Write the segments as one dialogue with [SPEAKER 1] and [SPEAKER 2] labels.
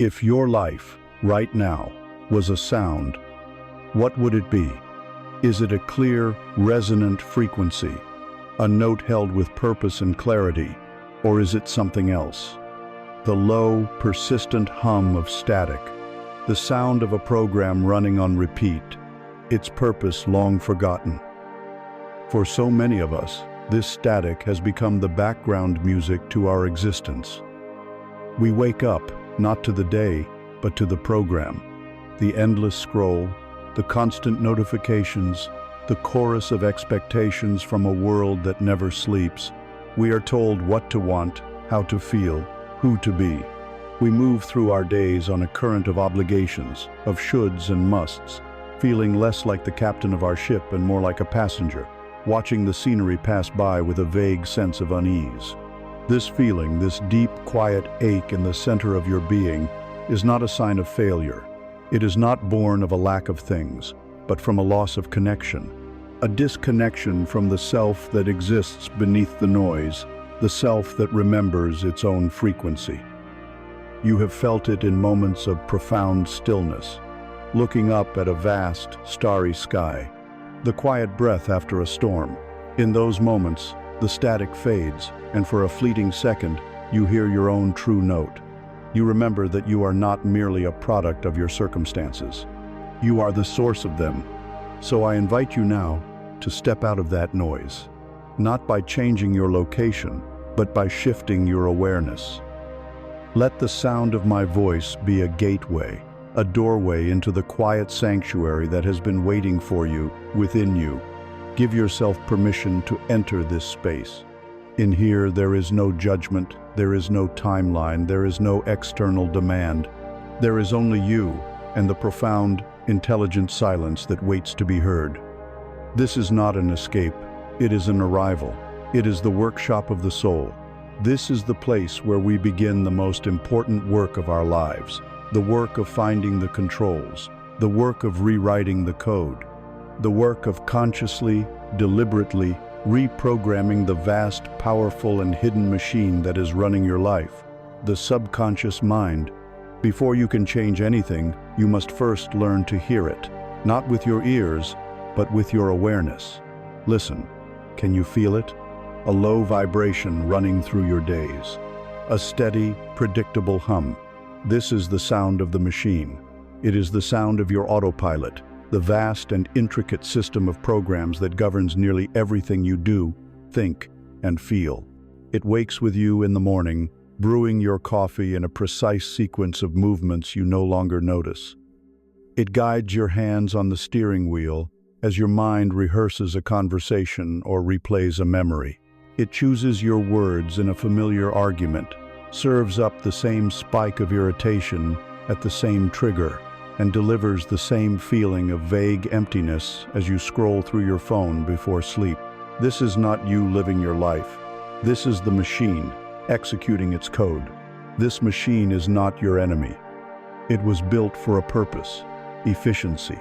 [SPEAKER 1] If your life, right now, was a sound, what would it be? Is it a clear, resonant frequency, a note held with purpose and clarity, or is it something else? The low, persistent hum of static, the sound of a program running on repeat, its purpose long forgotten. For so many of us, this static has become the background music to our existence. We wake up, not to the day, but to the program. The endless scroll, the constant notifications, the chorus of expectations from a world that never sleeps. We are told what to want, how to feel, who to be. We move through our days on a current of obligations, of shoulds and musts, feeling less like the captain of our ship and more like a passenger, watching the scenery pass by with a vague sense of unease. This feeling, this deep, quiet ache in the center of your being, is not a sign of failure. It is not born of a lack of things, but from a loss of connection. A disconnection from the self that exists beneath the noise, the self that remembers its own frequency. You have felt it in moments of profound stillness, looking up at a vast, starry sky, the quiet breath after a storm. In those moments, the static fades, and for a fleeting second, you hear your own true note. You remember that you are not merely a product of your circumstances. You are the source of them. So I invite you now to step out of that noise, not by changing your location, but by shifting your awareness. Let the sound of my voice be a gateway, a doorway into the quiet sanctuary that has been waiting for you within you. Give yourself permission to enter this space. In here, there is no judgment, there is no timeline, there is no external demand. There is only you and the profound, intelligent silence that waits to be heard. This is not an escape, it is an arrival. It is the workshop of the soul. This is the place where we begin the most important work of our lives, the work of finding the controls, the work of rewriting the code, the work of consciously, deliberately reprogramming the vast, powerful, and hidden machine that is running your life, the subconscious mind. Before you can change anything, you must first learn to hear it, not with your ears, but with your awareness. Listen, can you feel it? A low vibration running through your days. A steady, predictable hum. This is the sound of the machine. It is the sound of your autopilot, the vast and intricate system of programs that governs nearly everything you do, think, and feel. It wakes with you in the morning, brewing your coffee in a precise sequence of movements you no longer notice. It guides your hands on the steering wheel as your mind rehearses a conversation or replays a memory. It chooses your words in a familiar argument, serves up the same spike of irritation at the same trigger, and delivers the same feeling of vague emptiness as you scroll through your phone before sleep. This is not you living your life. This is the machine executing its code. This machine is not your enemy. It was built for a purpose: efficiency.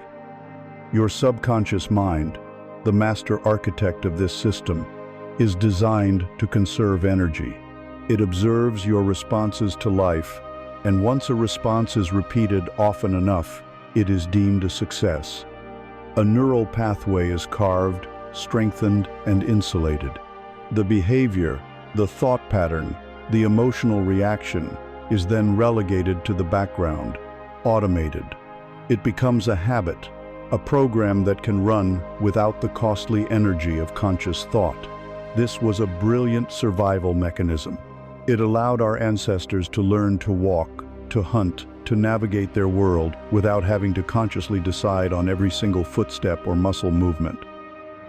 [SPEAKER 1] Your subconscious mind, the master architect of this system, is designed to conserve energy. It observes your responses to life, and once a response is repeated often enough, it is deemed a success. A neural pathway is carved, strengthened, and insulated. The behavior, the thought pattern, the emotional reaction is then relegated to the background, automated. It becomes a habit, a program that can run without the costly energy of conscious thought. This was a brilliant survival mechanism. It allowed our ancestors to learn to walk, to hunt, to navigate their world without having to consciously decide on every single footstep or muscle movement.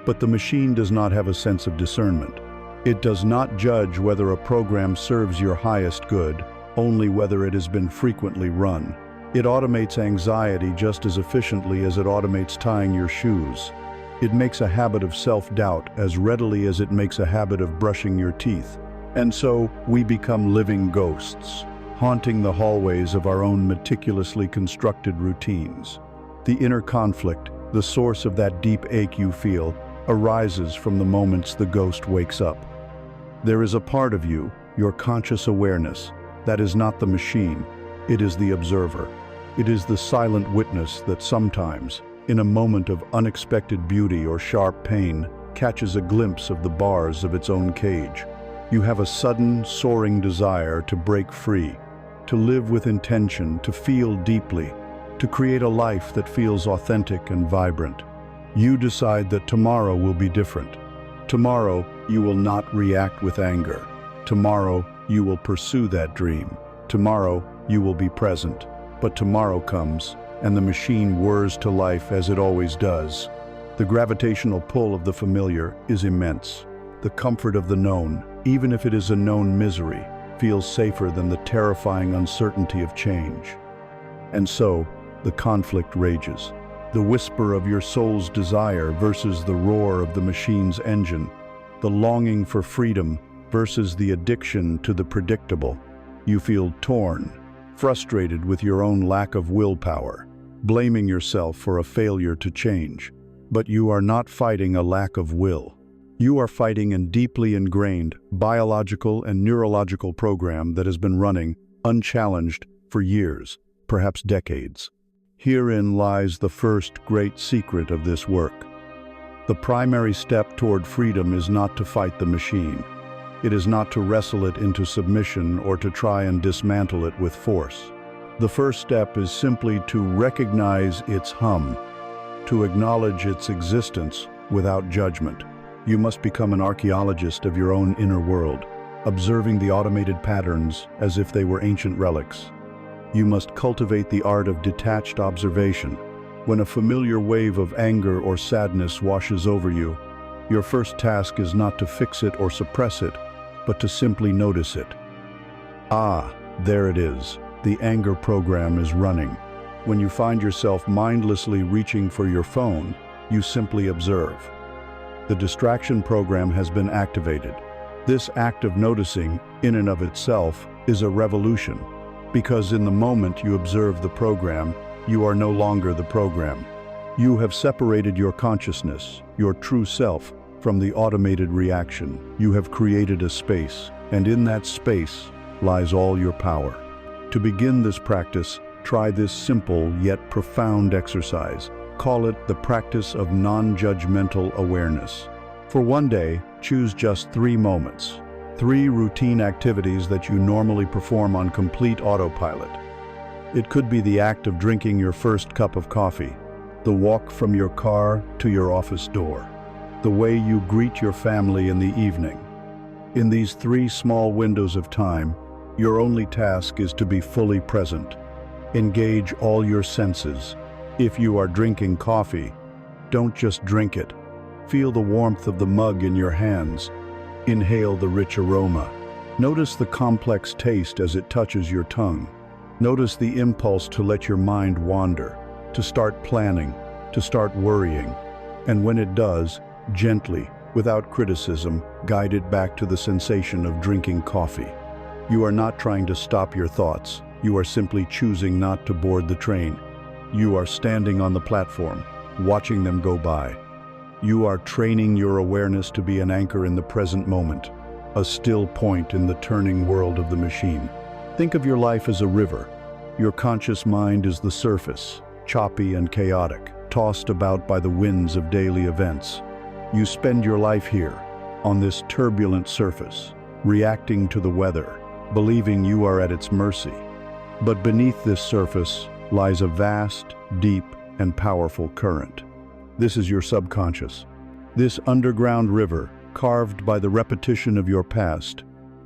[SPEAKER 1] But the machine does not have a sense of discernment. It does not judge whether a program serves your highest good, only whether it has been frequently run. It automates anxiety just as efficiently as it automates tying your shoes. It makes a habit of self-doubt as readily as it makes a habit of brushing your teeth. And so, we become living ghosts, haunting the hallways of our own meticulously constructed routines. The inner conflict, the source of that deep ache you feel, arises from the moments the ghost wakes up. There is a part of you, your conscious awareness, that is not the machine. It is the observer. It is the silent witness that sometimes, in a moment of unexpected beauty or sharp pain, catches a glimpse of the bars of its own cage. You have a sudden, soaring desire to break free, to live with intention, to feel deeply, to create a life that feels authentic and vibrant. You decide that tomorrow will be different. Tomorrow, you will not react with anger. Tomorrow, you will pursue that dream. Tomorrow, you will be present. But tomorrow comes, and the machine whirs to life as it always does. The gravitational pull of the familiar is immense. The comfort of the known, even if it is a known misery, feels safer than the terrifying uncertainty of change. And so, the conflict rages. The whisper of your soul's desire versus the roar of the machine's engine. The longing for freedom versus the addiction to the predictable. You feel torn, frustrated with your own lack of willpower, blaming yourself for a failure to change. But you are not fighting a lack of will. You are fighting a deeply ingrained biological and neurological program that has been running unchallenged for years, perhaps decades. Herein lies the first great secret of this work. The primary step toward freedom is not to fight the machine. It is not to wrestle it into submission or to try and dismantle it with force. The first step is simply to recognize its hum, to acknowledge its existence without judgment. You must become an archaeologist of your own inner world, observing the automated patterns as if they were ancient relics. You must cultivate the art of detached observation. When a familiar wave of anger or sadness washes over you, your first task is not to fix it or suppress it, but to simply notice it. Ah, there it is. The anger program is running. When you find yourself mindlessly reaching for your phone, you simply observe. The distraction program has been activated. This act of noticing, in and of itself, is a revolution, because in the moment you observe the program, you are no longer the program. You have separated your consciousness, your true self, from the automated reaction. You have created a space, and in that space lies all your power. To begin this practice, try this simple yet profound exercise. Call it the practice of non-judgmental awareness. For one day, choose just 3 moments, 3 routine activities that you normally perform on complete autopilot. It could be the act of drinking your first cup of coffee, the walk from your car to your office door, the way you greet your family in the evening. In these 3 small windows of time, your only task is to be fully present. Engage all your senses. If you are drinking coffee, don't just drink it. Feel the warmth of the mug in your hands. Inhale the rich aroma. Notice the complex taste as it touches your tongue. Notice the impulse to let your mind wander, to start planning, to start worrying. And when it does, gently, without criticism, guide it back to the sensation of drinking coffee. You are not trying to stop your thoughts. You are simply choosing not to board the train. You are standing on the platform, watching them go by. You are training your awareness to be an anchor in the present moment, a still point in the turning world of the machine. Think of your life as a river. Your conscious mind is the surface, choppy and chaotic, tossed about by the winds of daily events. You spend your life here, on this turbulent surface, reacting to the weather, believing you are at its mercy. But beneath this surface lies a vast, deep, and powerful current. This is your subconscious. This underground river, carved by the repetition of your past,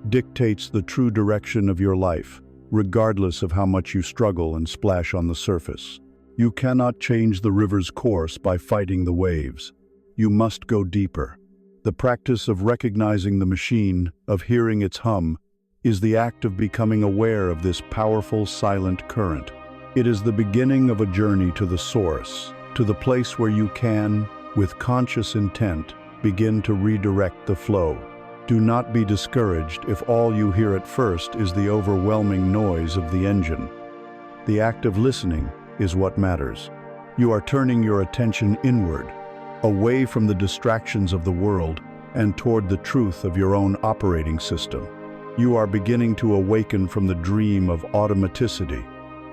[SPEAKER 1] dictates the true direction of your life, regardless of how much you struggle and splash on the surface. You cannot change the river's course by fighting the waves. You must go deeper. The practice of recognizing the machine, of hearing its hum, is the act of becoming aware of this powerful, silent current. It is the beginning of a journey to the source, to the place where you can, with conscious intent, begin to redirect the flow. Do not be discouraged if all you hear at first is the overwhelming noise of the engine. The act of listening is what matters. You are turning your attention inward, away from the distractions of the world and toward the truth of your own operating system. You are beginning to awaken from the dream of automaticity,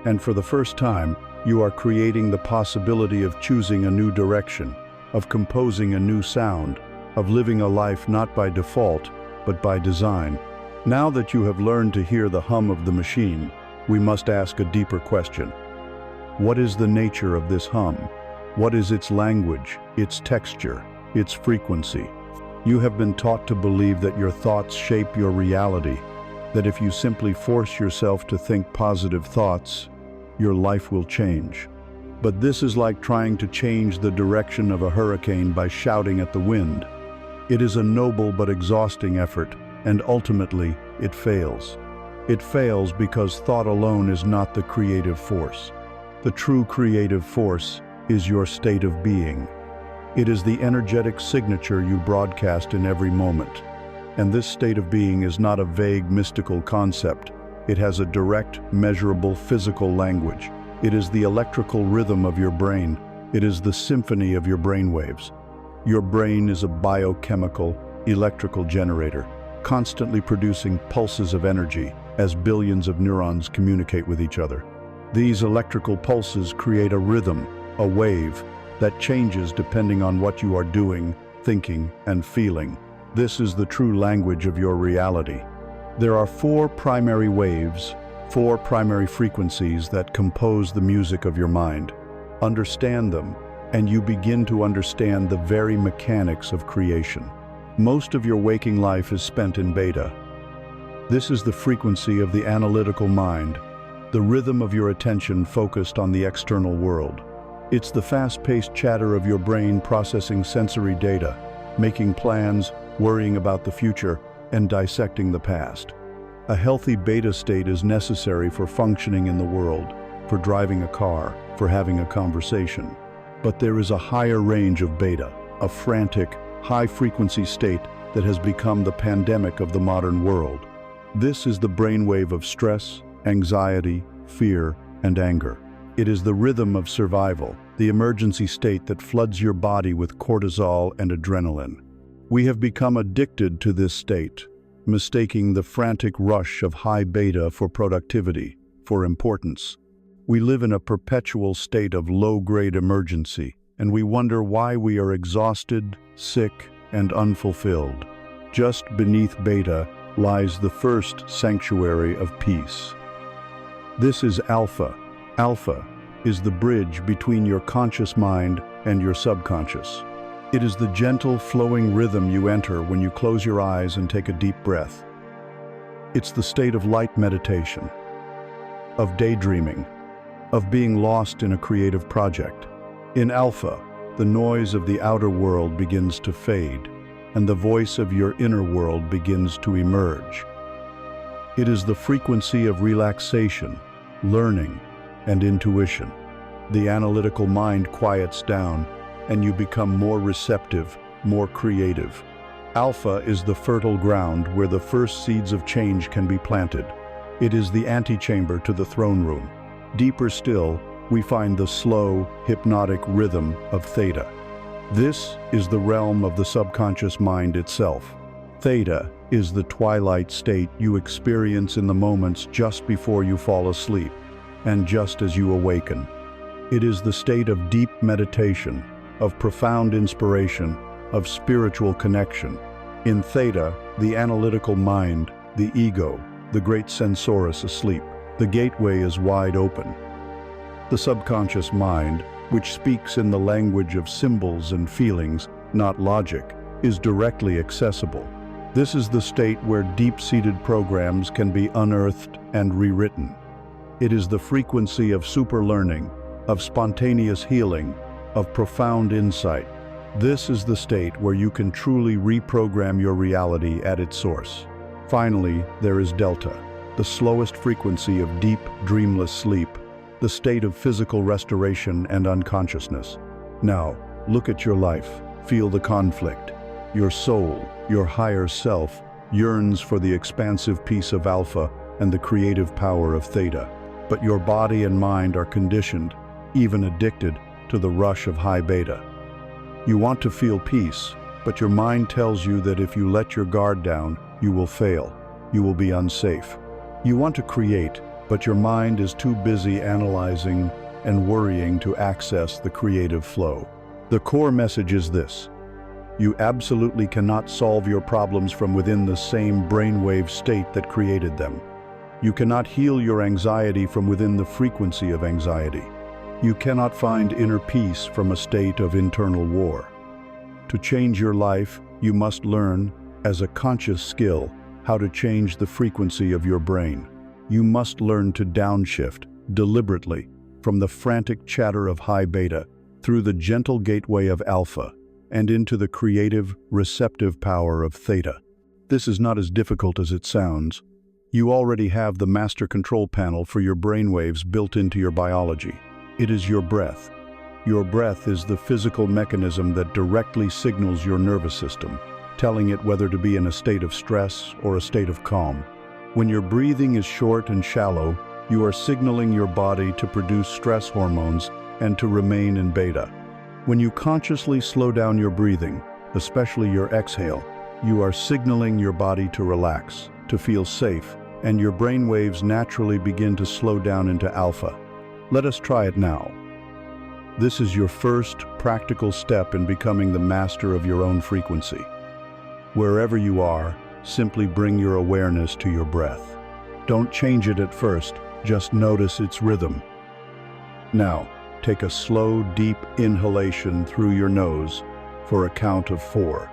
[SPEAKER 1] and for the first time, you are creating the possibility of choosing a new direction, of composing a new sound, of living a life not by default, but by design. Now that you have learned to hear the hum of the machine, we must ask a deeper question. What is the nature of this hum? What is its language, its texture, its frequency? You have been taught to believe that your thoughts shape your reality, that if you simply force yourself to think positive thoughts, your life will change. But this is like trying to change the direction of a hurricane by shouting at the wind. It is a noble but exhausting effort, and ultimately, it fails. It fails because thought alone is not the creative force. The true creative force is your state of being. It is the energetic signature you broadcast in every moment. And this state of being is not a vague, mystical concept. It has a direct, measurable, physical language. It is the electrical rhythm of your brain. It is the symphony of your brainwaves. Your brain is a biochemical, electrical generator, constantly producing pulses of energy as billions of neurons communicate with each other. These electrical pulses create a rhythm, a wave, that changes depending on what you are doing, thinking, and feeling. This is the true language of your reality. There are 4 primary waves, 4 primary frequencies that compose the music of your mind. Understand them, and you begin to understand the very mechanics of creation. Most of your waking life is spent in beta. This is the frequency of the analytical mind, the rhythm of your attention focused on the external world. It's the fast-paced chatter of your brain processing sensory data, making plans, worrying about the future, and dissecting the past. A healthy beta state is necessary for functioning in the world, for driving a car, for having a conversation. But there is a higher range of beta, a frantic, high-frequency state that has become the pandemic of the modern world. This is the brainwave of stress, anxiety, fear, and anger. It is the rhythm of survival, the emergency state that floods your body with cortisol and adrenaline. We have become addicted to this state, mistaking the frantic rush of high beta for productivity, for importance. We live in a perpetual state of low-grade emergency, and we wonder why we are exhausted, sick, and unfulfilled. Just beneath beta lies the first sanctuary of peace. This is alpha. Alpha is the bridge between your conscious mind and your subconscious. It is the gentle, flowing rhythm you enter when you close your eyes and take a deep breath. It's the state of light meditation, of daydreaming, of being lost in a creative project. In alpha, the noise of the outer world begins to fade, and the voice of your inner world begins to emerge. It is the frequency of relaxation, learning, and intuition. The analytical mind quiets down, and you become more receptive, more creative. Alpha is the fertile ground where the first seeds of change can be planted. It is the antechamber to the throne room. Deeper still, we find the slow, hypnotic rhythm of theta. This is the realm of the subconscious mind itself. Theta is the twilight state you experience in the moments just before you fall asleep, and just as you awaken. It is the state of deep meditation, of profound inspiration, of spiritual connection. In theta, the analytical mind, the ego, the great sensorus asleep. The gateway is wide open. The subconscious mind, which speaks in the language of symbols and feelings, not logic, is directly accessible. This is the state where deep-seated programs can be unearthed and rewritten. It is the frequency of super-learning, of spontaneous healing, of profound insight. This is the state where you can truly reprogram your reality at its source. Finally, there is delta, the slowest frequency of deep, dreamless sleep, the state of physical restoration and unconsciousness. Now, look at your life, feel the conflict. Your soul, your higher self, yearns for the expansive peace of alpha and the creative power of theta. But your body and mind are conditioned, even addicted, to the rush of high beta. You want to feel peace, but your mind tells you that if you let your guard down, you will fail. you will be unsafe. You want to create, but your mind is too busy analyzing and worrying to access the creative flow. The core message is this: you absolutely cannot solve your problems from within the same brainwave state that created them. You cannot heal your anxiety from within the frequency of anxiety. You cannot find inner peace from a state of internal war. To change your life, you must learn, as a conscious skill, how to change the frequency of your brain. You must learn to downshift, deliberately, from the frantic chatter of high beta, through the gentle gateway of alpha, and into the creative, receptive power of theta. This is not as difficult as it sounds. You already have the master control panel for your brainwaves built into your biology. It is your breath. Your breath is the physical mechanism that directly signals your nervous system, telling it whether to be in a state of stress or a state of calm. When your breathing is short and shallow, you are signaling your body to produce stress hormones and to remain in beta. When you consciously slow down your breathing, especially your exhale, you are signaling your body to relax, to feel safe, and your brain waves naturally begin to slow down into alpha. Let us try it now. This is your first practical step in becoming the master of your own frequency. Wherever you are, simply bring your awareness to your breath. Don't change it at first, just notice its rhythm. Now, take a slow, deep inhalation through your nose for a count of 4.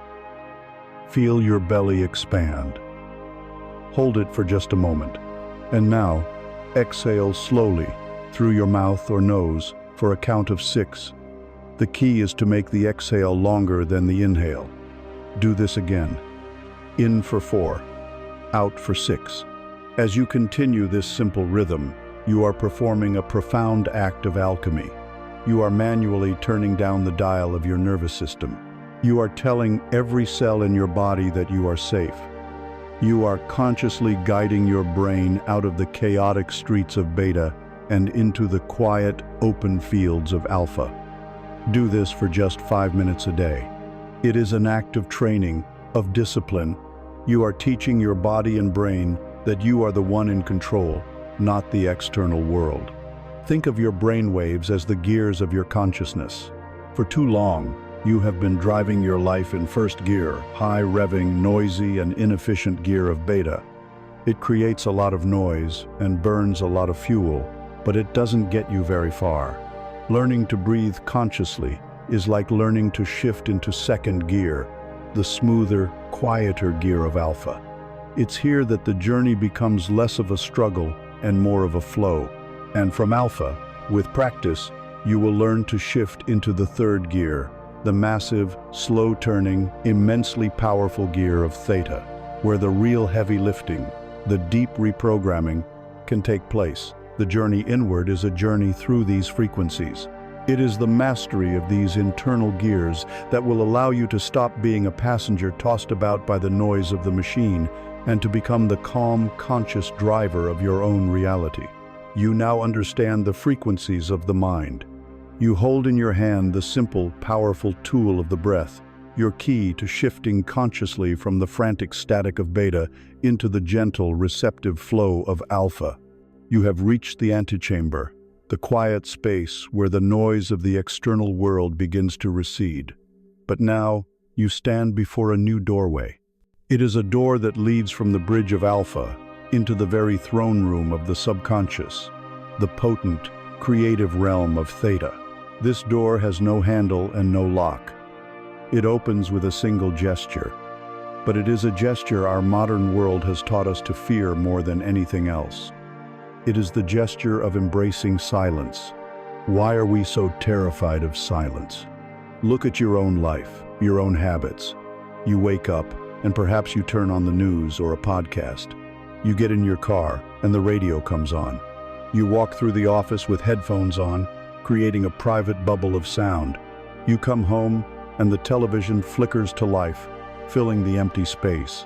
[SPEAKER 1] Feel your belly expand. Hold it for just a moment. And now, exhale slowly through your mouth or nose for a count of 6. The key is to make the exhale longer than the inhale. Do this again. In for 4, out for 6. As you continue this simple rhythm, you are performing a profound act of alchemy. You are manually turning down the dial of your nervous system. You are telling every cell in your body that you are safe. You are consciously guiding your brain out of the chaotic streets of beta and into the quiet, open fields of alpha. Do this for just 5 minutes a day. It is an act of training, of discipline. You are teaching your body and brain that you are the one in control, not the external world. Think of your brain waves as the gears of your consciousness. For too long, you have been driving your life in first gear, high-revving, noisy, and inefficient gear of beta. It creates a lot of noise and burns a lot of fuel, but it doesn't get you very far. Learning to breathe consciously is like learning to shift into second gear, the smoother, quieter gear of alpha. It's here that the journey becomes less of a struggle and more of a flow. And from alpha, with practice, you will learn to shift into the third gear, the massive, slow-turning, immensely powerful gear of theta, where the real heavy lifting, the deep reprogramming, can take place. The journey inward is a journey through these frequencies. It is the mastery of these internal gears that will allow you to stop being a passenger tossed about by the noise of the machine and to become the calm, conscious driver of your own reality. You now understand the frequencies of the mind. You hold in your hand the simple, powerful tool of the breath, your key to shifting consciously from the frantic static of beta into the gentle, receptive flow of alpha. You have reached the antechamber, the quiet space where the noise of the external world begins to recede. But now, you stand before a new doorway. It is a door that leads from the bridge of alpha into the very throne room of the subconscious, the potent, creative realm of theta. This door has no handle and no lock. It opens with a single gesture, but it is a gesture our modern world has taught us to fear more than anything else. It is the gesture of embracing silence. Why are we so terrified of silence? Look at your own life, your own habits. You wake up, and perhaps you turn on the news or a podcast. You get in your car, and the radio comes on. You walk through the office with headphones on, creating a private bubble of sound. You come home, and the television flickers to life, filling the empty space.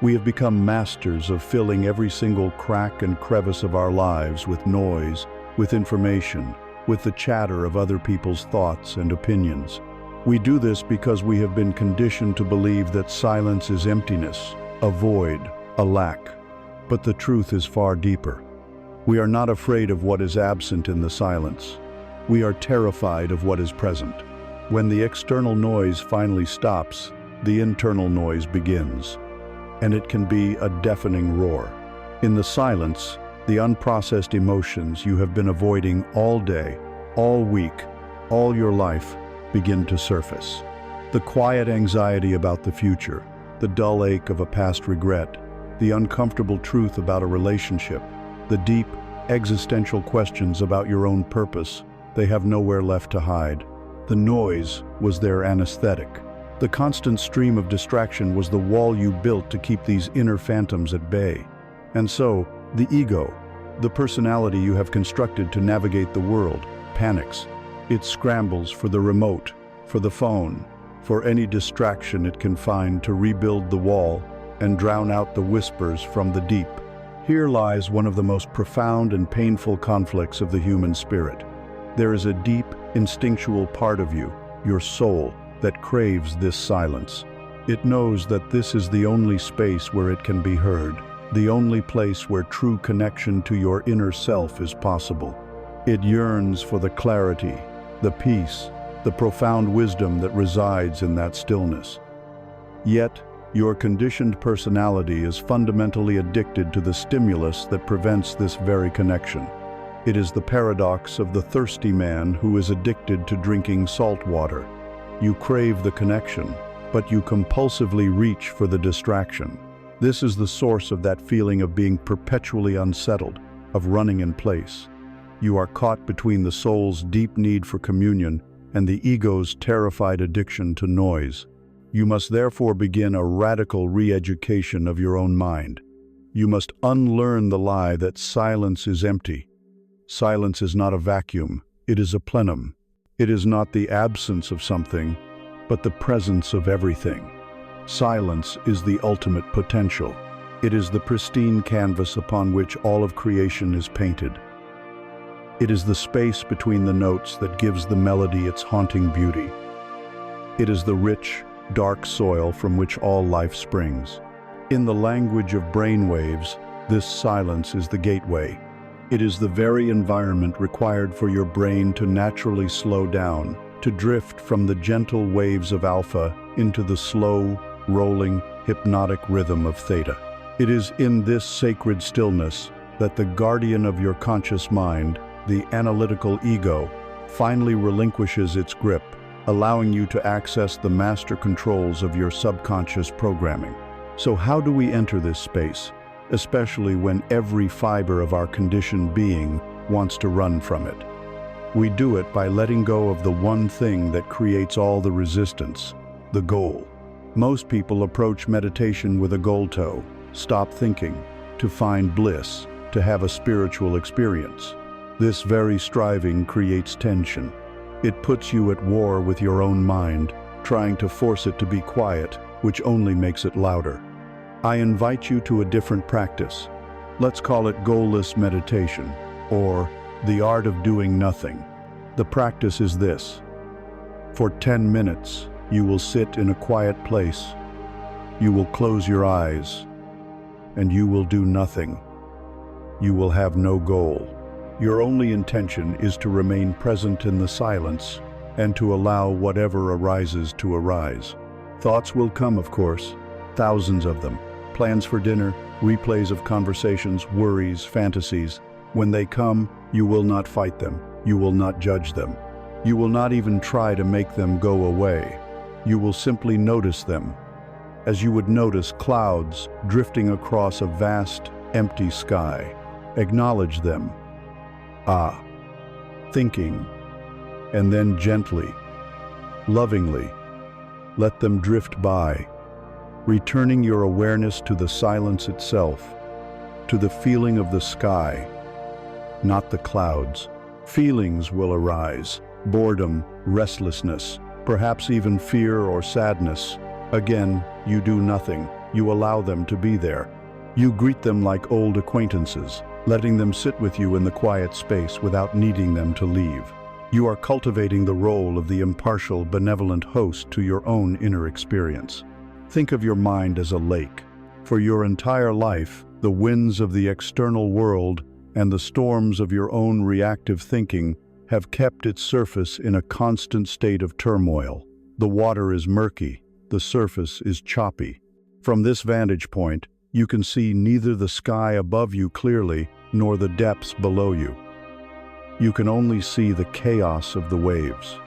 [SPEAKER 1] We have become masters of filling every single crack and crevice of our lives with noise, with information, with the chatter of other people's thoughts and opinions. We do this because we have been conditioned to believe that silence is emptiness, a void, a lack. But the truth is far deeper. We are not afraid of what is absent in the silence. We are terrified of what is present. When the external noise finally stops, the internal noise begins, and it can be a deafening roar. In the silence, the unprocessed emotions you have been avoiding all day, all week, all your life begin to surface. The quiet anxiety about the future, the dull ache of a past regret, the uncomfortable truth about a relationship, the deep, existential questions about your own purpose, they have nowhere left to hide. The noise was their anesthetic. The constant stream of distraction was the wall you built to keep these inner phantoms at bay. And so, the ego, the personality you have constructed to navigate the world, panics. It scrambles for the remote, for the phone, for any distraction it can find to rebuild the wall and drown out the whispers from the deep. Here lies one of the most profound and painful conflicts of the human spirit. There is a deep, instinctual part of you, your soul, that craves this silence. It knows that this is the only space where it can be heard, the only place where true connection to your inner self is possible. It yearns for the clarity, the peace, the profound wisdom that resides in that stillness. Yet, your conditioned personality is fundamentally addicted to the stimulus that prevents this very connection. It is the paradox of the thirsty man who is addicted to drinking salt water. You crave the connection, but you compulsively reach for the distraction. This is the source of that feeling of being perpetually unsettled, of running in place. You are caught between the soul's deep need for communion and the ego's terrified addiction to noise. You must therefore begin a radical re-education of your own mind. You must unlearn the lie that silence is empty. Silence is not a vacuum, it is a plenum. It is not the absence of something, but the presence of everything. Silence is the ultimate potential. It is the pristine canvas upon which all of creation is painted. It is the space between the notes that gives the melody its haunting beauty. It is the rich, dark soil from which all life springs. In the language of brainwaves, this silence is the gateway. It is the very environment required for your brain to naturally slow down, to drift from the gentle waves of alpha into the slow, rolling, hypnotic rhythm of theta. It is in this sacred stillness that the guardian of your conscious mind, the analytical ego, finally relinquishes its grip, allowing you to access the master controls of your subconscious programming. So how do we enter this space, especially when every fiber of our conditioned being wants to run from it? We do it by letting go of the one thing that creates all the resistance, the goal. Most people approach meditation with a goal to stop thinking, to find bliss, to have a spiritual experience. This very striving creates tension. It puts you at war with your own mind, trying to force it to be quiet, which only makes it louder. I invite you to a different practice. Let's call it goalless meditation, or the art of doing nothing. The practice is this. For 10 minutes, you will sit in a quiet place. You will close your eyes, and you will do nothing. You will have no goal. Your only intention is to remain present in the silence and to allow whatever arises to arise. Thoughts will come, of course, thousands of them. Plans for dinner, replays of conversations, worries, fantasies. When they come, you will not fight them. You will not judge them. You will not even try to make them go away. You will simply notice them, as you would notice clouds drifting across a vast, empty sky. Acknowledge them. Thinking, and then gently, lovingly, let them drift by, returning your awareness to the silence itself, to the feeling of the sky, not the clouds. Feelings will arise, boredom, restlessness, perhaps even fear or sadness. Again, you do nothing. You allow them to be there. You greet them like old acquaintances, letting them sit with you in the quiet space without needing them to leave. You are cultivating the role of the impartial, benevolent host to your own inner experience. Think of your mind as a lake. For your entire life, The winds of the external world and the storms of your own reactive thinking have kept its surface in a constant state of turmoil. The water is murky, the surface is choppy. From this vantage point, you can see neither the sky above you clearly nor the depths below you. You can only see the chaos of the waves.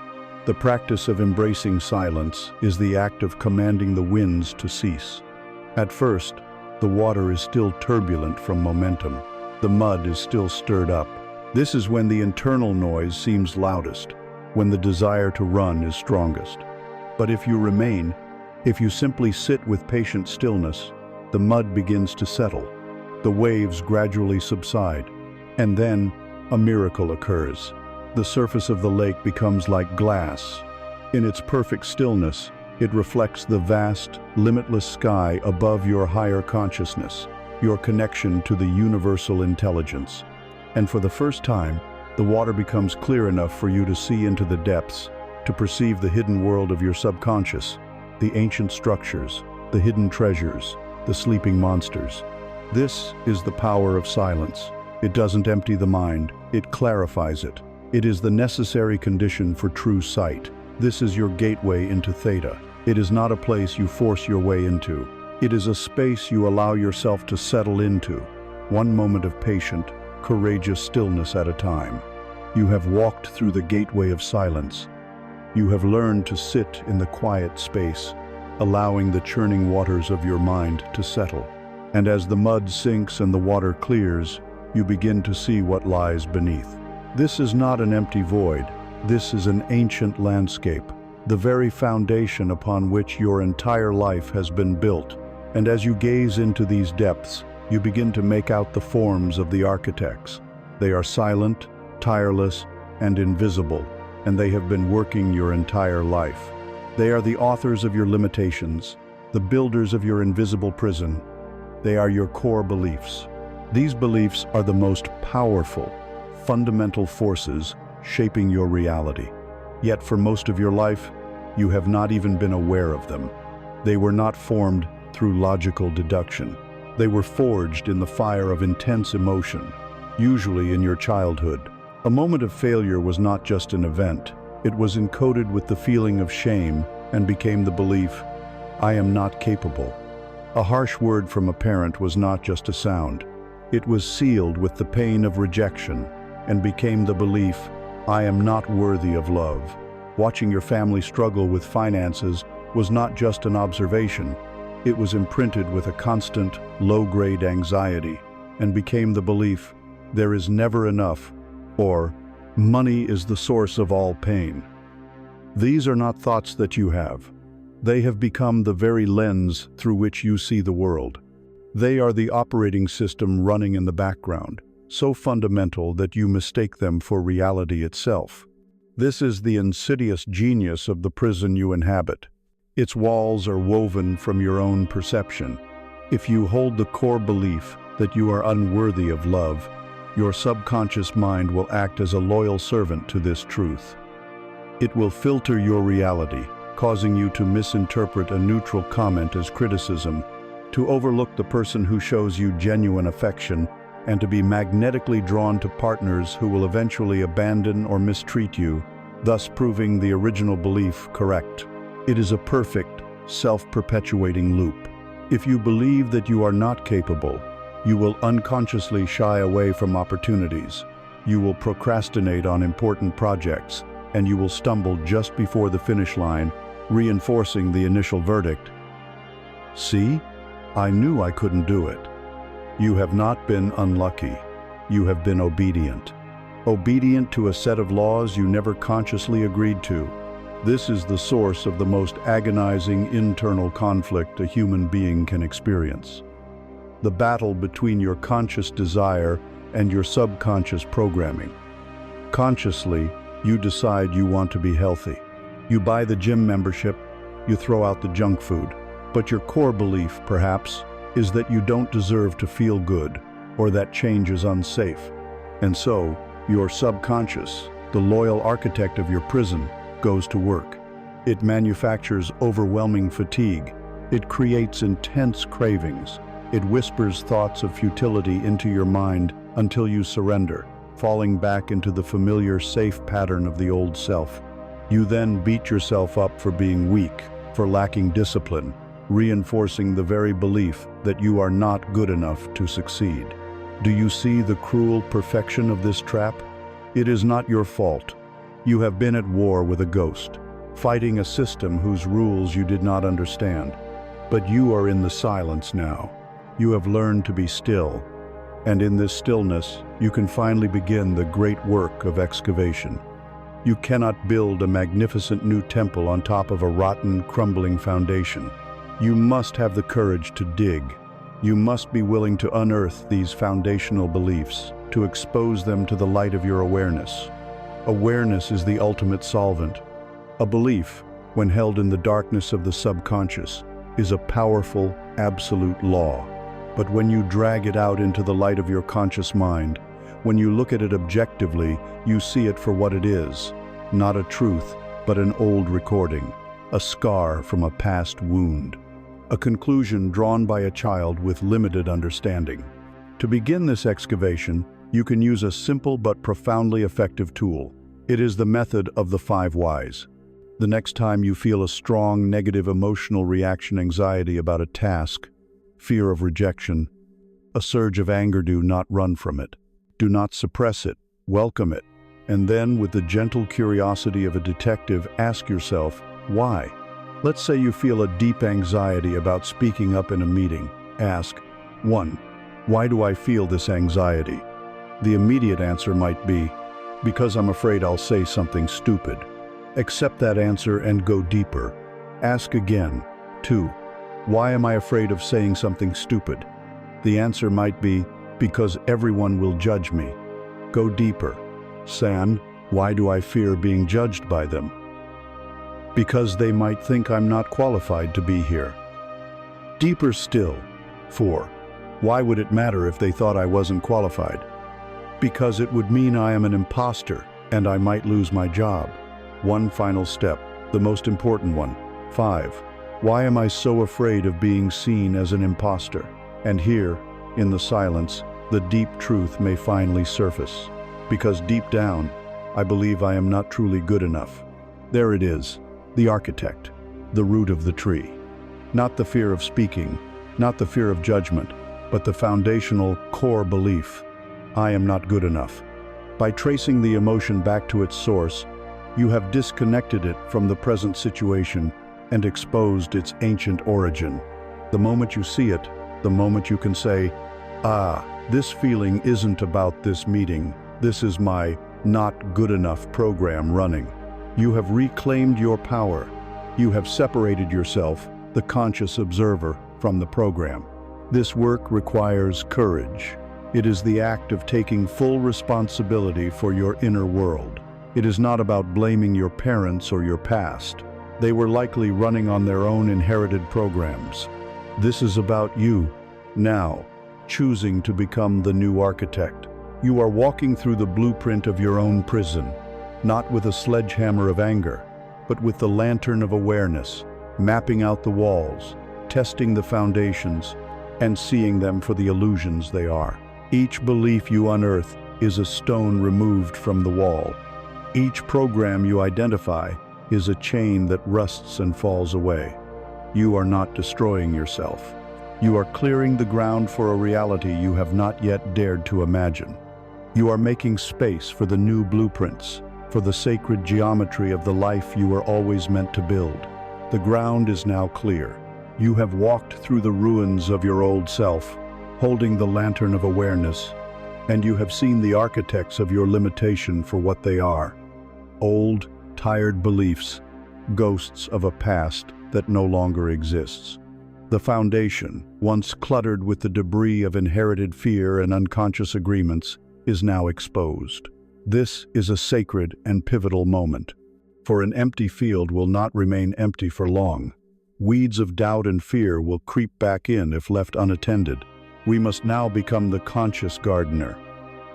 [SPEAKER 1] The practice of embracing silence is the act of commanding the winds to cease. At first, the water is still turbulent from momentum. The mud is still stirred up. This is when the internal noise seems loudest, when the desire to run is strongest. But if you remain, if you simply sit with patient stillness, the mud begins to settle. The waves gradually subside, and then a miracle occurs. The surface of the lake becomes like glass. In its perfect stillness, it reflects the vast, limitless sky above your higher consciousness, your connection to the universal intelligence. And for the first time, the water becomes clear enough for you to see into the depths, to perceive the hidden world of your subconscious, the ancient structures, the hidden treasures, the sleeping monsters. This is the power of silence. It doesn't empty the mind, it clarifies it. It is the necessary condition for true sight. This is your gateway into theta. It is not a place you force your way into. It is a space you allow yourself to settle into, one moment of patient, courageous stillness at a time. You have walked through the gateway of silence. You have learned to sit in the quiet space, allowing the churning waters of your mind to settle. And as the mud sinks and the water clears, you begin to see what lies beneath. This is not an empty void. This is an ancient landscape, the very foundation upon which your entire life has been built. And as you gaze into these depths, you begin to make out the forms of the architects. They are silent, tireless, and invisible, and they have been working your entire life. They are the authors of your limitations, the builders of your invisible prison. They are your core beliefs. These beliefs are the most powerful, fundamental forces shaping your reality. Yet for most of your life, you have not even been aware of them. They were not formed through logical deduction. They were forged in the fire of intense emotion, usually in your childhood. A moment of failure was not just an event. It was encoded with the feeling of shame and became the belief, I am not capable. A harsh word from a parent was not just a sound. It was sealed with the pain of rejection and became the belief, I am not worthy of love. Watching your family struggle with finances was not just an observation. It was imprinted with a constant, low-grade anxiety and became the belief, there is never enough, or money is the source of all pain. These are not thoughts that you have. They have become the very lens through which you see the world. They are the operating system running in the background, so fundamental that you mistake them for reality itself. This is the insidious genius of the prison you inhabit. Its walls are woven from your own perception. If you hold the core belief that you are unworthy of love, your subconscious mind will act as a loyal servant to this truth. It will filter your reality, causing you to misinterpret a neutral comment as criticism, to overlook the person who shows you genuine affection, and to be magnetically drawn to partners who will eventually abandon or mistreat you, thus proving the original belief correct. It is a perfect, self-perpetuating loop. If you believe that you are not capable, you will unconsciously shy away from opportunities. You will procrastinate on important projects, and you will stumble just before the finish line, reinforcing the initial verdict. See? I knew I couldn't do it. You have not been unlucky. You have been obedient. Obedient to a set of laws you never consciously agreed to. This is the source of the most agonizing internal conflict a human being can experience. The battle between your conscious desire and your subconscious programming. Consciously, you decide you want to be healthy. You buy the gym membership, you throw out the junk food. But your core belief, perhaps, is that you don't deserve to feel good or that change is unsafe. And so, your subconscious, the loyal architect of your prison, goes to work. It manufactures overwhelming fatigue. It creates intense cravings. It whispers thoughts of futility into your mind until you surrender, falling back into the familiar, safe pattern of the old self. You then beat yourself up for being weak, for lacking discipline, reinforcing the very belief that you are not good enough to succeed. Do you see the cruel perfection of this trap? It is not your fault. You have been at war with a ghost, fighting a system whose rules you did not understand. But you are in the silence now. You have learned to be still, and in this stillness, you can finally begin the great work of excavation. You cannot build a magnificent new temple on top of a rotten, crumbling foundation. You must have the courage to dig. You must be willing to unearth these foundational beliefs, to expose them to the light of your awareness. Awareness is the ultimate solvent. A belief, when held in the darkness of the subconscious, is a powerful, absolute law. But when you drag it out into the light of your conscious mind, when you look at it objectively, you see it for what it is, not a truth, but an old recording, a scar from a past wound, a conclusion drawn by a child with limited understanding. To begin this excavation, you can use a simple but profoundly effective tool. It is the method of the 5 whys. The next time you feel a strong, negative emotional reaction, anxiety about a task, fear of rejection, a surge of anger, do not run from it. Do not suppress it, welcome it. And then, with the gentle curiosity of a detective, ask yourself, why? Let's say you feel a deep anxiety about speaking up in a meeting. Ask, 1. Why do I feel this anxiety? The immediate answer might be, because I'm afraid I'll say something stupid. Accept that answer and go deeper. Ask again, 2. Why am I afraid of saying something stupid? The answer might be, because everyone will judge me. Go deeper. San, why do I fear being judged by them? Because they might think I'm not qualified to be here. Deeper still. 4. Why would it matter if they thought I wasn't qualified? Because it would mean I am an imposter and I might lose my job. One final step, the most important one. 5. Why am I so afraid of being seen as an imposter? And here, in the silence, the deep truth may finally surface. Because deep down, I believe I am not truly good enough. There it is, the architect, the root of the tree. Not the fear of speaking, not the fear of judgment, but the foundational core belief, I am not good enough. By tracing the emotion back to its source, you have disconnected it from the present situation and exposed its ancient origin. The moment you see it, the moment you can say, this feeling isn't about this meeting, this is my not good enough program running. You have reclaimed your power. You have separated yourself, the conscious observer, from the program. This work requires courage. It is the act of taking full responsibility for your inner world. It is not about blaming your parents or your past. They were likely running on their own inherited programs. This is about you, now, choosing to become the new architect. You are walking through the blueprint of your own prison, not with a sledgehammer of anger, but with the lantern of awareness, mapping out the walls, testing the foundations, and seeing them for the illusions they are. Each belief you unearth is a stone removed from the wall. Each program you identify is a chain that rusts and falls away. You are not destroying yourself. You are clearing the ground for a reality you have not yet dared to imagine. You are making space for the new blueprints, for the sacred geometry of the life you were always meant to build. The ground is now clear. You have walked through the ruins of your old self, holding the lantern of awareness, and you have seen the architects of your limitation for what they are. Old, tired beliefs, ghosts of a past that no longer exists. The foundation, once cluttered with the debris of inherited fear and unconscious agreements, is now exposed. This is a sacred and pivotal moment, for an empty field will not remain empty for long. Weeds of doubt and fear will creep back in if left unattended. We must now become the conscious gardener.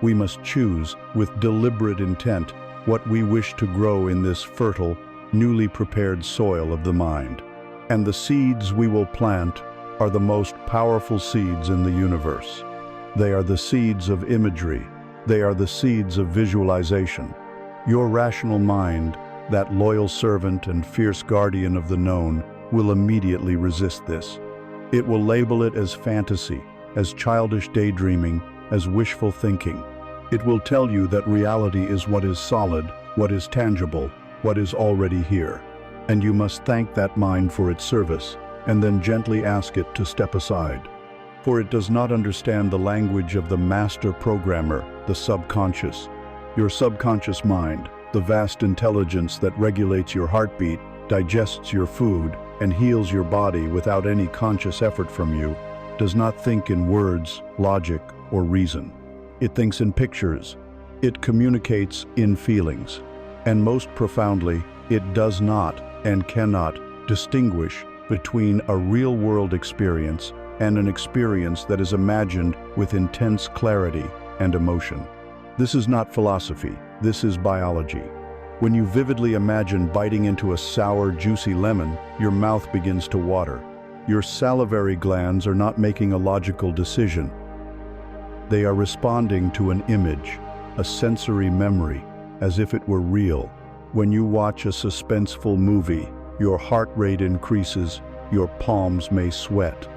[SPEAKER 1] We must choose, with deliberate intent, what we wish to grow in this fertile, newly prepared soil of the mind. And the seeds we will plant are the most powerful seeds in the universe. They are the seeds of imagery. They are the seeds of visualization. Your rational mind, that loyal servant and fierce guardian of the known, will immediately resist this. It will label it as fantasy, as childish daydreaming, as wishful thinking. It will tell you that reality is what is solid, what is tangible, what is already here. And you must thank that mind for its service, and then gently ask it to step aside. For it does not understand the language of the master programmer, the subconscious. Your subconscious mind, the vast intelligence that regulates your heartbeat, digests your food, and heals your body without any conscious effort from you, does not think in words, logic, or reason. It thinks in pictures. It communicates in feelings. And most profoundly, it does not and cannot distinguish between a real-world experience and an experience that is imagined with intense clarity and emotion. This is not philosophy, this is biology. When you vividly imagine biting into a sour, juicy lemon, your mouth begins to water. Your salivary glands are not making a logical decision. They are responding to an image, a sensory memory, as if it were real. When you watch a suspenseful movie, your heart rate increases, your palms may sweat.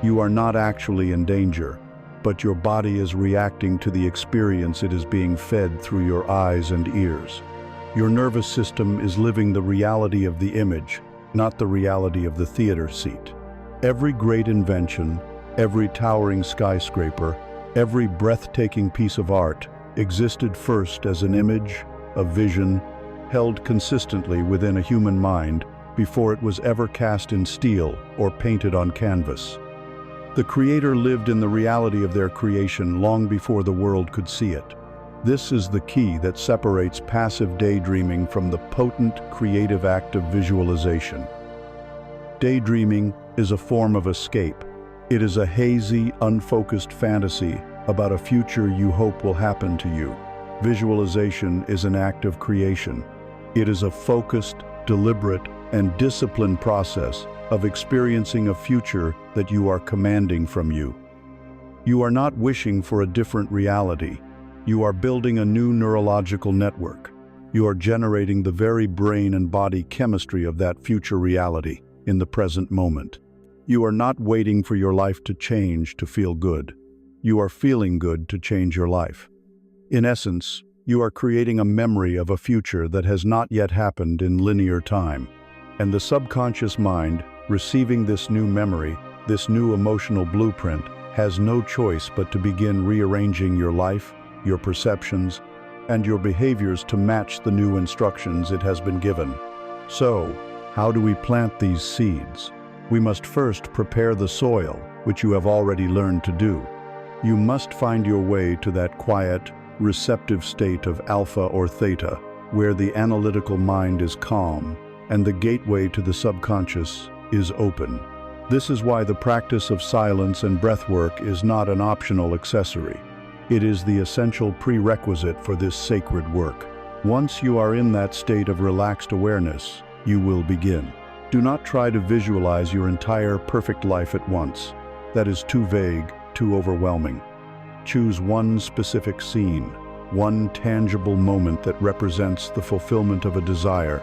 [SPEAKER 1] You are not actually in danger, but your body is reacting to the experience it is being fed through your eyes and ears. Your nervous system is living the reality of the image, not the reality of the theater seat. Every great invention, every towering skyscraper, every breathtaking piece of art existed first as an image, a vision, held consistently within a human mind before it was ever cast in steel or painted on canvas. The creator lived in the reality of their creation long before the world could see it. This is the key that separates passive daydreaming from the potent creative act of visualization. Daydreaming is a form of escape. It is a hazy, unfocused fantasy about a future you hope will happen to you. Visualization is an act of creation. It is a focused, deliberate, and disciplined process of experiencing a future that you are commanding from you. You are not wishing for a different reality. You are building a new neurological network. You are generating the very brain and body chemistry of that future reality in the present moment. You are not waiting for your life to change to feel good. You are feeling good to change your life. In essence, you are creating a memory of a future that has not yet happened in linear time. And the subconscious mind, receiving this new memory, this new emotional blueprint, has no choice but to begin rearranging your life, your perceptions, and your behaviors to match the new instructions it has been given. So, how do we plant these seeds? We must first prepare the soil, which you have already learned to do. You must find your way to that quiet, receptive state of alpha or theta, where the analytical mind is calm and the gateway to the subconscious is open. This is why the practice of silence and breathwork is not an optional accessory. It is the essential prerequisite for this sacred work. Once you are in that state of relaxed awareness, you will begin. Do not try to visualize your entire perfect life at once. That is too vague, too overwhelming. Choose one specific scene, one tangible moment that represents the fulfillment of a desire.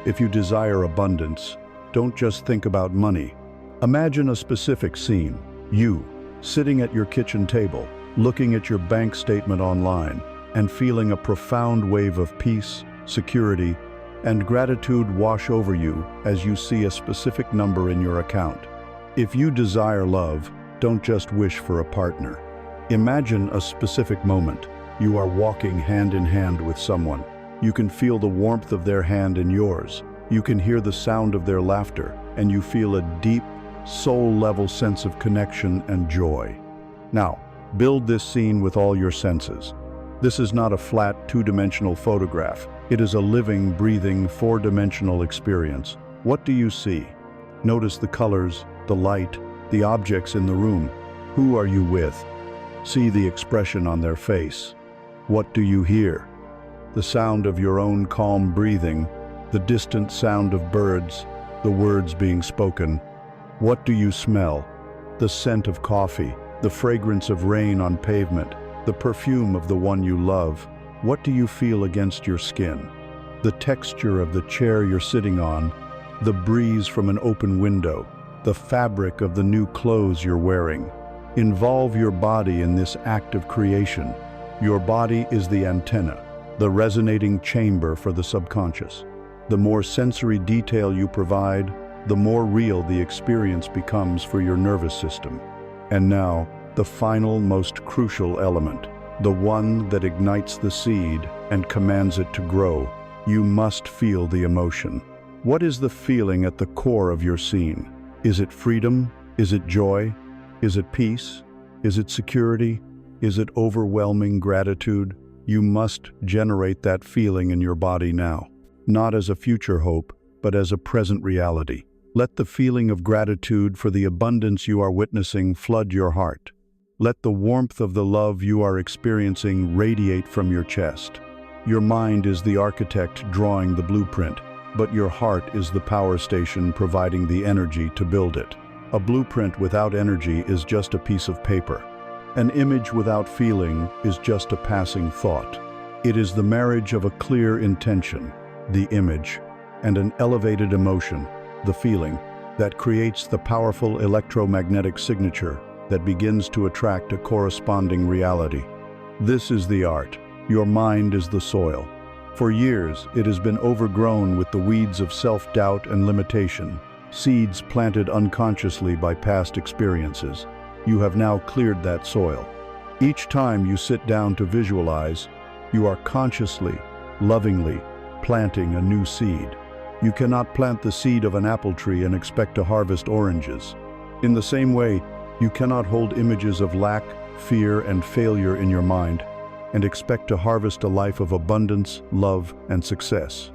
[SPEAKER 1] If you desire abundance, don't just think about money. Imagine a specific scene, you, sitting at your kitchen table, looking at your bank statement online, and feeling a profound wave of peace, security, and gratitude wash over you as you see a specific number in your account. If you desire love, don't just wish for a partner. Imagine a specific moment. You are walking hand in hand with someone. You can feel the warmth of their hand in yours. You can hear the sound of their laughter, and you feel a deep, soul-level sense of connection and joy. Now, build this scene with all your senses. This is not a flat, two-dimensional photograph. It is a living, breathing, four-dimensional experience. What do you see? Notice the colors, the light, the objects in the room. Who are you with? See the expression on their face. What do you hear? The sound of your own calm breathing, the distant sound of birds, the words being spoken. What do you smell? The scent of coffee, the fragrance of rain on pavement, the perfume of the one you love. What do you feel against your skin? The texture of the chair you're sitting on, the breeze from an open window, the fabric of the new clothes you're wearing. Involve your body in this act of creation. Your body is the antenna, the resonating chamber for the subconscious. The more sensory detail you provide, the more real the experience becomes for your nervous system. And now, the final, most crucial element, the one that ignites the seed and commands it to grow. You must feel the emotion. What is the feeling at the core of your scene? Is it freedom? Is it joy? Is it peace? Is it security? Is it overwhelming gratitude? You must generate that feeling in your body now, not as a future hope, but as a present reality. Let the feeling of gratitude for the abundance you are witnessing flood your heart. Let the warmth of the love you are experiencing radiate from your chest. Your mind is the architect drawing the blueprint, but your heart is the power station providing the energy to build it. A blueprint without energy is just a piece of paper. An image without feeling is just a passing thought. It is the marriage of a clear intention, the image, and an elevated emotion, the feeling, that creates the powerful electromagnetic signature that begins to attract a corresponding reality. This is the art. Your mind is the soil. For years, it has been overgrown with the weeds of self-doubt and limitation, seeds planted unconsciously by past experiences. You have now cleared that soil. Each time you sit down to visualize, you are consciously, lovingly planting a new seed. You cannot plant the seed of an apple tree and expect to harvest oranges. In the same way, you cannot hold images of lack, fear, and failure in your mind and expect to harvest a life of abundance, love, and success.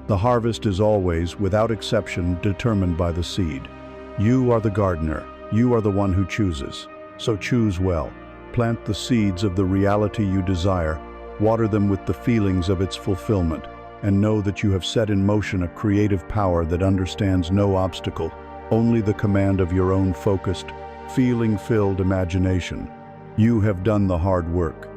[SPEAKER 1] The harvest is always, without exception, determined by the seed. You are the gardener. You are the one who chooses. So choose well. Plant the seeds of the reality you desire, water them with the feelings of its fulfillment, and know that you have set in motion a creative power that understands no obstacle, only the command of your own focused, feeling-filled imagination. You have done the hard work.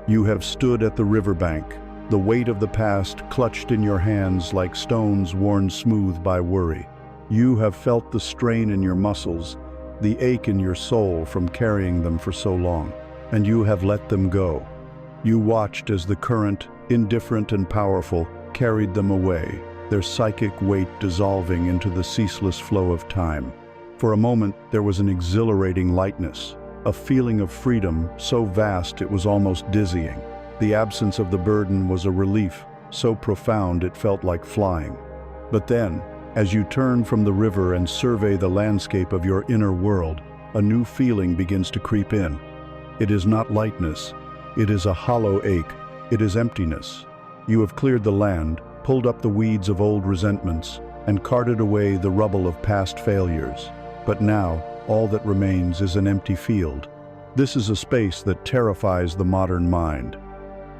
[SPEAKER 1] You have stood at the riverbank, the weight of the past clutched in your hands like stones worn smooth by worry. You have felt the strain in your muscles, the ache in your soul from carrying them for so long, and you have let them go. You watched as the current, indifferent and powerful, carried them away, their psychic weight dissolving into the ceaseless flow of time. For a moment, there was an exhilarating lightness, a feeling of freedom so vast it was almost dizzying. The absence of the burden was a relief, so profound it felt like flying. But then, as you turn from the river and survey the landscape of your inner world, a new feeling begins to creep in. It is not lightness. It is a hollow ache. It is emptiness. You have cleared the land, pulled up the weeds of old resentments, and carted away the rubble of past failures. But now, all that remains is an empty field. This is a space that terrifies the modern mind.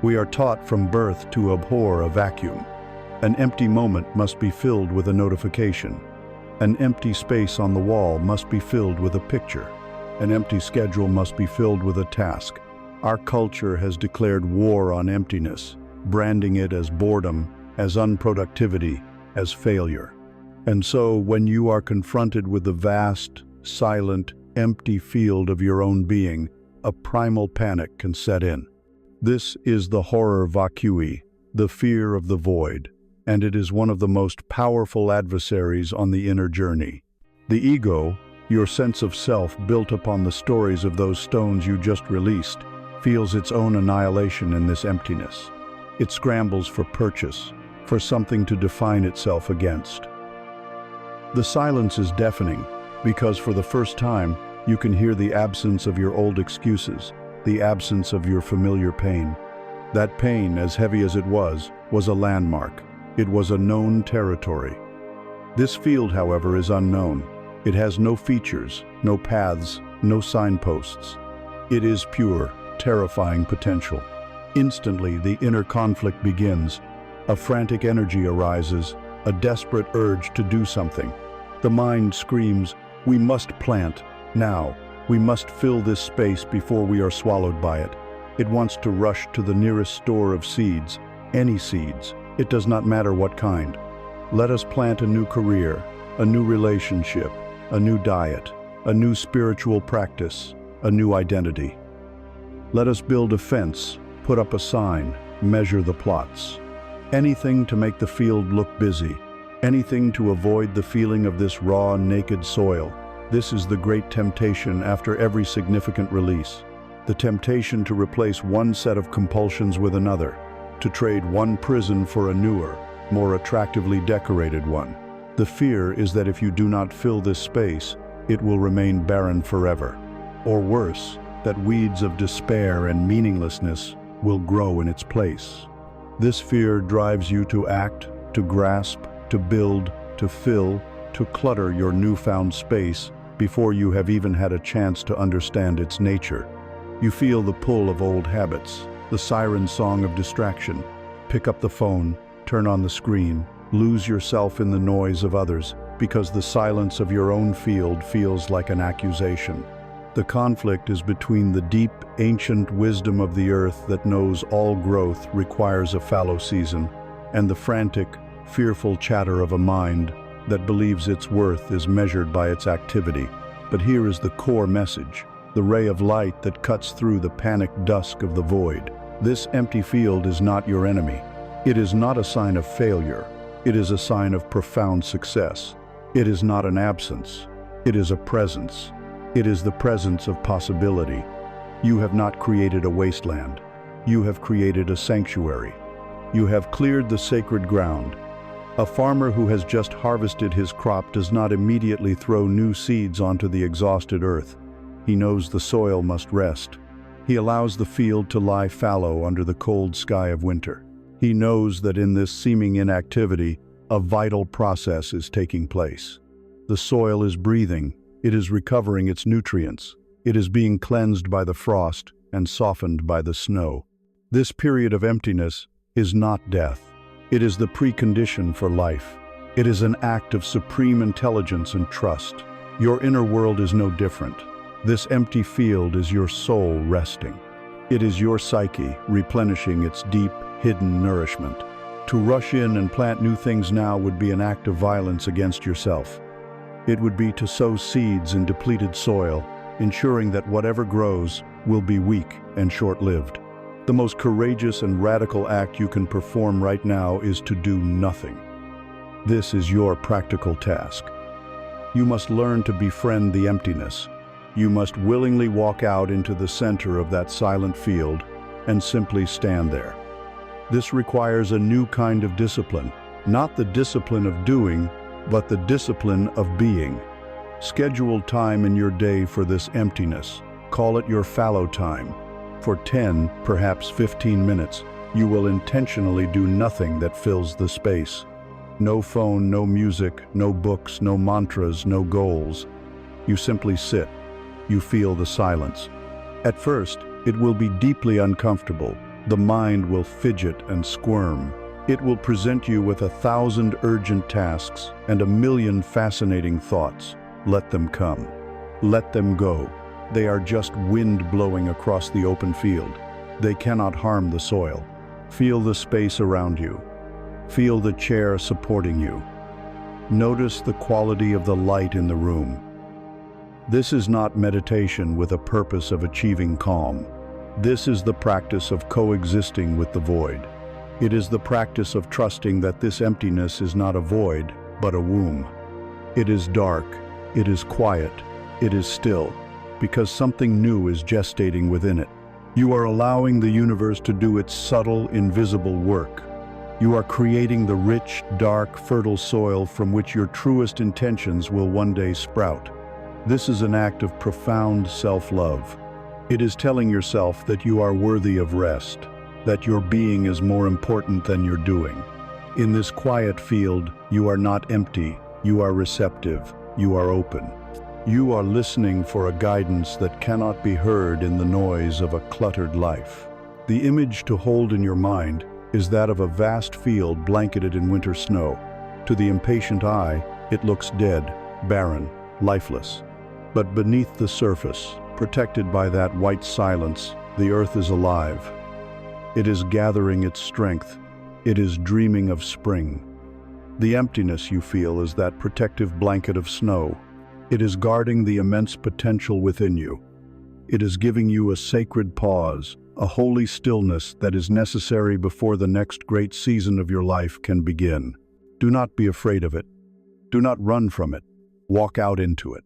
[SPEAKER 1] We are taught from birth to abhor a vacuum. An empty moment must be filled with a notification. An empty space on the wall must be filled with a picture. An empty schedule must be filled with a task. Our culture has declared war on emptiness, branding it as boredom, as unproductivity, as failure. And so, when you are confronted with the vast, silent, empty field of your own being, a primal panic can set in. This is the horror vacui, the fear of the void, and it is one of the most powerful adversaries on the inner journey. The ego, your sense of self built upon the stories of those stones you just released, feels its own annihilation in this emptiness. It scrambles for purchase, for something to define itself against. The silence is deafening, because for the first time, you can hear the absence of your old excuses, the absence of your familiar pain. That pain, as heavy as it was a landmark. It was a known territory. This field, however, is unknown. It has no features, no paths, no signposts. It is pure, terrifying potential. Instantly, the inner conflict begins. A frantic energy arises, a desperate urge to do something. The mind screams, "We must plant, Now, we must fill this space before we are swallowed by it. It wants to rush to the nearest store of seeds, any seeds. It does not matter what kind. Let us plant a new career, a new relationship, a new diet, a new spiritual practice, a new identity. Let us build a fence, put up a sign, measure the plots. Anything to make the field look busy, anything to avoid the feeling of this raw, naked soil. This is the great temptation after every significant release. The temptation to replace one set of compulsions with another, to trade one prison for a newer, more attractively decorated one. The fear is that if you do not fill this space, it will remain barren forever. Or worse, that weeds of despair and meaninglessness will grow in its place. This fear drives you to act, to grasp, to build, to fill, to clutter your newfound space before you have even had a chance to understand its nature. You feel the pull of old habits, the siren song of distraction. Pick up the phone, turn on the screen, lose yourself in the noise of others, because the silence of your own field feels like an accusation. The conflict is between the deep, ancient wisdom of the earth that knows all growth requires a fallow season, and the frantic, fearful chatter of a mind that believes its worth is measured by its activity. But here is the core message, the ray of light that cuts through the panic dusk of the void. This empty field is not your enemy. It is not a sign of failure. It is a sign of profound success. It is not an absence. It is a presence. It is the presence of possibility. You have not created a wasteland. You have created a sanctuary. You have cleared the sacred ground. A farmer who has just harvested his crop does not immediately throw new seeds onto the exhausted earth. He knows the soil must rest. He allows the field to lie fallow under the cold sky of winter. He knows that in this seeming inactivity, a vital process is taking place. The soil is breathing. It is recovering its nutrients. It is being cleansed by the frost and softened by the snow. This period of emptiness is not death. It is the precondition for life. It is an act of supreme intelligence and trust. Your inner world is no different. This empty field is your soul resting. It is your psyche replenishing its deep, hidden nourishment. To rush in and plant new things now would be an act of violence against yourself. It would be to sow seeds in depleted soil, ensuring that whatever grows will be weak and short-lived. The most courageous and radical act you can perform right now is to do nothing. This is your practical task. You must learn to befriend the emptiness. You must willingly walk out into the center of that silent field and simply stand there. This requires a new kind of discipline, not the discipline of doing, but the discipline of being. Schedule time in your day for this emptiness. Call it your fallow time. For 10, perhaps 15 minutes, you will intentionally do nothing that fills the space. No phone, no music, no books, no mantras, no goals. You simply sit. You feel the silence. At first, it will be deeply uncomfortable. The mind will fidget and squirm. It will present you with 1,000 urgent tasks and 1,000,000 fascinating thoughts. Let them come. Let them go. They are just wind blowing across the open field. They cannot harm the soil. Feel the space around you. Feel the chair supporting you. Notice the quality of the light in the room. This is not meditation with a purpose of achieving calm. This is the practice of coexisting with the void. It is the practice of trusting that this emptiness is not a void, but a womb. It is dark, it is quiet, it is still, because something new is gestating within it. You are allowing the universe to do its subtle, invisible work. You are creating the rich, dark, fertile soil from which your truest intentions will one day sprout. This is an act of profound self-love. It is telling yourself that you are worthy of rest, that your being is more important than your doing. In this quiet field, you are not empty, you are receptive, you are open. You are listening for a guidance that cannot be heard in the noise of a cluttered life. The image to hold in your mind is that of a vast field blanketed in winter snow. To the impatient eye, it looks dead, barren, lifeless. But beneath the surface, protected by that white silence, the earth is alive. It is gathering its strength. It is dreaming of spring. The emptiness you feel is that protective blanket of snow. It is guarding the immense potential within you. It is giving you a sacred pause, a holy stillness that is necessary before the next great season of your life can begin. Do not be afraid of it. Do not run from it. Walk out into it.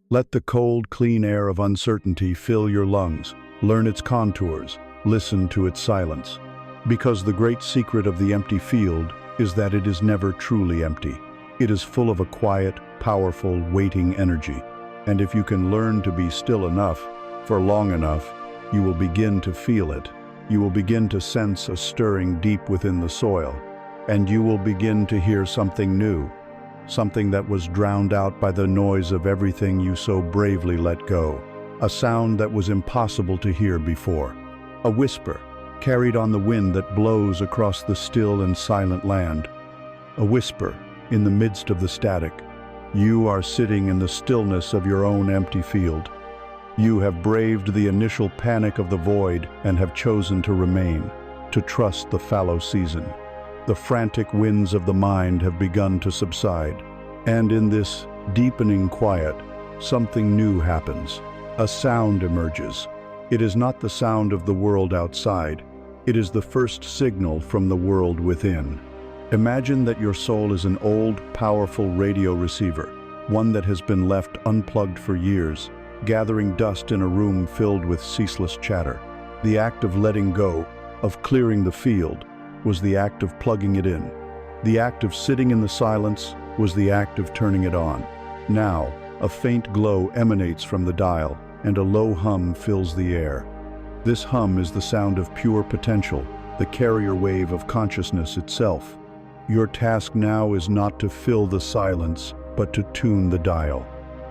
[SPEAKER 1] Let the cold, clean air of uncertainty fill your lungs. Learn its contours. Listen to its silence. Because the great secret of the empty field is that it is never truly empty. It is full of a quiet, powerful, waiting energy. And if you can learn to be still enough, for long enough, you will begin to feel it. You will begin to sense a stirring deep within the soil. And you will begin to hear something new, something that was drowned out by the noise of everything you so bravely let go. A sound that was impossible to hear before. A whisper, carried on the wind that blows across the still and silent land. A whisper in the midst of the static. You are sitting in the stillness of your own empty field. You have braved the initial panic of the void and have chosen to remain, to trust the fallow season. The frantic winds of the mind have begun to subside, and in this deepening quiet, something new happens. A sound emerges. It is not the sound of the world outside. It is the first signal from the world within. Imagine that your soul is an old, powerful radio receiver, one that has been left unplugged for years, gathering dust in a room filled with ceaseless chatter. The act of letting go, of clearing the field, was the act of plugging it in. The act of sitting in the silence was the act of turning it on. Now, a faint glow emanates from the dial, and a low hum fills the air. This hum is the sound of pure potential, the carrier wave of consciousness itself. Your task now is not to fill the silence, but to tune the dial.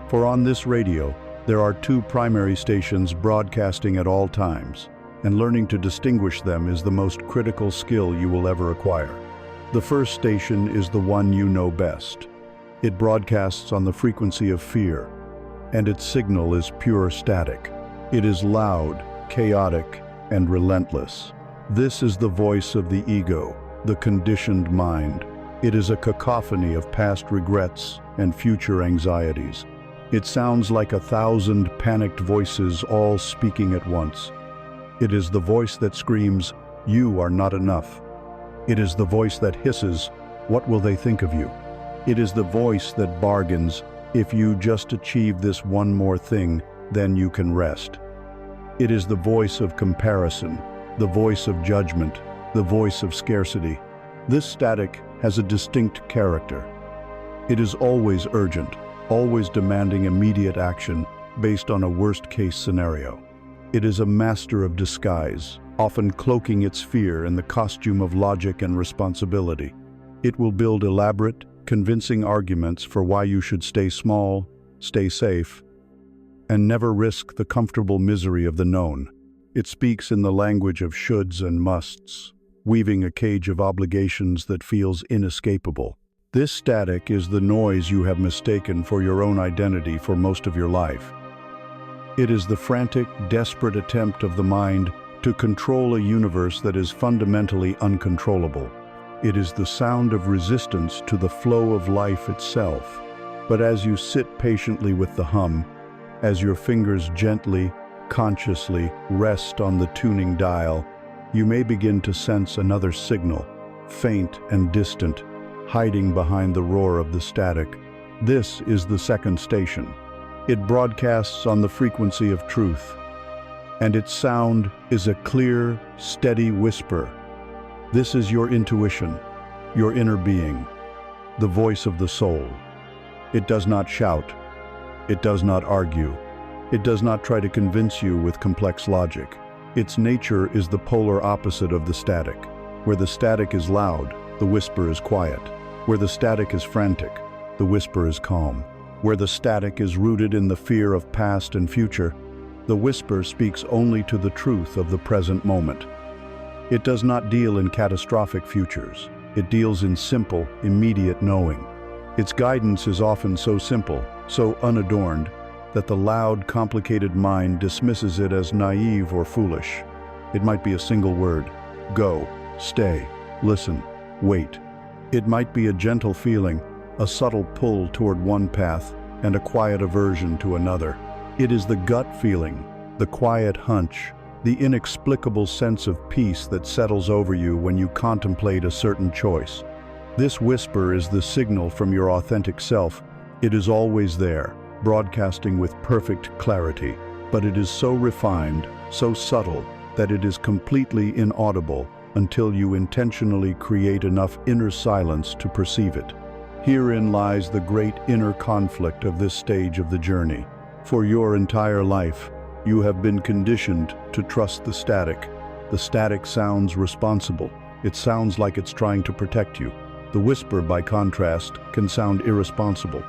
[SPEAKER 1] For on this radio, there are two primary stations broadcasting at all times, and learning to distinguish them is the most critical skill you will ever acquire. The first station is the one you know best. It broadcasts on the frequency of fear, and its signal is pure static. It is loud, chaotic, and relentless. This is the voice of the ego, the conditioned mind. It is a cacophony of past regrets and future anxieties. It sounds like 1,000 panicked voices all speaking at once. It is the voice that screams, "You are not enough." It is the voice that hisses, "What will they think of you?" It is the voice that bargains, "If you just achieve this one more thing, then you can rest." It is the voice of comparison, the voice of judgment, the voice of scarcity. This static has a distinct character. It is always urgent, always demanding immediate action based on a worst-case scenario. It is a master of disguise, often cloaking its fear in the costume of logic and responsibility. It will build elaborate, convincing arguments for why you should stay small, stay safe, and never risk the comfortable misery of the known. It speaks in the language of shoulds and musts, weaving a cage of obligations that feels inescapable. This static is the noise you have mistaken for your own identity for most of your life. It is the frantic, desperate attempt of the mind to control a universe that is fundamentally uncontrollable. It is the sound of resistance to the flow of life itself. But as you sit patiently with the hum, as your fingers gently, consciously rest on the tuning dial, you may begin to sense another signal, faint and distant, hiding behind the roar of the static. This is the second station. It broadcasts on the frequency of truth, and its sound is a clear, steady whisper. This is your intuition, your inner being, the voice of the soul. It does not shout. It does not argue. It does not try to convince you with complex logic. Its nature is the polar opposite of the static. Where the static is loud, the whisper is quiet. Where the static is frantic, the whisper is calm. Where the static is rooted in the fear of past and future, the whisper speaks only to the truth of the present moment. It does not deal in catastrophic futures. It deals in simple, immediate knowing. Its guidance is often so simple, so unadorned, that the loud, complicated mind dismisses it as naive or foolish. It might be a single word: go, stay, listen, wait. It might be a gentle feeling, a subtle pull toward one path, and a quiet aversion to another. It is the gut feeling, the quiet hunch, the inexplicable sense of peace that settles over you when you contemplate a certain choice. This whisper is the signal from your authentic self. It is always there, broadcasting with perfect clarity, but it is so refined, so subtle, that it is completely inaudible until you intentionally create enough inner silence to perceive it. Herein lies the great inner conflict of this stage of the journey. For your entire life, you have been conditioned to trust the static. The static sounds responsible. It sounds like it's trying to protect you. The whisper, by contrast, can sound irresponsible.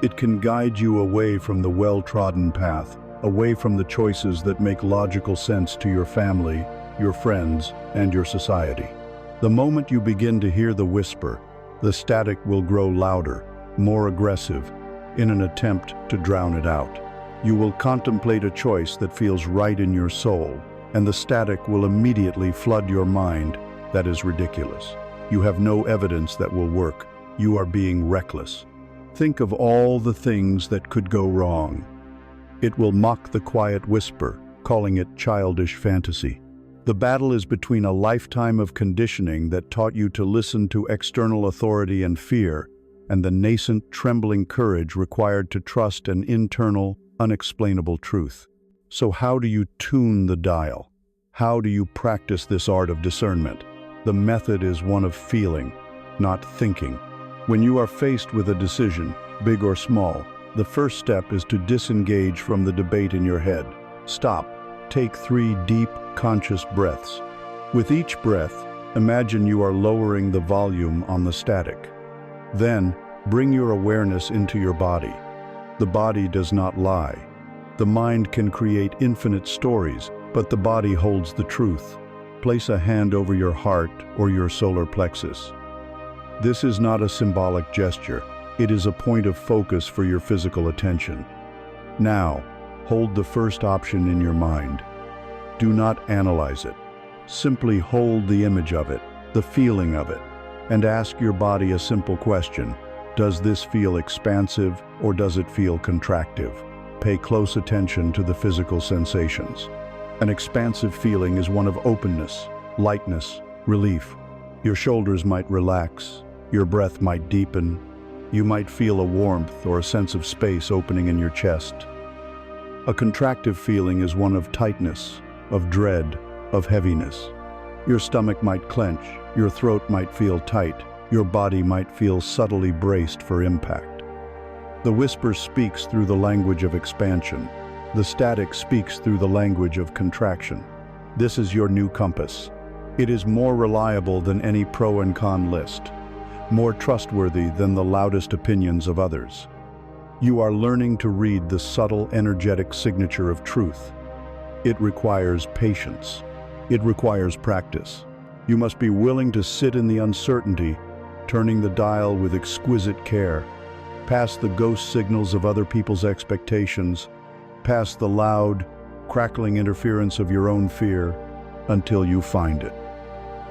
[SPEAKER 1] It can guide you away from the well-trodden path, away from the choices that make logical sense to your family, your friends, and your society. The moment you begin to hear the whisper, the static will grow louder, more aggressive, in an attempt to drown it out. You will contemplate a choice that feels right in your soul, and the static will immediately flood your mind. That is ridiculous. You have no evidence that will work. You are being reckless. Think of all the things that could go wrong. It will mock the quiet whisper, calling it childish fantasy. The battle is between a lifetime of conditioning that taught you to listen to external authority and fear, and the nascent, trembling courage required to trust an internal, unexplainable truth. So how do you tune the dial? How do you practice this art of discernment? The method is one of feeling, not thinking. When you are faced with a decision, big or small, the first step is to disengage from the debate in your head. Stop. Take 3 deep, conscious breaths. With each breath, imagine you are lowering the volume on the static. Then, bring your awareness into your body. The body does not lie. The mind can create infinite stories, but the body holds the truth. Place a hand over your heart or your solar plexus. This is not a symbolic gesture. It is a point of focus for your physical attention. Now, hold the first option in your mind. Do not analyze it. Simply hold the image of it, the feeling of it, and ask your body a simple question. Does this feel expansive or does it feel contractive? Pay close attention to the physical sensations. An expansive feeling is one of openness, lightness, relief. Your shoulders might relax, your breath might deepen, you might feel a warmth or a sense of space opening in your chest. A contractive feeling is one of tightness, of dread, of heaviness. Your stomach might clench, your throat might feel tight, your body might feel subtly braced for impact. The whisper speaks through the language of expansion. The static speaks through the language of contraction. This is your new compass. It is more reliable than any pro and con list, more trustworthy than the loudest opinions of others. You are learning to read the subtle, energetic signature of truth. It requires patience. It requires practice. You must be willing to sit in the uncertainty, turning the dial with exquisite care, past the ghost signals of other people's expectations, past the loud, crackling interference of your own fear, until you find it.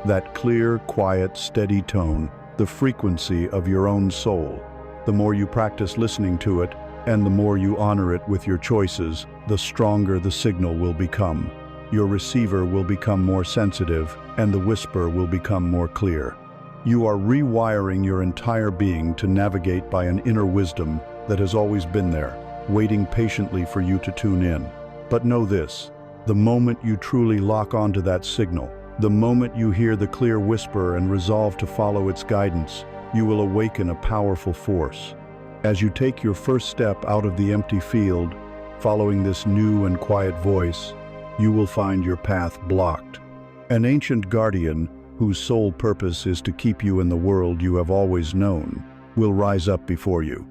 [SPEAKER 1] That clear, quiet, steady tone, the frequency of your own soul. The more you practice listening to it, and the more you honor it with your choices, the stronger the signal will become. Your receiver will become more sensitive, and the whisper will become more clear. You are rewiring your entire being to navigate by an inner wisdom that has always been there, waiting patiently for you to tune in. But know this, the moment you truly lock onto that signal, the moment you hear the clear whisper and resolve to follow its guidance, you will awaken a powerful force. As you take your first step out of the empty field, following this new and quiet voice, you will find your path blocked. An ancient guardian, whose sole purpose is to keep you in the world you have always known, will rise up before you.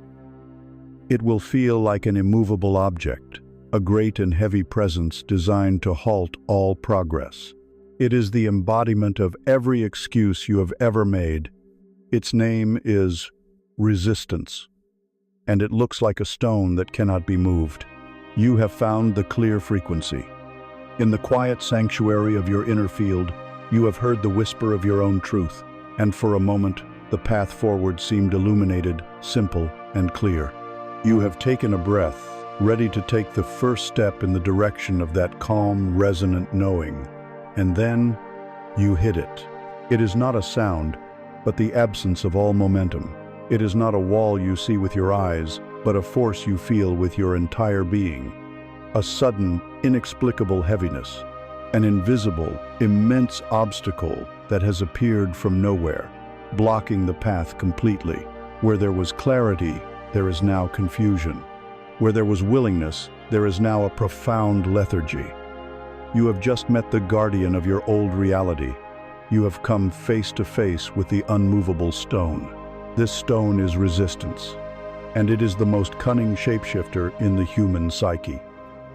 [SPEAKER 1] It will feel like an immovable object, a great and heavy presence designed to halt all progress. It is the embodiment of every excuse you have ever made. Its name is resistance, and it looks like a stone that cannot be moved. You have found the clear frequency. In the quiet sanctuary of your inner field, you have heard the whisper of your own truth, and for a moment, the path forward seemed illuminated, simple, and clear. You have taken a breath, ready to take the first step in the direction of that calm, resonant knowing. And then, you hit it. It is not a sound, but the absence of all momentum. It is not a wall you see with your eyes, but a force you feel with your entire being. A sudden, inexplicable heaviness. An invisible, immense obstacle that has appeared from nowhere, blocking the path completely. Where there was clarity, there is now confusion. Where there was willingness, there is now a profound lethargy. You have just met the guardian of your old reality. You have come face to face with the unmovable stone. This stone is resistance, and it is the most cunning shapeshifter in the human psyche.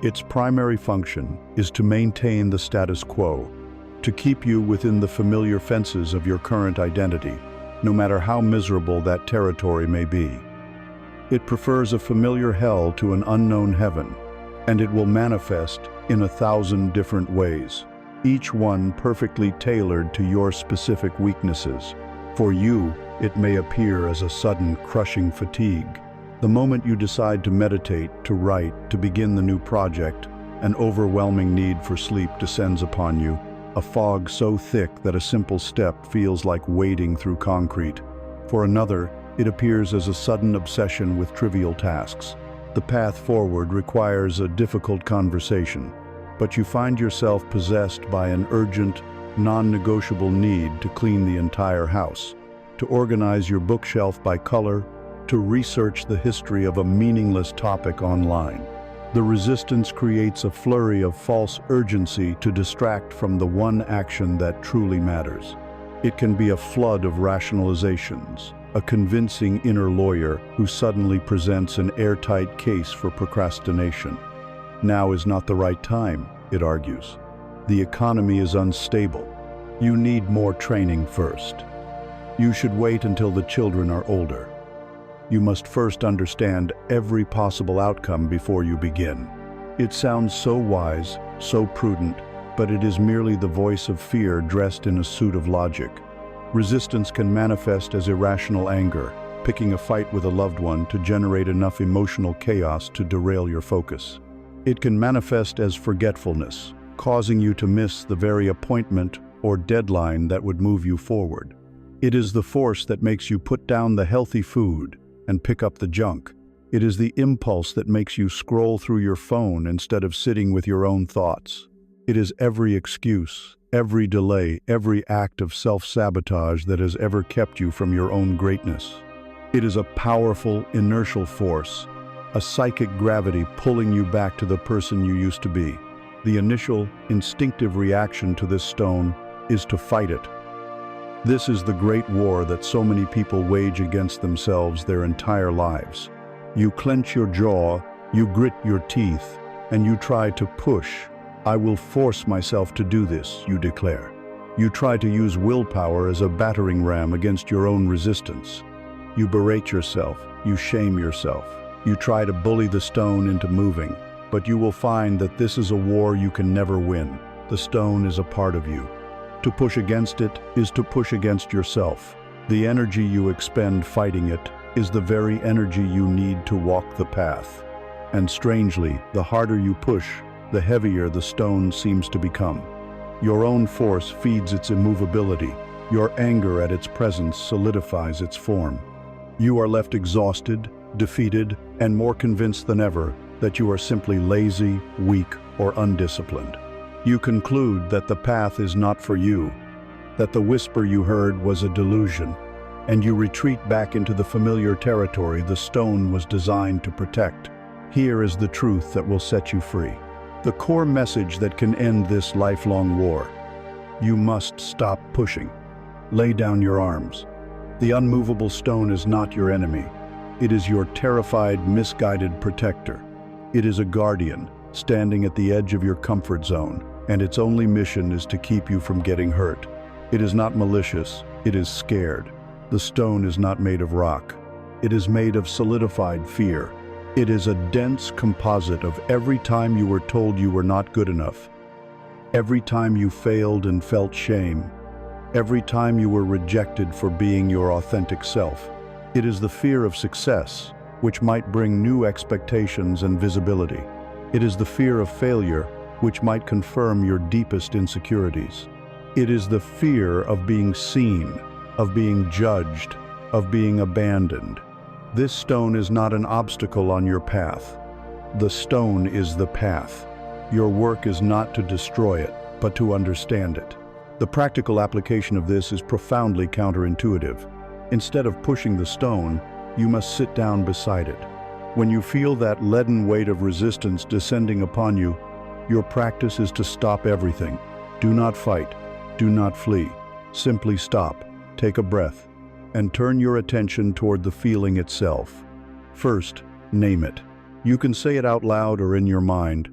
[SPEAKER 1] Its primary function is to maintain the status quo, to keep you within the familiar fences of your current identity, no matter how miserable that territory may be. It prefers a familiar hell to an unknown heaven, and it will manifest in 1,000 different ways, each one perfectly tailored to your specific weaknesses. For you, it may appear as a sudden, crushing fatigue. The moment you decide to meditate, to write, to begin the new project, an overwhelming need for sleep descends upon you, a fog so thick that a simple step feels like wading through concrete. For another, it appears as a sudden obsession with trivial tasks. The path forward requires a difficult conversation, but you find yourself possessed by an urgent, non-negotiable need to clean the entire house, to organize your bookshelf by color, to research the history of a meaningless topic online. The resistance creates a flurry of false urgency to distract from the one action that truly matters. It can be a flood of rationalizations, a convincing inner lawyer who suddenly presents an airtight case for procrastination. Now is not the right time, it argues. The economy is unstable. You need more training first. You should wait until the children are older. You must first understand every possible outcome before you begin. It sounds so wise, so prudent, but it is merely the voice of fear dressed in a suit of logic. Resistance can manifest as irrational anger, picking a fight with a loved one to generate enough emotional chaos to derail your focus. It can manifest as forgetfulness, causing you to miss the very appointment or deadline that would move you forward. It is the force that makes you put down the healthy food and pick up the junk. It is the impulse that makes you scroll through your phone instead of sitting with your own thoughts. It is every excuse, every delay, every act of self-sabotage that has ever kept you from your own greatness. It is a powerful, inertial force, a psychic gravity pulling you back to the person you used to be. The initial, instinctive reaction to this stone is to fight it. This is the great war that so many people wage against themselves their entire lives. You clench your jaw, you grit your teeth, and you try to push. I will force myself to do this, you declare. You try to use willpower as a battering ram against your own resistance. You berate yourself, you shame yourself. You try to bully the stone into moving, but you will find that this is a war you can never win. The stone is a part of you. To push against it is to push against yourself. The energy you expend fighting it is the very energy you need to walk the path. And strangely, the harder you push, the heavier the stone seems to become. Your own force feeds its immovability. Your anger at its presence solidifies its form. You are left exhausted, defeated, and more convinced than ever that you are simply lazy, weak, or undisciplined. You conclude that the path is not for you, that the whisper you heard was a delusion, and you retreat back into the familiar territory the stone was designed to protect. Here is the truth that will set you free. The core message that can end this lifelong war. You must stop pushing. Lay down your arms. The unmovable stone is not your enemy. It is your terrified, misguided protector. It is a guardian, standing at the edge of your comfort zone, and its only mission is to keep you from getting hurt. It is not malicious, it is scared. The stone is not made of rock. It is made of solidified fear. It is a dense composite of every time you were told you were not good enough, every time you failed and felt shame, every time you were rejected for being your authentic self. It is the fear of success, which might bring new expectations and visibility. It is the fear of failure, which might confirm your deepest insecurities. It is the fear of being seen, of being judged, of being abandoned. This stone is not an obstacle on your path. The stone is the path. Your work is not to destroy it, but to understand it. The practical application of this is profoundly counterintuitive. Instead of pushing the stone, you must sit down beside it. When you feel that leaden weight of resistance descending upon you, your practice is to stop everything. Do not fight. Do not flee. Simply stop, take a breath, and turn your attention toward the feeling itself. First, name it. You can say it out loud or in your mind.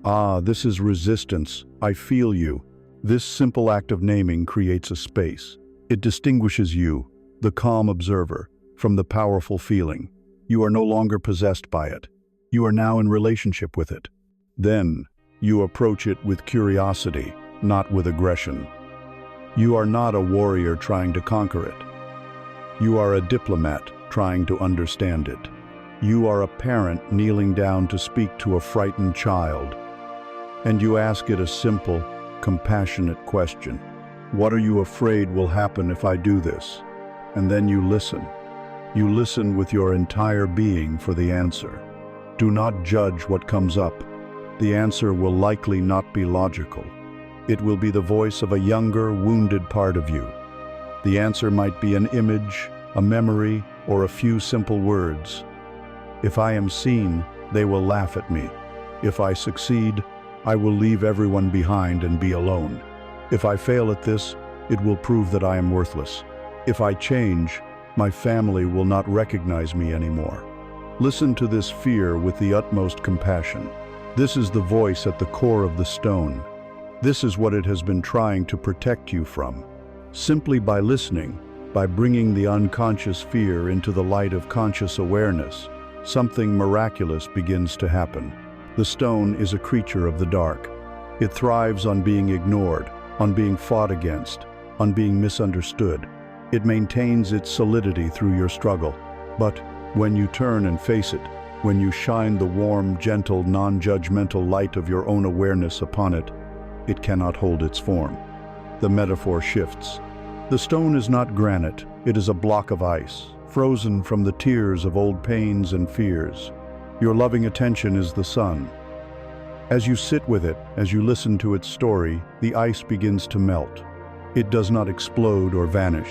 [SPEAKER 1] Ah, this is resistance. I feel you. This simple act of naming creates a space. It distinguishes you, the calm observer, from the powerful feeling. You are no longer possessed by it. You are now in relationship with it. Then, you approach it with curiosity, not with aggression. You are not a warrior trying to conquer it. You are a diplomat trying to understand it. You are a parent kneeling down to speak to a frightened child. And you ask it a simple, compassionate question. What are you afraid will happen if I do this? And then you listen. You listen with your entire being for the answer. Do not judge what comes up. The answer will likely not be logical. It will be the voice of a younger, wounded part of you. The answer might be an image, a memory, or a few simple words. If I am seen, they will laugh at me. If I succeed, I will leave everyone behind and be alone. If I fail at this, it will prove that I am worthless. If I change, my family will not recognize me anymore. Listen to this fear with the utmost compassion. This is the voice at the core of the stone. This is what it has been trying to protect you from. Simply by listening, by bringing the unconscious fear into the light of conscious awareness, something miraculous begins to happen. The stone is a creature of the dark. It thrives on being ignored, on being fought against, on being misunderstood. It maintains its solidity through your struggle. But when you turn and face it, when you shine the warm, gentle, non-judgmental light of your own awareness upon it, it cannot hold its form. The metaphor shifts. The stone is not granite, it is a block of ice, frozen from the tears of old pains and fears. Your loving attention is the sun. As you sit with it, as you listen to its story, the ice begins to melt. It does not explode or vanish.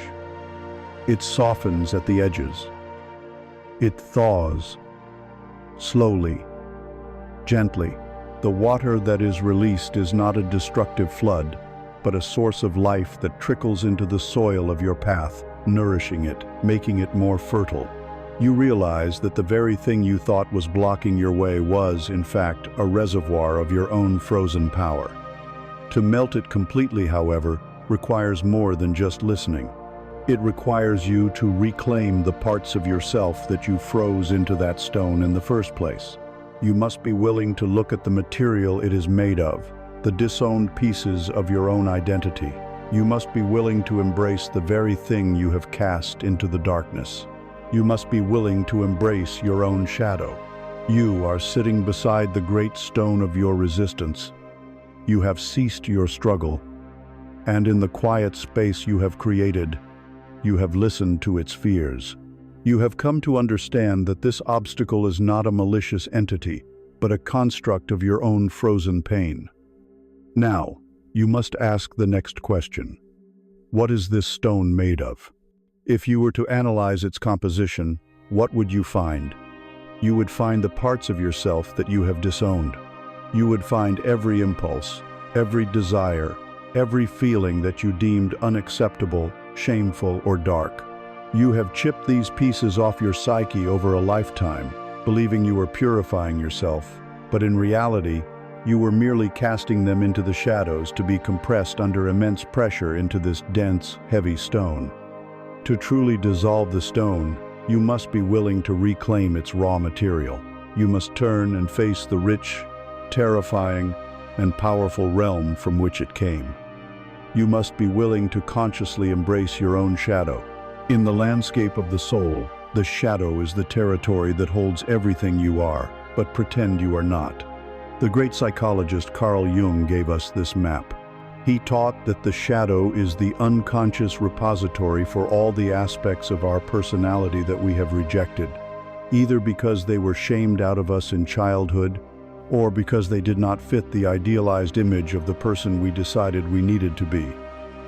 [SPEAKER 1] It softens at the edges. It thaws. Slowly, gently. The water that is released is not a destructive flood, but a source of life that trickles into the soil of your path, nourishing it, making it more fertile. You realize that the very thing you thought was blocking your way was, in fact, a reservoir of your own frozen power. To melt it completely, however, requires more than just listening. It requires you to reclaim the parts of yourself that you froze into that stone in the first place. You must be willing to look at the material it is made of, the disowned pieces of your own identity. You must be willing to embrace the very thing you have cast into the darkness. You must be willing to embrace your own shadow. You are sitting beside the great stone of your resistance. You have ceased your struggle, and in the quiet space you have created, you have listened to its fears. You have come to understand that this obstacle is not a malicious entity, but a construct of your own frozen pain. Now, you must ask the next question. What is this stone made of? If you were to analyze its composition, what would you find? You would find the parts of yourself that you have disowned. You would find every impulse, every desire, every feeling that you deemed unacceptable, shameful, or dark. You have chipped these pieces off your psyche over a lifetime, believing you were purifying yourself, but in reality, you were merely casting them into the shadows to be compressed under immense pressure into this dense, heavy stone. To truly dissolve the stone, you must be willing to reclaim its raw material. You must turn and face the rich, terrifying, and powerful realm from which it came. You must be willing to consciously embrace your own shadow. In the landscape of the soul, the shadow is the territory that holds everything you are, but pretend you are not. The great psychologist Carl Jung gave us this map. He taught that the shadow is the unconscious repository for all the aspects of our personality that we have rejected, either because they were shamed out of us in childhood, or because they did not fit the idealized image of the person we decided we needed to be.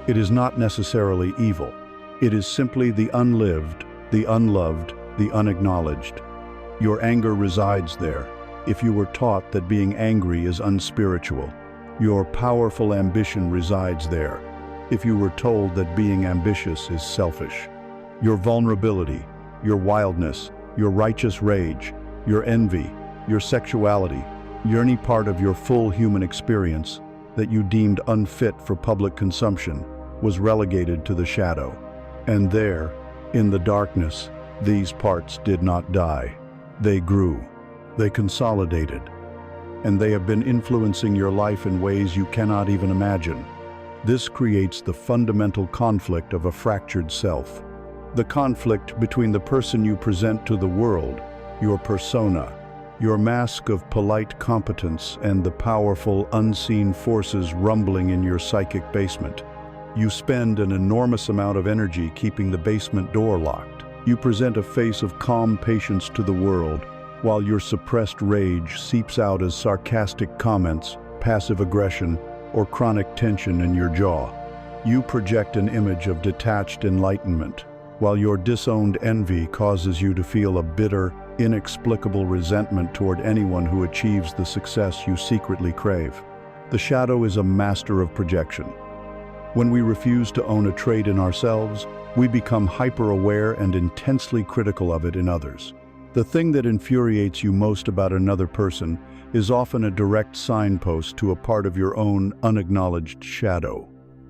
[SPEAKER 1] It is not necessarily evil. It is simply the unlived, the unloved, the unacknowledged. Your anger resides there, if you were taught that being angry is unspiritual. Your powerful ambition resides there, if you were told that being ambitious is selfish. Your vulnerability, your wildness, your righteous rage, your envy, your sexuality, any part of your full human experience that you deemed unfit for public consumption was relegated to the shadow. And there, in the darkness, these parts did not die. They grew. They consolidated. And they have been influencing your life in ways you cannot even imagine. This creates the fundamental conflict of a fractured self. The conflict between the person you present to the world, your persona, your mask of polite competence, and the powerful, unseen forces rumbling in your psychic basement. You spend an enormous amount of energy keeping the basement door locked. You present a face of calm patience to the world, while your suppressed rage seeps out as sarcastic comments, passive aggression, or chronic tension in your jaw. You project an image of detached enlightenment, while your disowned envy causes you to feel a bitter, inexplicable resentment toward anyone who achieves the success you secretly crave. The shadow is a master of projection. When we refuse to own a trait in ourselves, we become hyper-aware and intensely critical of it in others. The thing that infuriates you most about another person is often a direct signpost to a part of your own unacknowledged shadow.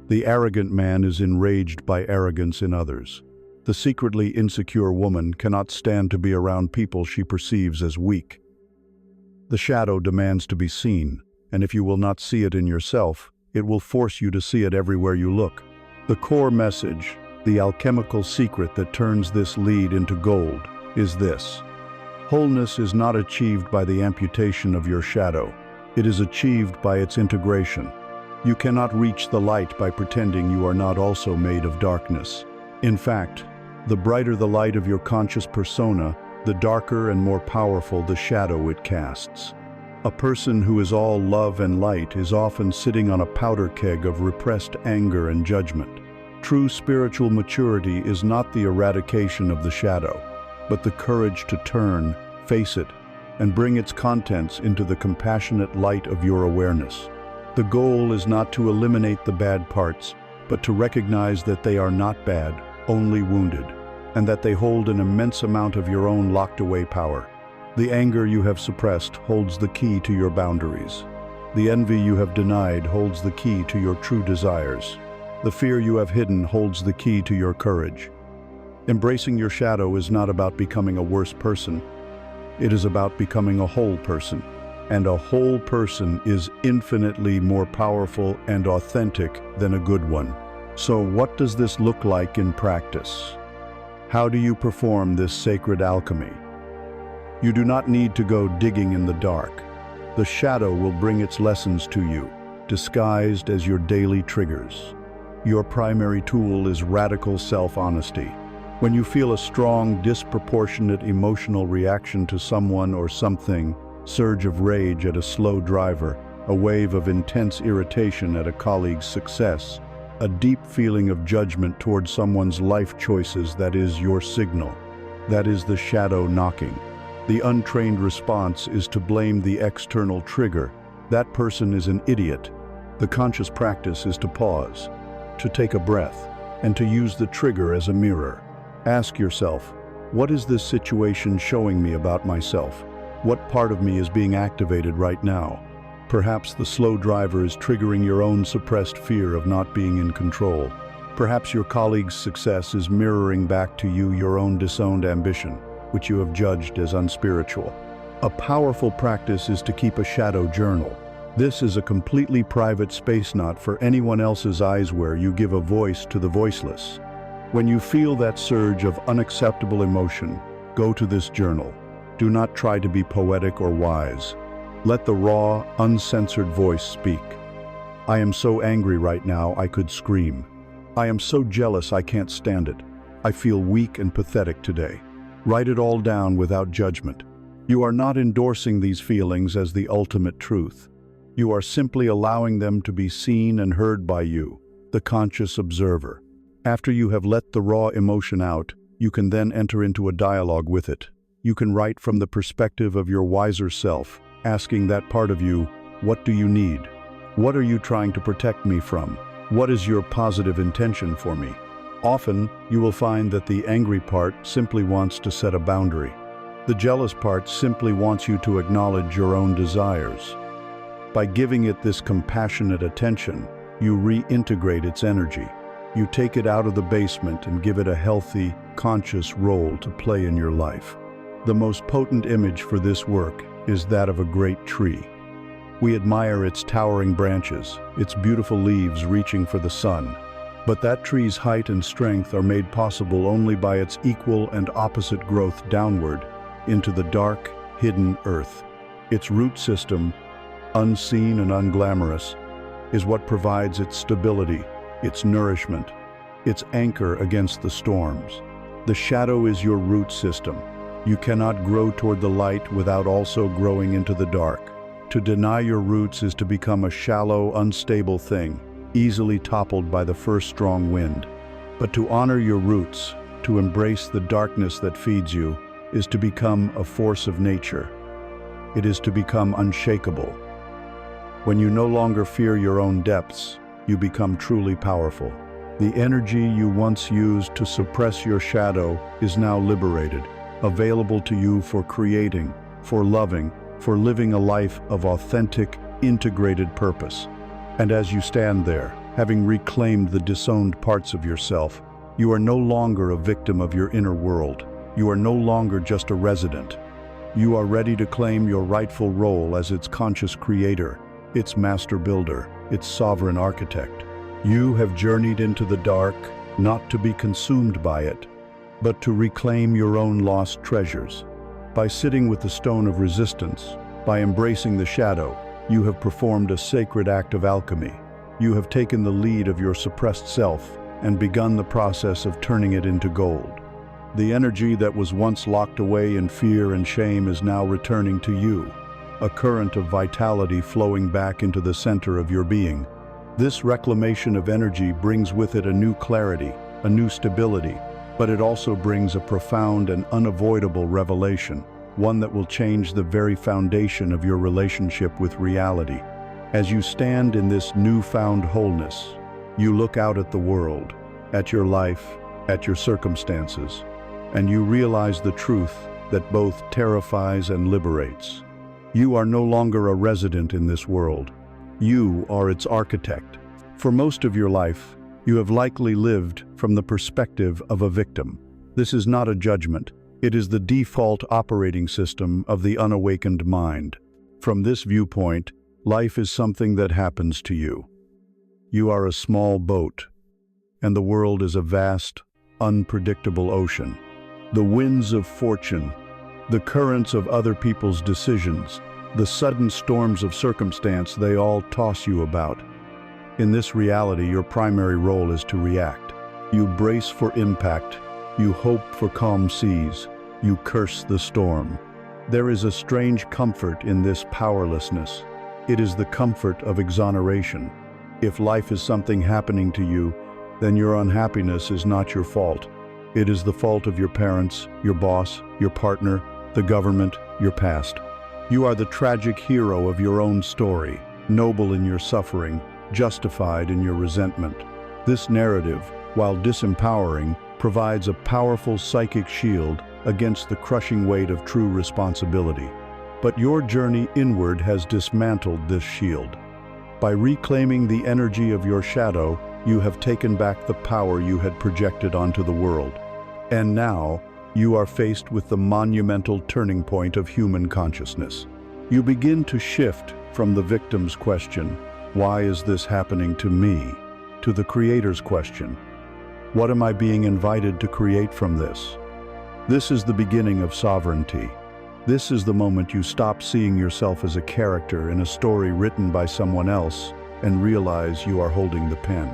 [SPEAKER 1] The arrogant man is enraged by arrogance in others. The secretly insecure woman cannot stand to be around people she perceives as weak. The shadow demands to be seen, and if you will not see it in yourself, it will force you to see it everywhere you look. The core message, the alchemical secret that turns this lead into gold, is this: wholeness is not achieved by the amputation of your shadow. It is achieved by its integration. You cannot reach the light by pretending you are not also made of darkness. In fact, the brighter the light of your conscious persona, the darker and more powerful the shadow it casts. A person who is all love and light is often sitting on a powder keg of repressed anger and judgment. True spiritual maturity is not the eradication of the shadow, but the courage to turn, face it, and bring its contents into the compassionate light of your awareness. The goal is not to eliminate the bad parts, but to recognize that they are not bad, only wounded, and that they hold an immense amount of your own locked-away power. The anger you have suppressed holds the key to your boundaries. The envy you have denied holds the key to your true desires. The fear you have hidden holds the key to your courage. Embracing your shadow is not about becoming a worse person. It is about becoming a whole person. And a whole person is infinitely more powerful and authentic than a good one. So what does this look like in practice? How do you perform this sacred alchemy? You do not need to go digging in the dark. The shadow will bring its lessons to you, disguised as your daily triggers. Your primary tool is radical self-honesty. When you feel a strong, disproportionate emotional reaction to someone or something, surge of rage at a slow driver, a wave of intense irritation at a colleague's success, a deep feeling of judgment toward someone's life choices, that is your signal. That is the shadow knocking. The untrained response is to blame the external trigger. That person is an idiot. The conscious practice is to pause, to take a breath, and to use the trigger as a mirror. Ask yourself, what is this situation showing me about myself? What part of me is being activated right now? Perhaps the slow driver is triggering your own suppressed fear of not being in control. Perhaps your colleague's success is mirroring back to you your own disowned ambition, which you have judged as unspiritual. A powerful practice is to keep a shadow journal. This is a completely private space not for anyone else's eyes where you give a voice to the voiceless. When you feel that surge of unacceptable emotion, go to this journal. Do not try to be poetic or wise. Let the raw, uncensored voice speak. I am so angry right now I could scream. I am so jealous I can't stand it. I feel weak and pathetic today. Write it all down without judgment. You are not endorsing these feelings as the ultimate truth. You are simply allowing them to be seen and heard by you, the conscious observer. After you have let the raw emotion out, you can then enter into a dialogue with it. You can write from the perspective of your wiser self, asking that part of you, what do you need? What are you trying to protect me from? What is your positive intention for me? Often, you will find that the angry part simply wants to set a boundary. The jealous part simply wants you to acknowledge your own desires. By giving it this compassionate attention, you reintegrate its energy. You take it out of the basement and give it a healthy, conscious role to play in your life. The most potent image for this work is that of a great tree. We admire its towering branches, its beautiful leaves reaching for the sun. But that tree's height and strength are made possible only by its equal and opposite growth downward into the dark, hidden earth. Its root system, unseen and unglamorous, is what provides its stability, its nourishment, its anchor against the storms. The shadow is your root system. You cannot grow toward the light without also growing into the dark. To deny your roots is to become a shallow, unstable thing, easily toppled by the first strong wind. But to honor your roots, to embrace the darkness that feeds you, is to become a force of nature. It is to become unshakable. When you no longer fear your own depths, you become truly powerful. The energy you once used to suppress your shadow is now liberated, available to you for creating, for loving, for living a life of authentic, integrated purpose. And as you stand there, having reclaimed the disowned parts of yourself, you are no longer a victim of your inner world. You are no longer just a resident. You are ready to claim your rightful role as its conscious creator, its master builder, its sovereign architect. You have journeyed into the dark, not to be consumed by it, but to reclaim your own lost treasures. By sitting with the stone of resistance, by embracing the shadow, you have performed a sacred act of alchemy. You have taken the lead of your suppressed self and begun the process of turning it into gold. The energy that was once locked away in fear and shame is now returning to you, a current of vitality flowing back into the center of your being. This reclamation of energy brings with it a new clarity, a new stability, but it also brings a profound and unavoidable revelation, one that will change the very foundation of your relationship with reality. As you stand in this newfound wholeness, you look out at the world, at your life, at your circumstances, and you realize the truth that both terrifies and liberates. You are no longer a resident in this world. You are its architect. For most of your life, you have likely lived from the perspective of a victim. This is not a judgment. It is the default operating system of the unawakened mind. From this viewpoint, life is something that happens to you. You are a small boat, and the world is a vast, unpredictable ocean. The winds of fortune, the currents of other people's decisions, the sudden storms of circumstance, they all toss you about. In this reality, your primary role is to react. You brace for impact. You hope for calm seas. You curse the storm. There is a strange comfort in this powerlessness. It is the comfort of exoneration. If life is something happening to you, then your unhappiness is not your fault. It is the fault of your parents, your boss, your partner, the government, your past. You are the tragic hero of your own story, noble in your suffering, justified in your resentment. This narrative, while disempowering, provides a powerful psychic shield against the crushing weight of true responsibility. But your journey inward has dismantled this shield. By reclaiming the energy of your shadow, you have taken back the power you had projected onto the world. And now, you are faced with the monumental turning point of human consciousness. You begin to shift from the victim's question, "Why is this happening to me?" to the creator's question, "What am I being invited to create from this?" This is the beginning of sovereignty. This is the moment you stop seeing yourself as a character in a story written by someone else and realize you are holding the pen.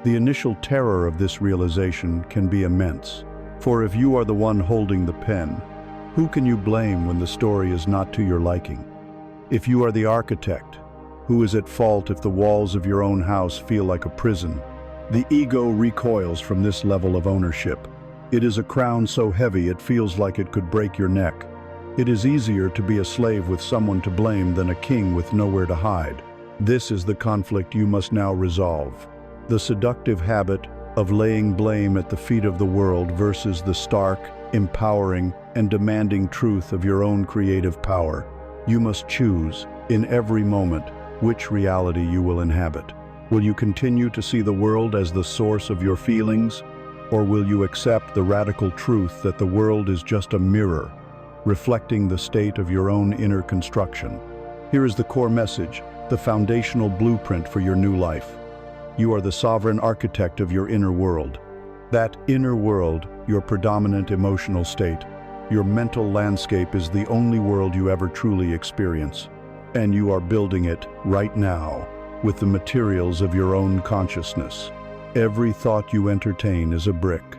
[SPEAKER 1] The initial terror of this realization can be immense, for if you are the one holding the pen, who can you blame when the story is not to your liking? If you are the architect, who is at fault if the walls of your own house feel like a prison? The ego recoils from this level of ownership. It is a crown so heavy it feels like it could break your neck. It is easier to be a slave with someone to blame than a king with nowhere to hide. This is the conflict you must now resolve. The seductive habit of laying blame at the feet of the world versus the stark, empowering, and demanding truth of your own creative power. You must choose, in every moment, which reality you will inhabit. Will you continue to see the world as the source of your feelings, or will you accept the radical truth that the world is just a mirror, reflecting the state of your own inner construction? Here is the core message, the foundational blueprint for your new life. You are the sovereign architect of your inner world. That inner world, your predominant emotional state, your mental landscape is the only world you ever truly experience. And you are building it right now with the materials of your own consciousness. Every thought you entertain is a brick.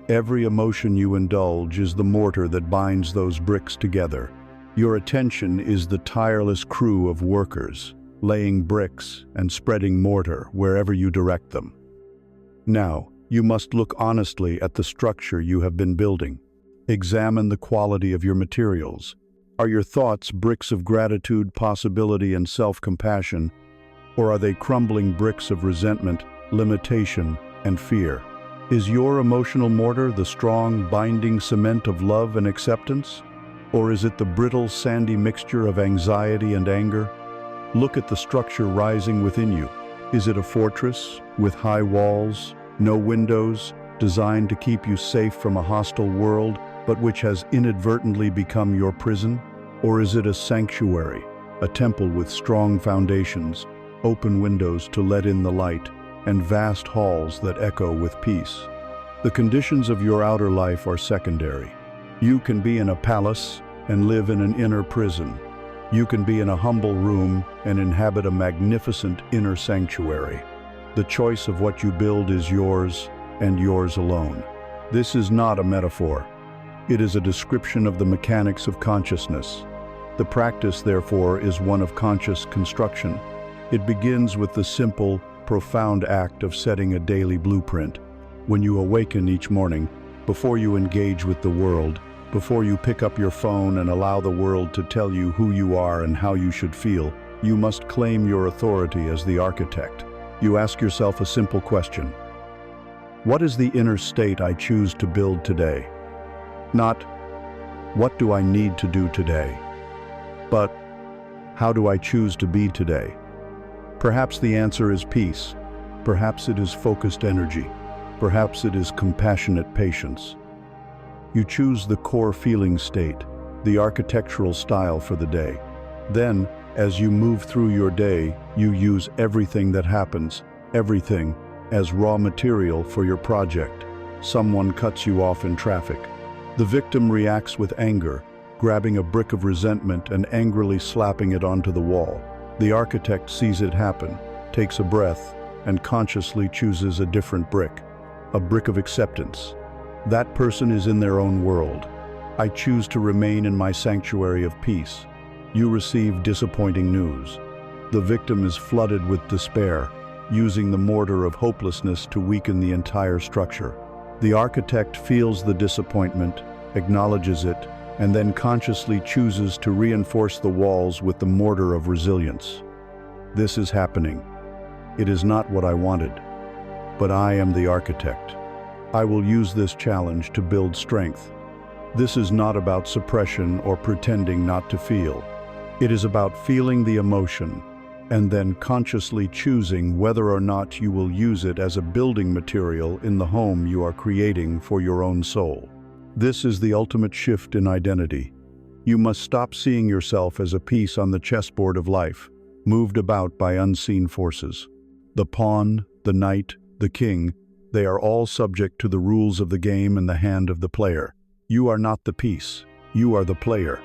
[SPEAKER 1] Every emotion you indulge is the mortar that binds those bricks together. Your attention is the tireless crew of workers, laying bricks and spreading mortar wherever you direct them. Now, you must look honestly at the structure you have been building. Examine the quality of your materials. Are your thoughts bricks of gratitude, possibility, and self-compassion, or are they crumbling bricks of resentment, limitation, and fear? Is your emotional mortar the strong, binding cement of love and acceptance? Or is it the brittle, sandy mixture of anxiety and anger? Look at the structure rising within you. Is it a fortress with high walls, no windows, designed to keep you safe from a hostile world, but which has inadvertently become your prison? Or is it a sanctuary, a temple with strong foundations, open windows to let in the light, and vast halls that echo with peace? The conditions of your outer life are secondary. You can be in a palace and live in an inner prison. You can be in a humble room and inhabit a magnificent inner sanctuary. The choice of what you build is yours and yours alone. This is not a metaphor. It is a description of the mechanics of consciousness. The practice, therefore, is one of conscious construction. It begins with the simple, profound act of setting a daily blueprint. When you awaken each morning, before you engage with the world, before you pick up your phone and allow the world to tell you who you are and how you should feel, you must claim your authority as the architect. You ask yourself a simple question. What is the inner state I choose to build today? Not, what do I need to do today? But, how do I choose to be today? Perhaps the answer is peace. Perhaps it is focused energy. Perhaps it is compassionate patience. You choose the core feeling state, the architectural style for the day. Then, as you move through your day, you use everything that happens, everything, as raw material for your project. Someone cuts you off in traffic. The victim reacts with anger, grabbing a brick of resentment and angrily slapping it onto the wall. The architect sees it happen, takes a breath, and consciously chooses a different brick, a brick of acceptance. That person is in their own world. I choose to remain in my sanctuary of peace. You receive disappointing news. The victim is flooded with despair, using the mortar of hopelessness to weaken the entire structure. The architect feels the disappointment, acknowledges it, and then consciously chooses to reinforce the walls with the mortar of resilience. This is happening. It is not what I wanted, but I am the architect. I will use this challenge to build strength. This is not about suppression or pretending not to feel. It is about feeling the emotion and then consciously choosing whether or not you will use it as a building material in the home you are creating for your own soul. This is the ultimate shift in identity. You must stop seeing yourself as a piece on the chessboard of life, moved about by unseen forces. The pawn, the knight, the king, they are all subject to the rules of the game in the hand of the player. You are not the piece, you are the player.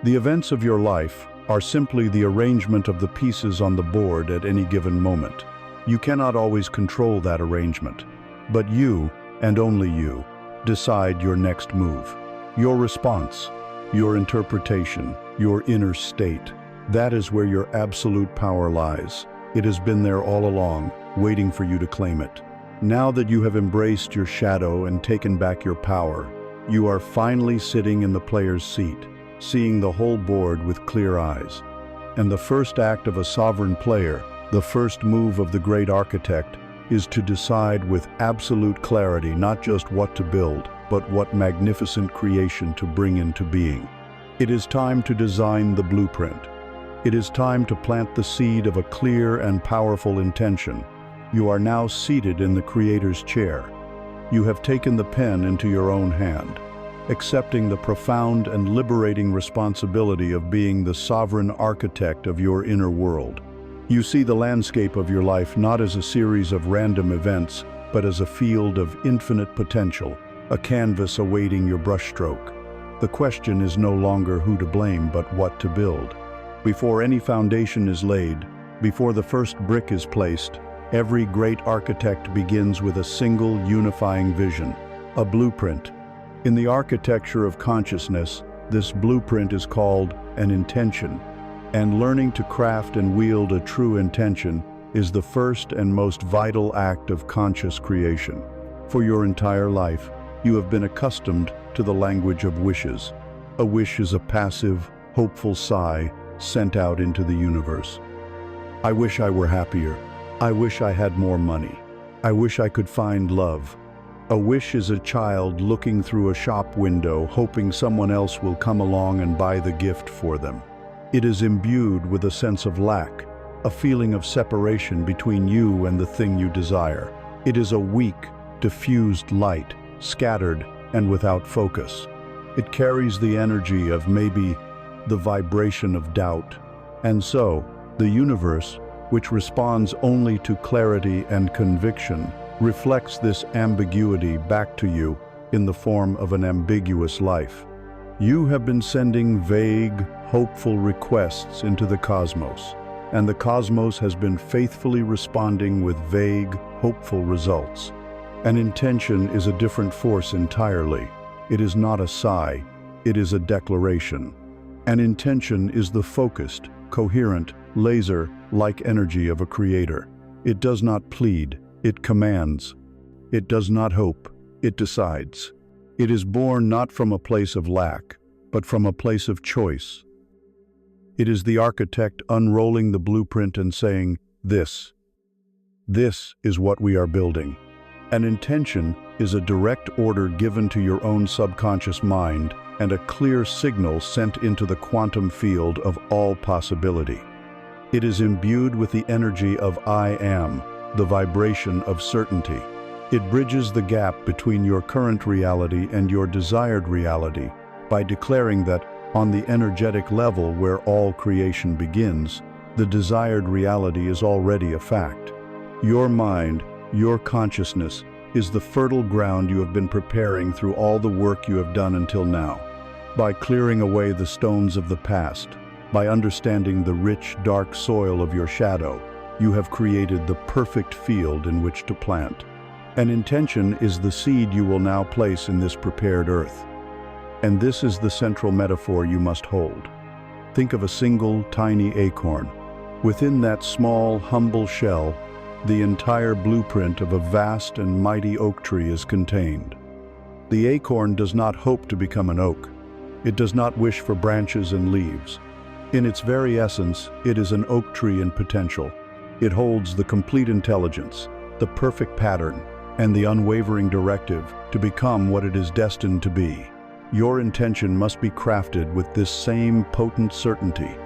[SPEAKER 1] The events of your life are simply the arrangement of the pieces on the board at any given moment. You cannot always control that arrangement, but you, and only you, decide your next move. Your response, your interpretation, your inner state, that is where your absolute power lies. It has been there all along, waiting for you to claim it. Now that you have embraced your shadow and taken back your power, you are finally sitting in the player's seat, seeing the whole board with clear eyes. And the first act of a sovereign player, the first move of the great architect, is to decide with absolute clarity not just what to build, but what magnificent creation to bring into being. It is time to design the blueprint. It is time to plant the seed of a clear and powerful intention. You are now seated in the Creator's chair. You have taken the pen into your own hand, accepting the profound and liberating responsibility of being the sovereign architect of your inner world. You see the landscape of your life not as a series of random events, but as a field of infinite potential, a canvas awaiting your brushstroke. The question is no longer who to blame, but what to build. Before any foundation is laid, before the first brick is placed, every great architect begins with a single unifying vision, a blueprint. In the architecture of consciousness, this blueprint is called an intention, and learning to craft and wield a true intention is the first and most vital act of conscious creation. For your entire life, you have been accustomed to the language of wishes. A wish is a passive, hopeful sigh sent out into the universe. I wish I were happier. I wish I had more money. I wish I could find love. A wish is a child looking through a shop window, hoping someone else will come along and buy the gift for them. It is imbued with a sense of lack, a feeling of separation between you and the thing you desire. It is a weak, diffused light, scattered and without focus. It carries the energy of maybe the vibration of doubt. And so, the universe, which responds only to clarity and conviction, reflects this ambiguity back to you in the form of an ambiguous life. You have been sending vague, hopeful requests into the cosmos, and the cosmos has been faithfully responding with vague, hopeful results. An intention is a different force entirely. It is not a sigh, it is a declaration. An intention is the focused, coherent, laser-like energy of a creator. It does not plead, it commands. It does not hope, it decides. It is born not from a place of lack, but from a place of choice. It is the architect unrolling the blueprint and saying, This is what we are building. An intention is a direct order given to your own subconscious mind and a clear signal sent into the quantum field of all possibility. It is imbued with the energy of I am, the vibration of certainty. It bridges the gap between your current reality and your desired reality by declaring that on the energetic level where all creation begins, the desired reality is already a fact. Your mind, your consciousness, is the fertile ground you have been preparing through all the work you have done until now. By clearing away the stones of the past, by understanding the rich, dark soil of your shadow, you have created the perfect field in which to plant. An intention is the seed you will now place in this prepared earth. And this is the central metaphor you must hold. Think of a single, tiny acorn. Within that small, humble shell, the entire blueprint of a vast and mighty oak tree is contained. The acorn does not hope to become an oak. It does not wish for branches and leaves. In its very essence, it is an oak tree in potential. It holds the complete intelligence, the perfect pattern, and the unwavering directive to become what it is destined to be. Your intention must be crafted with this same potent certainty.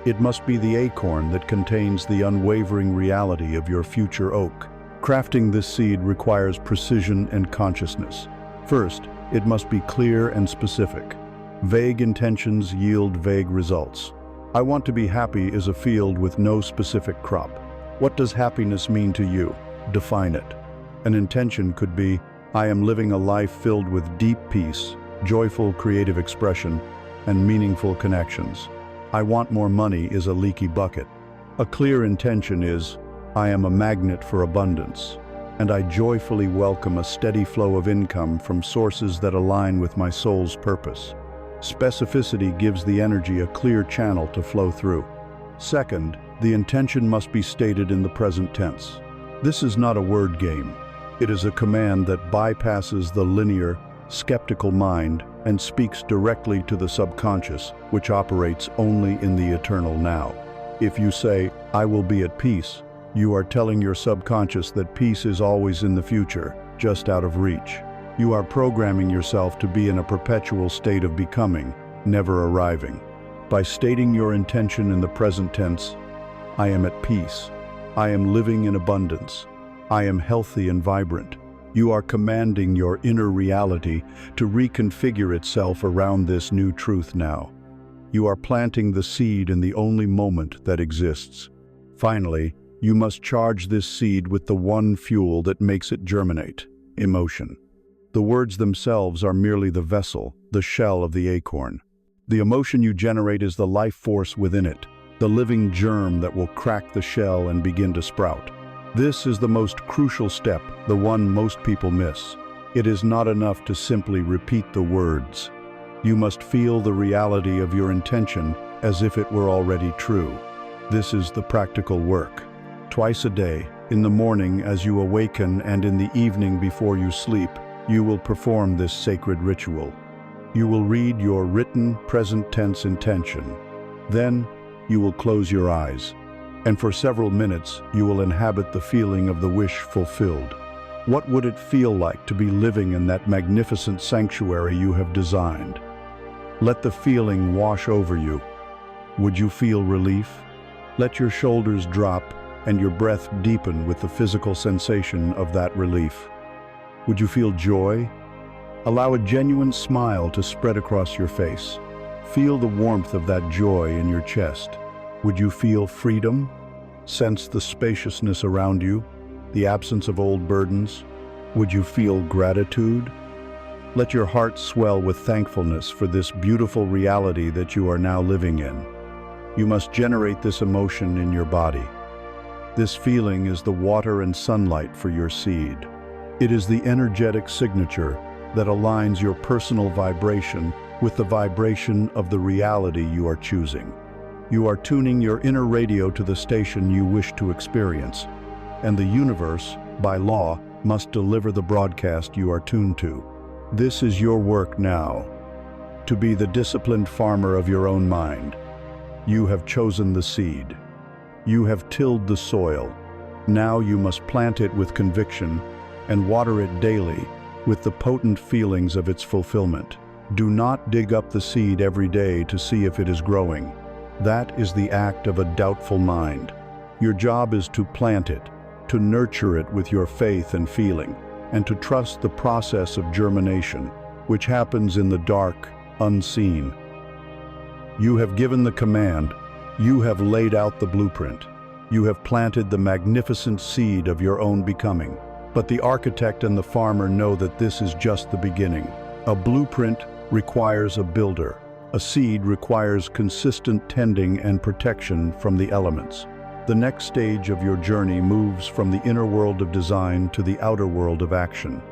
[SPEAKER 1] It must be the acorn that contains the unwavering reality of your future oak. Crafting this seed requires precision and consciousness. First, it must be clear and specific. Vague intentions yield vague results. I want to be happy is a field with no specific crop. What does happiness mean to you? Define it. An intention could be, I am living a life filled with deep peace, joyful creative expression, and meaningful connections. I want more money is a leaky bucket. A clear intention is, I am a magnet for abundance, and I joyfully welcome a steady flow of income from sources that align with my soul's purpose. Specificity gives the energy a clear channel to flow through. Second, the intention must be stated in the present tense. This is not a word game. It is a command that bypasses the linear, skeptical mind and speaks directly to the subconscious, which operates only in the eternal now. If you say, I will be at peace, you are telling your subconscious that peace is always in the future, just out of reach. You are programming yourself to be in a perpetual state of becoming, never arriving. By stating your intention in the present tense, I am at peace, I am living in abundance, I am healthy and vibrant, you are commanding your inner reality to reconfigure itself around this new truth now. You are planting the seed in the only moment that exists. Finally, you must charge this seed with the one fuel that makes it germinate: emotion. The words themselves are merely the vessel, the shell of the acorn. The emotion you generate is the life force within it, the living germ that will crack the shell and begin to sprout. This is the most crucial step, the one most people miss. It is not enough to simply repeat the words. You must feel the reality of your intention as if it were already true. This is the practical work. Twice a day, in the morning as you awaken and in the evening before you sleep, you will perform this sacred ritual. You will read your written present tense intention. Then, you will close your eyes, and for several minutes you will inhabit the feeling of the wish fulfilled. What would it feel like to be living in that magnificent sanctuary you have designed? Let the feeling wash over you. Would you feel relief? Let your shoulders drop and your breath deepen with the physical sensation of that relief. Would you feel joy? Allow a genuine smile to spread across your face. Feel the warmth of that joy in your chest. Would you feel freedom? Sense the spaciousness around you, the absence of old burdens? Would you feel gratitude? Let your heart swell with thankfulness for this beautiful reality that you are now living in. You must generate this emotion in your body. This feeling is the water and sunlight for your seed. It is the energetic signature that aligns your personal vibration with the vibration of the reality you are choosing. You are tuning your inner radio to the station you wish to experience, and the universe, by law, must deliver the broadcast you are tuned to. This is your work now, to be the disciplined farmer of your own mind. You have chosen the seed. You have tilled the soil. Now you must plant it with conviction and water it daily with the potent feelings of its fulfillment. Do not dig up the seed every day to see if it is growing. That is the act of a doubtful mind. Your job is to plant it, to nurture it with your faith and feeling, and to trust the process of germination, which happens in the dark, unseen. You have given the command. You have laid out the blueprint. You have planted the magnificent seed of your own becoming. But the architect and the farmer know that this is just the beginning. A blueprint requires a builder. A seed requires consistent tending and protection from the elements. The next stage of your journey moves from the inner world of design to the outer world of action.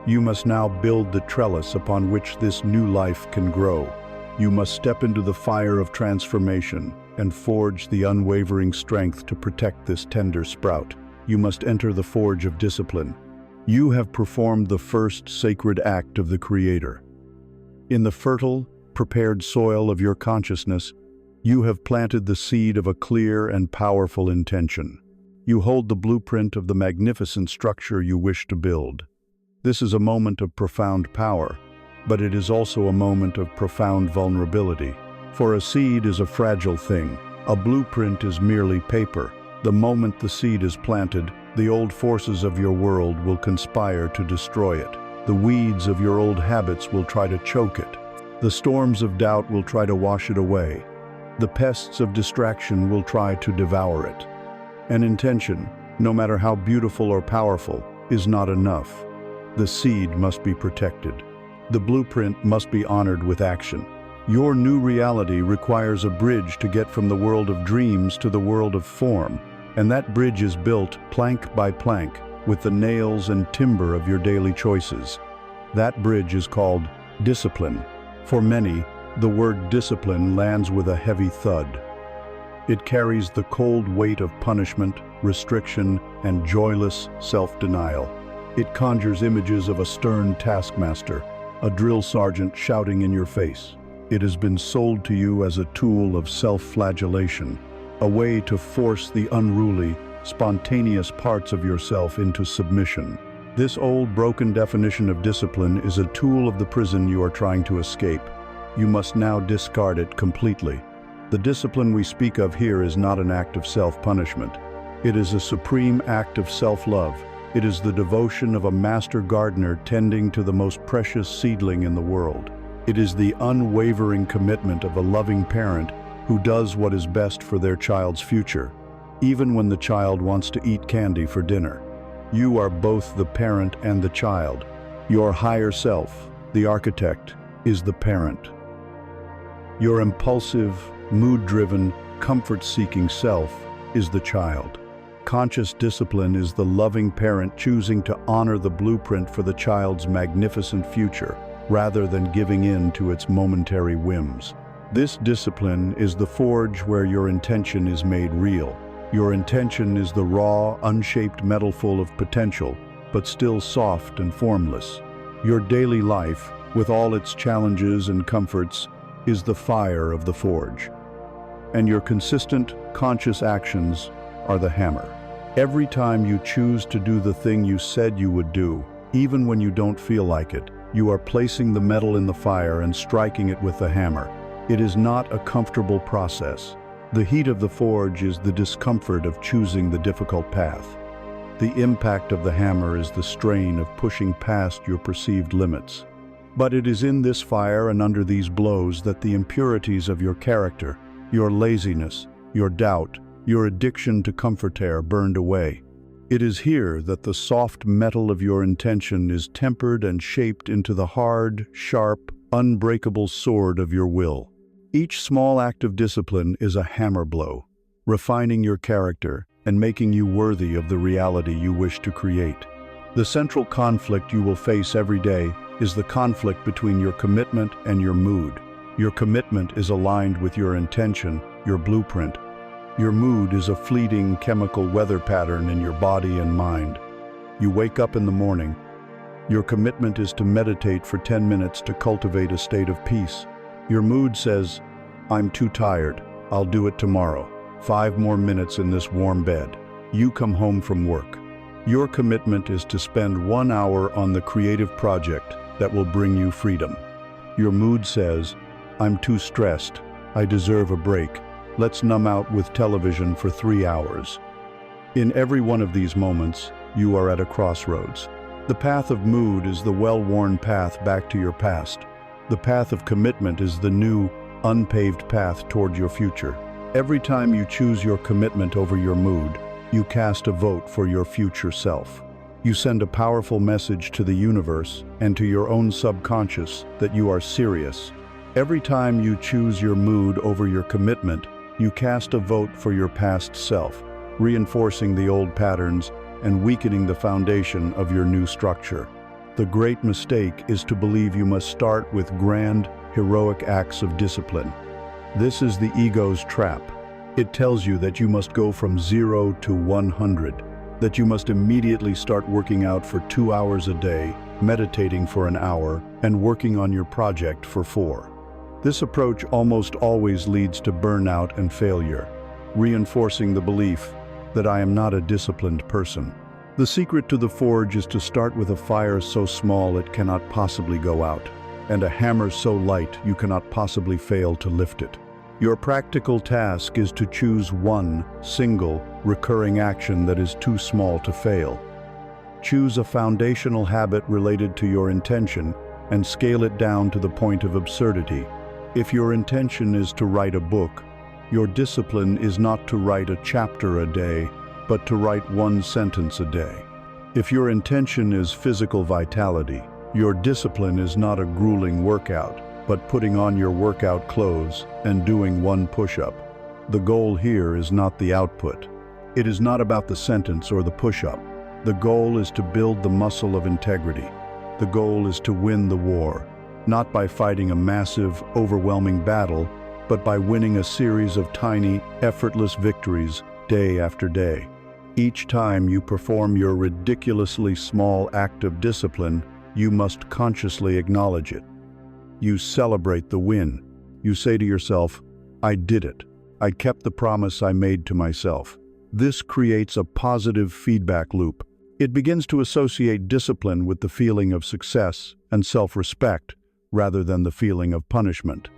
[SPEAKER 1] You must now build the trellis upon which this new life can grow. You must step into the fire of transformation and forge the unwavering strength to protect this tender sprout. You must enter the forge of discipline. You have performed the first sacred act of the Creator. In the fertile, prepared soil of your consciousness, you have planted the seed of a clear and powerful intention. You hold the blueprint of the magnificent structure you wish to build. This is a moment of profound power, but it is also a moment of profound vulnerability. For a seed is a fragile thing. A blueprint is merely paper. The moment the seed is planted, the old forces of your world will conspire to destroy it. The weeds of your old habits will try to choke it. The storms of doubt will try to wash it away. The pests of distraction will try to devour it. An intention, no matter how beautiful or powerful, is not enough. The seed must be protected. The blueprint must be honored with action. Your new reality requires a bridge to get from the world of dreams to the world of form, and that bridge is built plank by plank with the nails and timber of your daily choices. That bridge is called discipline. For many, the word discipline lands with a heavy thud. It carries the cold weight of punishment, restriction, and joyless self-denial. It conjures images of a stern taskmaster, a drill sergeant shouting in your face. It has been sold to you as a tool of self-flagellation, a way to force the unruly, spontaneous parts of yourself into submission. This old, broken definition of discipline is a tool of the prison you are trying to escape. You must now discard it completely. The discipline we speak of here is not an act of self-punishment. It is a supreme act of self-love. It is the devotion of a master gardener tending to the most precious seedling in the world. It is the unwavering commitment of a loving parent who does what is best for their child's future, even when the child wants to eat candy for dinner. You are both the parent and the child. Your higher self, the architect, is the parent. Your impulsive, mood-driven, comfort-seeking self is the child. Conscious discipline is the loving parent choosing to honor the blueprint for the child's magnificent future, rather than giving in to its momentary whims. This discipline is the forge where your intention is made real. Your intention is the raw, unshaped metal full of potential, but still soft and formless. Your daily life, with all its challenges and comforts, is the fire of the forge. And your consistent, conscious actions are the hammer. Every time you choose to do the thing you said you would do, even when you don't feel like it, you are placing the metal in the fire and striking it with the hammer. It is not a comfortable process. The heat of the forge is the discomfort of choosing the difficult path. The impact of the hammer is the strain of pushing past your perceived limits. But it is in this fire and under these blows that the impurities of your character, your laziness, your doubt, your addiction to comfort are burned away. It is here that the soft metal of your intention is tempered and shaped into the hard, sharp, unbreakable sword of your will. Each small act of discipline is a hammer blow, refining your character and making you worthy of the reality you wish to create. The central conflict you will face every day is the conflict between your commitment and your mood. Your commitment is aligned with your intention, your blueprint. Your mood is a fleeting chemical weather pattern in your body and mind. You wake up in the morning. Your commitment is to meditate for 10 minutes to cultivate a state of peace. Your mood says, "I'm too tired. I'll do it tomorrow. 5 more minutes in this warm bed." You come home from work. Your commitment is to spend 1 hour on the creative project that will bring you freedom. Your mood says, "I'm too stressed. I deserve a break. Let's numb out with television for 3 hours." In every one of these moments, you are at a crossroads. The path of mood is the well-worn path back to your past. The path of commitment is the new, unpaved path toward your future. Every time you choose your commitment over your mood, you cast a vote for your future self. You send a powerful message to the universe and to your own subconscious that you are serious. Every time you choose your mood over your commitment, you cast a vote for your past self, reinforcing the old patterns and weakening the foundation of your new structure. The great mistake is to believe you must start with grand, heroic acts of discipline. This is the ego's trap. It tells you that you must go from 0 to 100, that you must immediately start working out for 2 hours a day, meditating for an hour, and working on your project for 4. This approach almost always leads to burnout and failure, reinforcing the belief that I am not a disciplined person. The secret to the forge is to start with a fire so small it cannot possibly go out, and a hammer so light you cannot possibly fail to lift it. Your practical task is to choose one single, recurring action that is too small to fail. Choose a foundational habit related to your intention and scale it down to the point of absurdity. If your intention is to write a book, your discipline is not to write a chapter a day, but to write one sentence a day. If your intention is physical vitality, your discipline is not a grueling workout, but putting on your workout clothes and doing one push-up. The goal here is not the output. It is not about the sentence or the push-up. The goal is to build the muscle of integrity. The goal is to win the war, not by fighting a massive, overwhelming battle, but by winning a series of tiny, effortless victories day after day. Each time you perform your ridiculously small act of discipline, you must consciously acknowledge it. You celebrate the win. You say to yourself, "I did it. I kept the promise I made to myself." This creates a positive feedback loop. It begins to associate discipline with the feeling of success and self-respect rather than the feeling of punishment.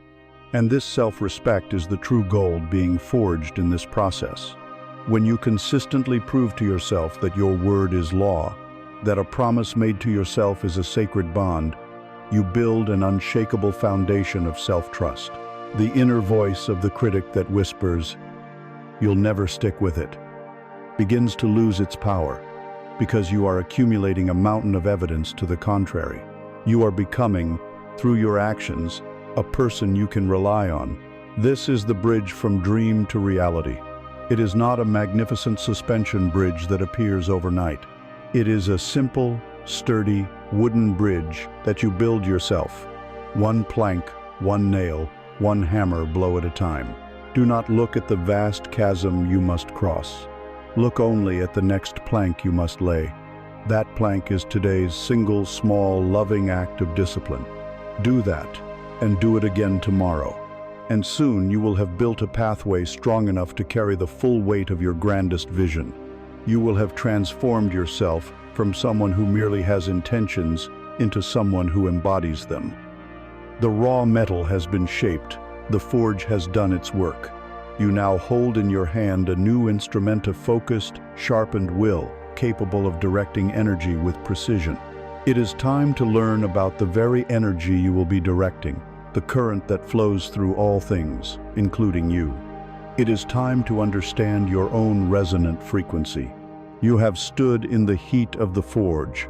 [SPEAKER 1] And this self-respect is the true gold being forged in this process. When you consistently prove to yourself that your word is law, that a promise made to yourself is a sacred bond, you build an unshakable foundation of self-trust. The inner voice of the critic that whispers, "You'll never stick with it," begins to lose its power, because you are accumulating a mountain of evidence to the contrary. You are becoming, through your actions, a person you can rely on. This is the bridge from dream to reality. It is not a magnificent suspension bridge that appears overnight. It is a simple, sturdy, wooden bridge that you build yourself. One plank, one nail, one hammer blow at a time. Do not look at the vast chasm you must cross. Look only at the next plank you must lay. That plank is today's single, small, loving act of discipline. Do that, and do it again tomorrow. And soon you will have built a pathway strong enough to carry the full weight of your grandest vision. You will have transformed yourself from someone who merely has intentions into someone who embodies them. The raw metal has been shaped. The forge has done its work. You now hold in your hand a new instrument of focused, sharpened will, capable of directing energy with precision. It is time to learn about the very energy you will be directing, the current that flows through all things, including you. It is time to understand your own resonant frequency. You have stood in the heat of the forge.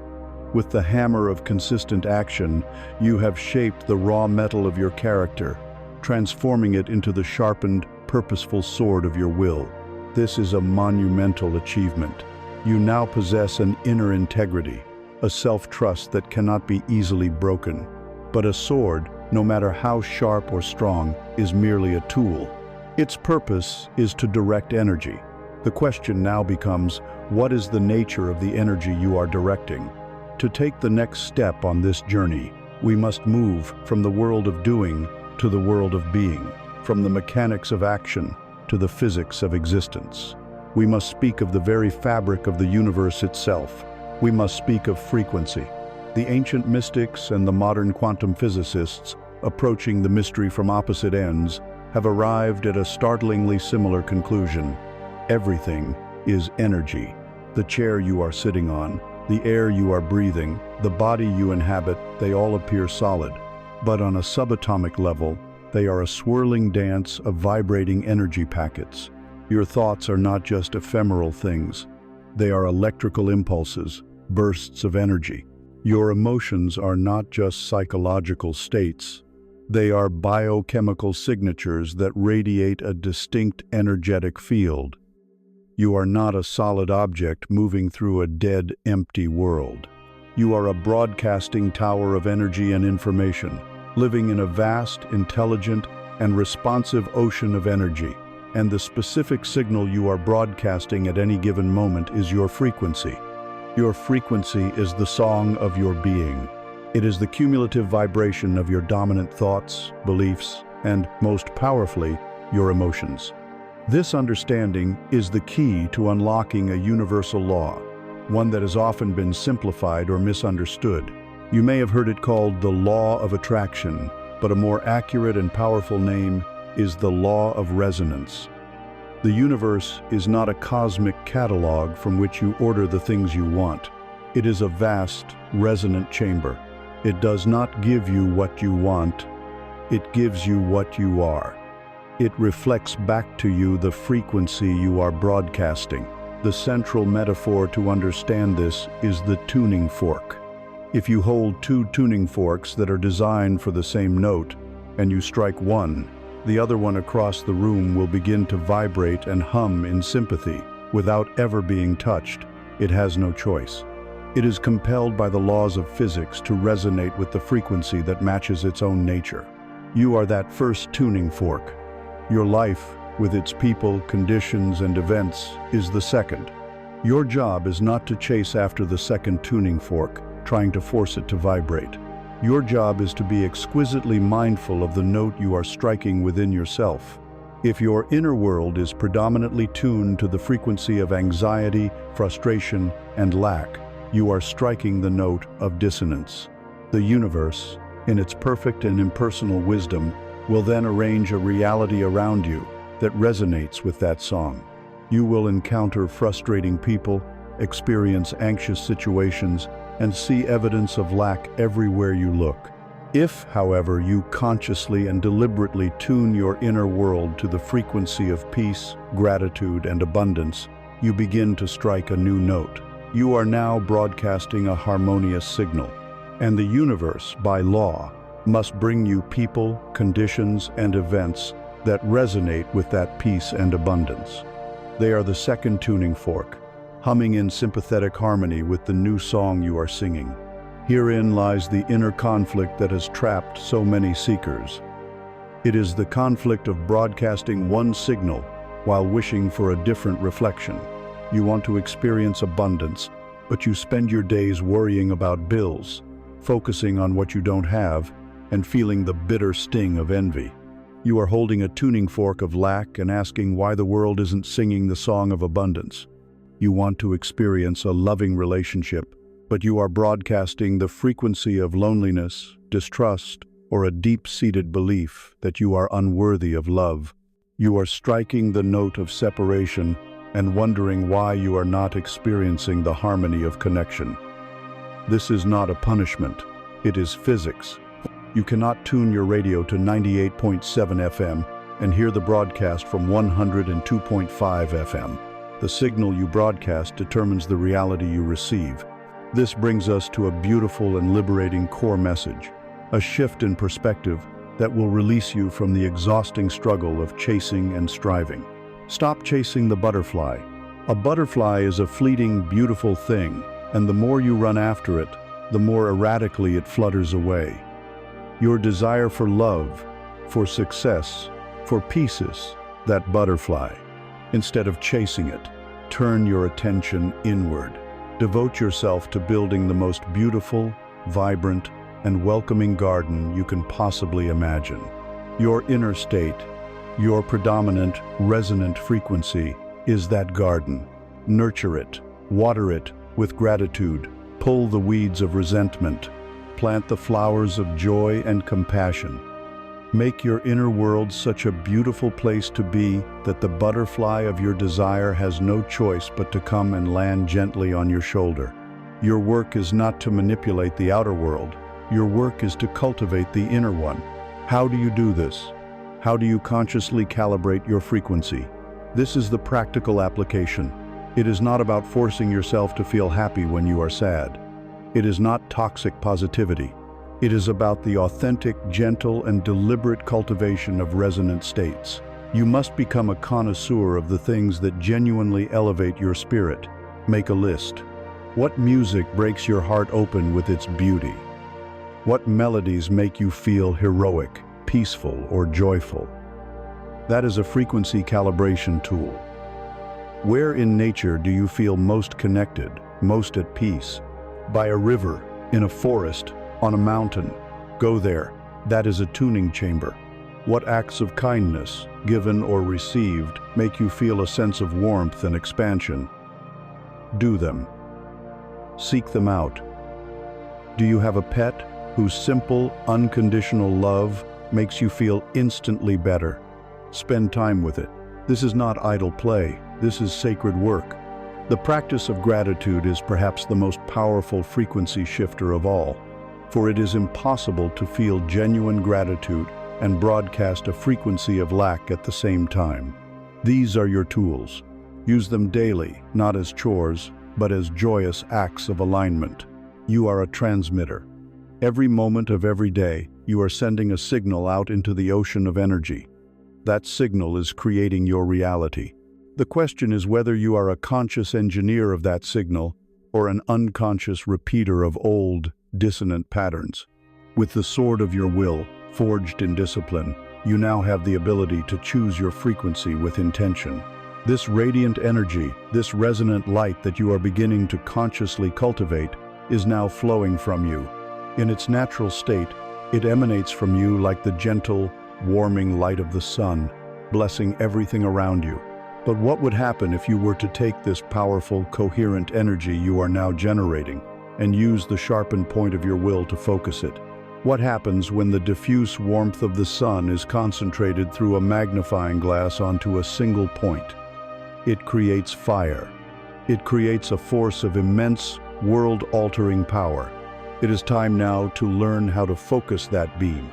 [SPEAKER 1] With the hammer of consistent action, you have shaped the raw metal of your character, transforming it into the sharpened, purposeful sword of your will. This is a monumental achievement. You now possess an inner integrity, a self-trust that cannot be easily broken. But a sword, no matter how sharp or strong, is merely a tool. Its purpose is to direct energy. The question now becomes, what is the nature of the energy you are directing? To take the next step on this journey, we must move from the world of doing to the world of being, from the mechanics of action to the physics of existence. We must speak of the very fabric of the universe itself. We must speak of frequency. The ancient mystics and the modern quantum physicists, approaching the mystery from opposite ends, have arrived at a startlingly similar conclusion. Everything is energy. The chair you are sitting on, the air you are breathing, the body you inhabit, they all appear solid. But on a subatomic level, they are a swirling dance of vibrating energy packets. Your thoughts are not just ephemeral things. They are electrical impulses, bursts of energy. Your emotions are not just psychological states. They are biochemical signatures that radiate a distinct energetic field. You are not a solid object moving through a dead, empty world. You are a broadcasting tower of energy and information, living in a vast, intelligent, and responsive ocean of energy. And the specific signal you are broadcasting at any given moment is your frequency. Your frequency is the song of your being. It is the cumulative vibration of your dominant thoughts, beliefs, and, most powerfully, your emotions. This understanding is the key to unlocking a universal law, one that has often been simplified or misunderstood. You may have heard it called the law of attraction, but a more accurate and powerful name is the law of resonance. The universe is not a cosmic catalog from which you order the things you want. It is a vast, resonant chamber. It does not give you what you want, it gives you what you are. It reflects back to you the frequency you are broadcasting. The central metaphor to understand this is the tuning fork. If you hold two tuning forks that are designed for the same note, and you strike one, the other one across the room will begin to vibrate and hum in sympathy without ever being touched. It has no choice. It is compelled by the laws of physics to resonate with the frequency that matches its own nature. You are that first tuning fork. Your life, with its people, conditions, and events, is the second. Your job is not to chase after the second tuning fork, trying to force it to vibrate. Your job is to be exquisitely mindful of the note you are striking within yourself. If your inner world is predominantly tuned to the frequency of anxiety, frustration, and lack, you are striking the note of dissonance. The universe, in its perfect and impersonal wisdom, will then arrange a reality around you that resonates with that song. You will encounter frustrating people, experience anxious situations, and see evidence of lack everywhere you look. If, however, you consciously and deliberately tune your inner world to the frequency of peace, gratitude, and abundance, you begin to strike a new note. You are now broadcasting a harmonious signal, and the universe, by law, must bring you people, conditions, and events that resonate with that peace and abundance. They are the second tuning fork, humming in sympathetic harmony with the new song you are singing. Herein lies the inner conflict that has trapped so many seekers. It is the conflict of broadcasting one signal while wishing for a different reflection. You want to experience abundance, but you spend your days worrying about bills, focusing on what you don't have, and feeling the bitter sting of envy. You are holding a tuning fork of lack and asking why the world isn't singing the song of abundance. You want to experience a loving relationship, but you are broadcasting the frequency of loneliness, distrust, or a deep-seated belief that you are unworthy of love. You are striking the note of separation and wondering why you are not experiencing the harmony of connection. This is not a punishment, it is physics. You cannot tune your radio to 98.7 FM and hear the broadcast from 102.5 FM. The signal you broadcast determines the reality you receive. This brings us to a beautiful and liberating core message, a shift in perspective that will release you from the exhausting struggle of chasing and striving. Stop chasing the butterfly. A butterfly is a fleeting, beautiful thing, and the more you run after it, the more erratically it flutters away. Your desire for love, for success, for peace is that butterfly. Instead of chasing it, turn your attention inward. Devote yourself to building the most beautiful, vibrant, and welcoming garden you can possibly imagine. Your inner state, your predominant, resonant frequency, is that garden. Nurture it, water it with gratitude, pull the weeds of resentment, plant the flowers of joy and compassion. Make your inner world such a beautiful place to be that the butterfly of your desire has no choice but to come and land gently on your shoulder. Your work is not to manipulate the outer world. Your work is to cultivate the inner one. How do you do this? How do you consciously calibrate your frequency? This is the practical application. It is not about forcing yourself to feel happy when you are sad. It is not toxic positivity. It is about the authentic, gentle, and deliberate cultivation of resonant states. You must become a connoisseur of the things that genuinely elevate your spirit. Make a list. What music breaks your heart open with its beauty? What melodies make you feel heroic, peaceful, or joyful? That is a frequency calibration tool. Where in nature do you feel most connected, most at peace? By a river, in a forest, on a mountain. Go there. That is a tuning chamber. What acts of kindness, given or received, make you feel a sense of warmth and expansion? Do them. Seek them out. Do you have a pet whose simple, unconditional love makes you feel instantly better? Spend time with it. This is not idle play. This is sacred work. The practice of gratitude is perhaps the most powerful frequency shifter of all, for it is impossible to feel genuine gratitude and broadcast a frequency of lack at the same time. These are your tools. Use them daily, not as chores, but as joyous acts of alignment. You are a transmitter. Every moment of every day, you are sending a signal out into the ocean of energy. That signal is creating your reality. The question is whether you are a conscious engineer of that signal or an unconscious repeater of old, dissonant patterns. With the sword of your will, forged in discipline, you now have the ability to choose your frequency with intention. This radiant energy, this resonant light that you are beginning to consciously cultivate, is now flowing from you. In its natural state, it emanates from you like the gentle, warming light of the sun, blessing everything around you. But what would happen if you were to take this powerful, coherent energy you are now generating and use the sharpened point of your will to focus it? What happens when the diffuse warmth of the sun is concentrated through a magnifying glass onto a single point? It creates fire. It creates a force of immense, world-altering power. It is time now to learn how to focus that beam.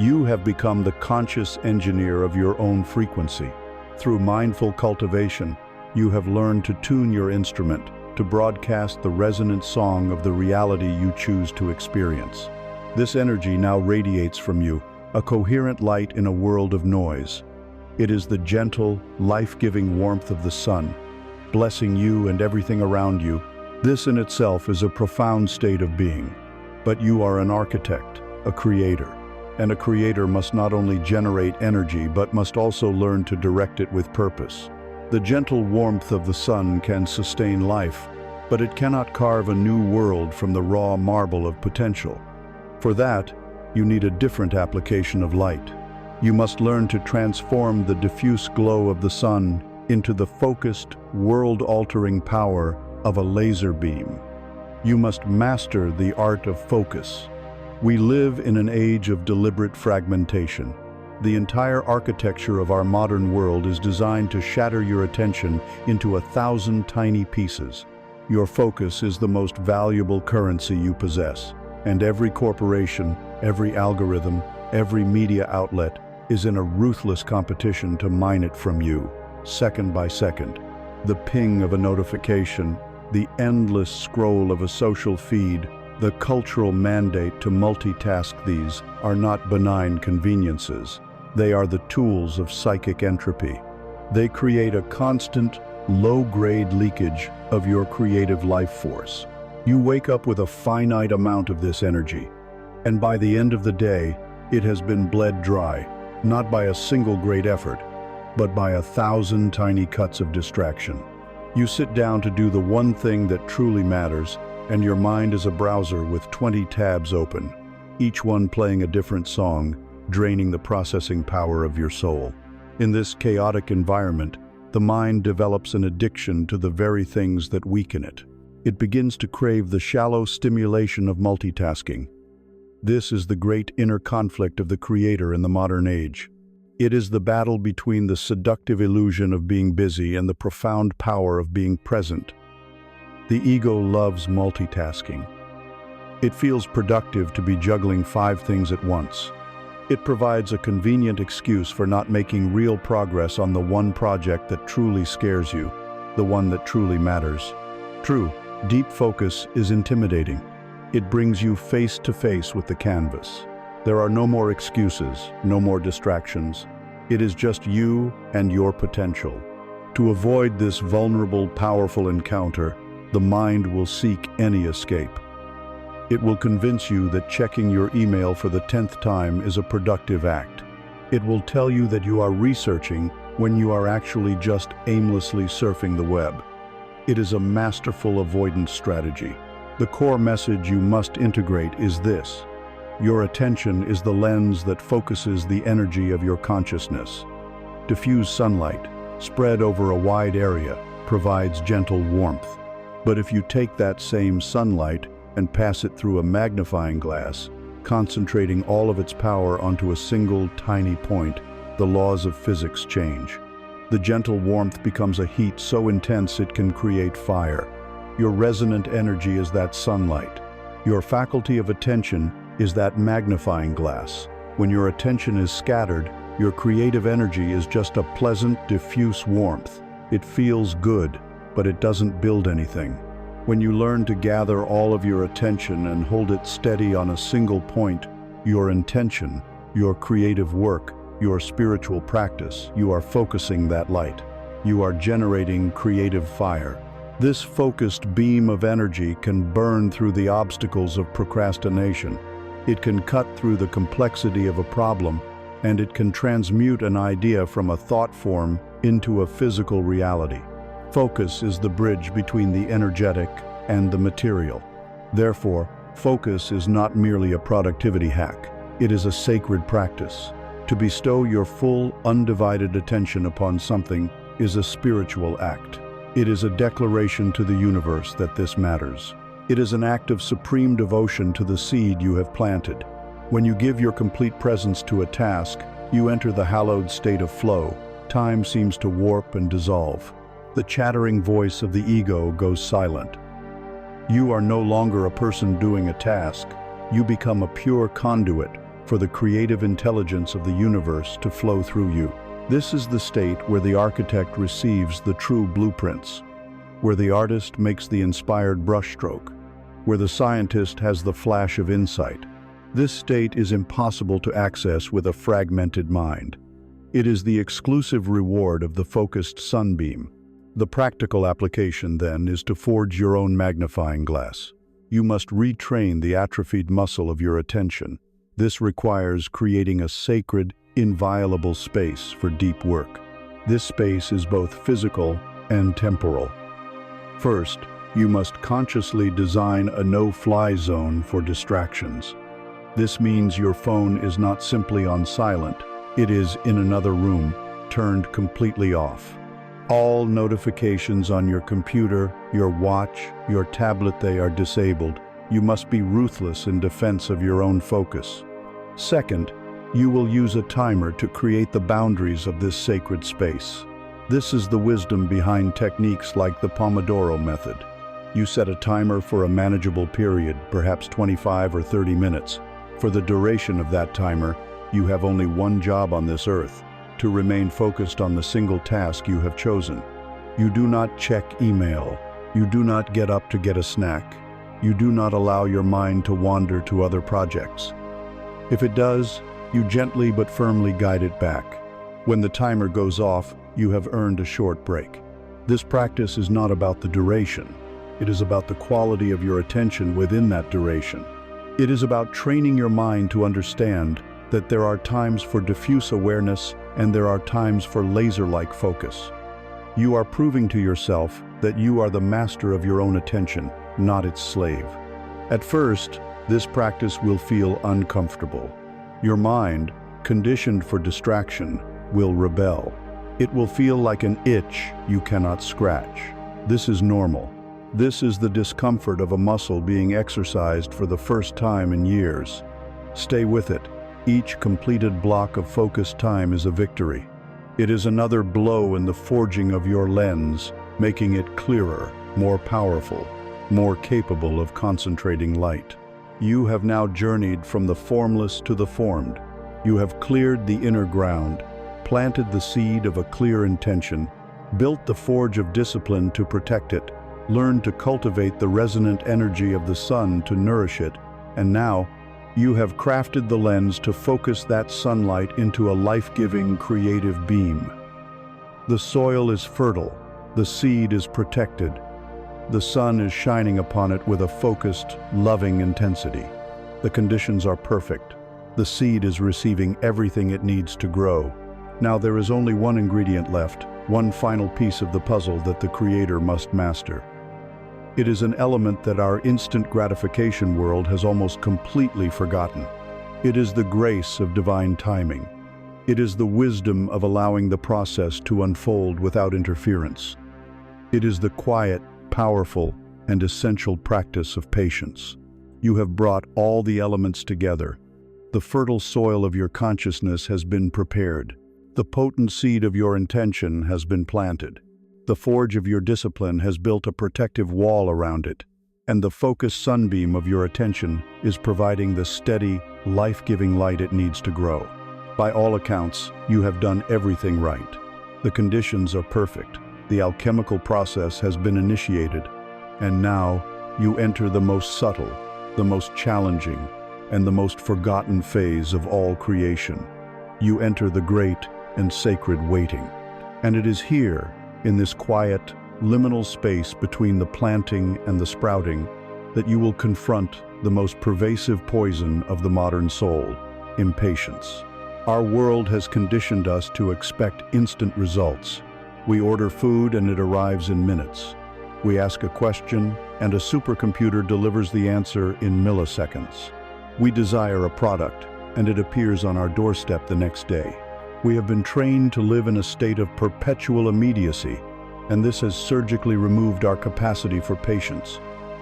[SPEAKER 1] You have become the conscious engineer of your own frequency. Through mindful cultivation, you have learned to tune your instrument to broadcast the resonant song of the reality you choose to experience. This energy now radiates from you, a coherent light in a world of noise. It is the gentle, life-giving warmth of the sun, blessing you and everything around you. This in itself is a profound state of being. But you are an architect, a creator. And a creator must not only generate energy, but must also learn to direct it with purpose. The gentle warmth of the sun can sustain life, but it cannot carve a new world from the raw marble of potential. For that, you need a different application of light. You must learn to transform the diffuse glow of the sun into the focused, world-altering power of a laser beam. You must master the art of focus. We live in an age of deliberate fragmentation. The entire architecture of our modern world is designed to shatter your attention into 1,000 tiny pieces. Your focus is the most valuable currency you possess, and every corporation, every algorithm, every media outlet is in a ruthless competition to mine it from you, second by second. The ping of a notification, the endless scroll of a social feed, the cultural mandate to multitask, these are not benign conveniences. They are the tools of psychic entropy. They create a constant, low-grade leakage of your creative life force. You wake up with a finite amount of this energy, and by the end of the day, it has been bled dry, not by a single great effort, but by 1,000 tiny cuts of distraction. You sit down to do the one thing that truly matters, and your mind is a browser with 20 tabs open, each one playing a different song, draining the processing power of your soul. In this chaotic environment, the mind develops an addiction to the very things that weaken it. It begins to crave the shallow stimulation of multitasking. This is the great inner conflict of the creator in the modern age. It is the battle between the seductive illusion of being busy and the profound power of being present. The ego loves multitasking. It feels productive to be juggling 5 things at once. It provides a convenient excuse for not making real progress on the one project that truly scares you, the one that truly matters. True, deep focus is intimidating. It brings you face to face with the canvas. There are no more excuses, no more distractions. It is just you and your potential. To avoid this vulnerable, powerful encounter, the mind will seek any escape. It will convince you that checking your email for the 10th time is a productive act. It will tell you that you are researching when you are actually just aimlessly surfing the web. It is a masterful avoidance strategy. The core message you must integrate is this: your attention is the lens that focuses the energy of your consciousness. Diffuse sunlight, spread over a wide area, provides gentle warmth. But if you take that same sunlight and pass it through a magnifying glass, concentrating all of its power onto a single tiny point, the laws of physics change. The gentle warmth becomes a heat so intense it can create fire. Your resonant energy is that sunlight. Your faculty of attention is that magnifying glass. When your attention is scattered, your creative energy is just a pleasant, diffuse warmth. It feels good, but it doesn't build anything. When you learn to gather all of your attention and hold it steady on a single point, your intention, your creative work, your spiritual practice, you are focusing that light. You are generating creative fire. This focused beam of energy can burn through the obstacles of procrastination. It can cut through the complexity of a problem, and it can transmute an idea from a thought form into a physical reality. Focus is the bridge between the energetic and the material. Therefore, focus is not merely a productivity hack. It is a sacred practice. To bestow your full, undivided attention upon something is a spiritual act. It is a declaration to the universe that this matters. It is an act of supreme devotion to the seed you have planted. When you give your complete presence to a task, you enter the hallowed state of flow. Time seems to warp and dissolve. The chattering voice of the ego goes silent. You are no longer a person doing a task. You become a pure conduit for the creative intelligence of the universe to flow through you. This is the state where the architect receives the true blueprints, where the artist makes the inspired brushstroke, where the scientist has the flash of insight. This state is impossible to access with a fragmented mind. It is the exclusive reward of the focused sunbeam. The practical application, then, is to forge your own magnifying glass. You must retrain the atrophied muscle of your attention. This requires creating a sacred, inviolable space for deep work. This space is both physical and temporal. First, you must consciously design a no-fly zone for distractions. This means your phone is not simply on silent, it is in another room, turned completely off. All notifications on your computer, your watch, your tablet, they are disabled. You must be ruthless in defense of your own focus. Second, you will use a timer to create the boundaries of this sacred space. This is the wisdom behind techniques like the Pomodoro method. You set a timer for a manageable period, perhaps 25 or 30 minutes. For the duration of that timer, you have only one job on this earth: to remain focused on the single task you have chosen. You do not check email. You do not get up to get a snack. You do not allow your mind to wander to other projects. If it does, you gently but firmly guide it back. When the timer goes off, you have earned a short break. This practice is not about the duration. It is about the quality of your attention within that duration. It is about training your mind to understand that there are times for diffuse awareness and there are times for laser-like focus. You are proving to yourself that you are the master of your own attention, not its slave. At first, this practice will feel uncomfortable. Your mind, conditioned for distraction, will rebel. It will feel like an itch you cannot scratch. This is normal. This is the discomfort of a muscle being exercised for the first time in years. Stay with it. Each completed block of focused time is a victory. It is another blow in the forging of your lens, making it clearer, more powerful, more capable of concentrating light. You have now journeyed from the formless to the formed. You have cleared the inner ground, planted the seed of a clear intention, built the forge of discipline to protect it, learned to cultivate the resonant energy of the sun to nourish it, and now you have crafted the lens to focus that sunlight into a life-giving, creative beam. The soil is fertile, the seed is protected. The sun is shining upon it with a focused, loving intensity. The conditions are perfect. The seed is receiving everything it needs to grow. Now there is only one ingredient left, one final piece of the puzzle that the Creator must master. It is an element that our instant gratification world has almost completely forgotten. It is the grace of divine timing. It is the wisdom of allowing the process to unfold without interference. It is the quiet, powerful, and essential practice of patience. You have brought all the elements together. The fertile soil of your consciousness has been prepared. The potent seed of your intention has been planted. The forge of your discipline has built a protective wall around it, and the focused sunbeam of your attention is providing the steady, life-giving light it needs to grow. By all accounts, you have done everything right. The conditions are perfect. The alchemical process has been initiated, and now you enter the most subtle, the most challenging, and the most forgotten phase of all creation. You enter the great and sacred waiting. And it is here, in this quiet, liminal space between the planting and the sprouting, that you will confront the most pervasive poison of the modern soul, impatience. Our world has conditioned us to expect instant results. We order food and it arrives in minutes. We ask a question and a supercomputer delivers the answer in milliseconds. We desire a product and it appears on our doorstep the next day. We have been trained to live in a state of perpetual immediacy, and this has surgically removed our capacity for patience.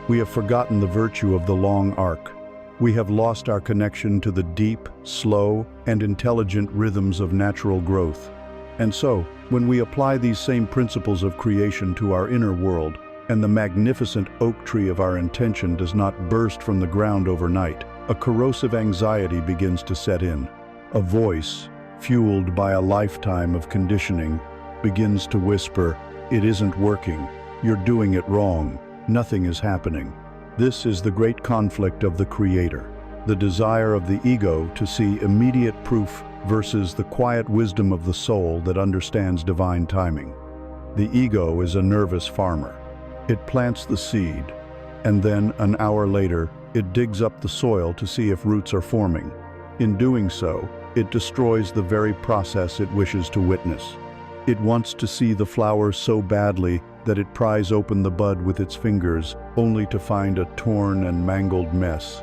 [SPEAKER 1] We have forgotten the virtue of the long arc. We have lost our connection to the deep, slow, and intelligent rhythms of natural growth. And so, when we apply these same principles of creation to our inner world, and the magnificent oak tree of our intention does not burst from the ground overnight, a corrosive anxiety begins to set in. A voice, fueled by a lifetime of conditioning, begins to whisper, "It isn't working. You're doing it wrong. Nothing is happening." This is the great conflict of the Creator, the desire of the ego to see immediate proof versus the quiet wisdom of the soul that understands divine timing. The ego is a nervous farmer. It plants the seed, and then, an hour later, it digs up the soil to see if roots are forming. In doing so, it destroys the very process it wishes to witness. It wants to see the flower so badly that it pries open the bud with its fingers, only to find a torn and mangled mess.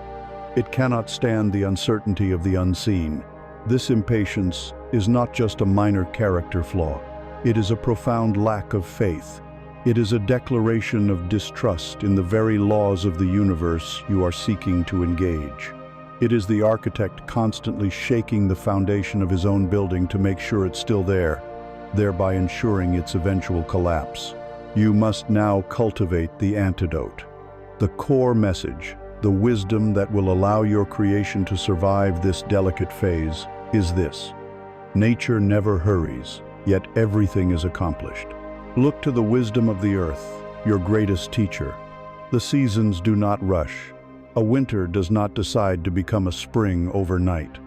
[SPEAKER 1] It cannot stand the uncertainty of the unseen. This impatience is not just a minor character flaw. It is a profound lack of faith. It is a declaration of distrust in the very laws of the universe you are seeking to engage. It is the architect constantly shaking the foundation of his own building to make sure it's still there, thereby ensuring its eventual collapse. You must now cultivate the antidote. The core message, the wisdom that will allow your creation to survive this delicate phase, is this: nature never hurries, yet everything is accomplished. Look to the wisdom of the earth, your greatest teacher. The seasons do not rush. A winter does not decide to become a spring overnight.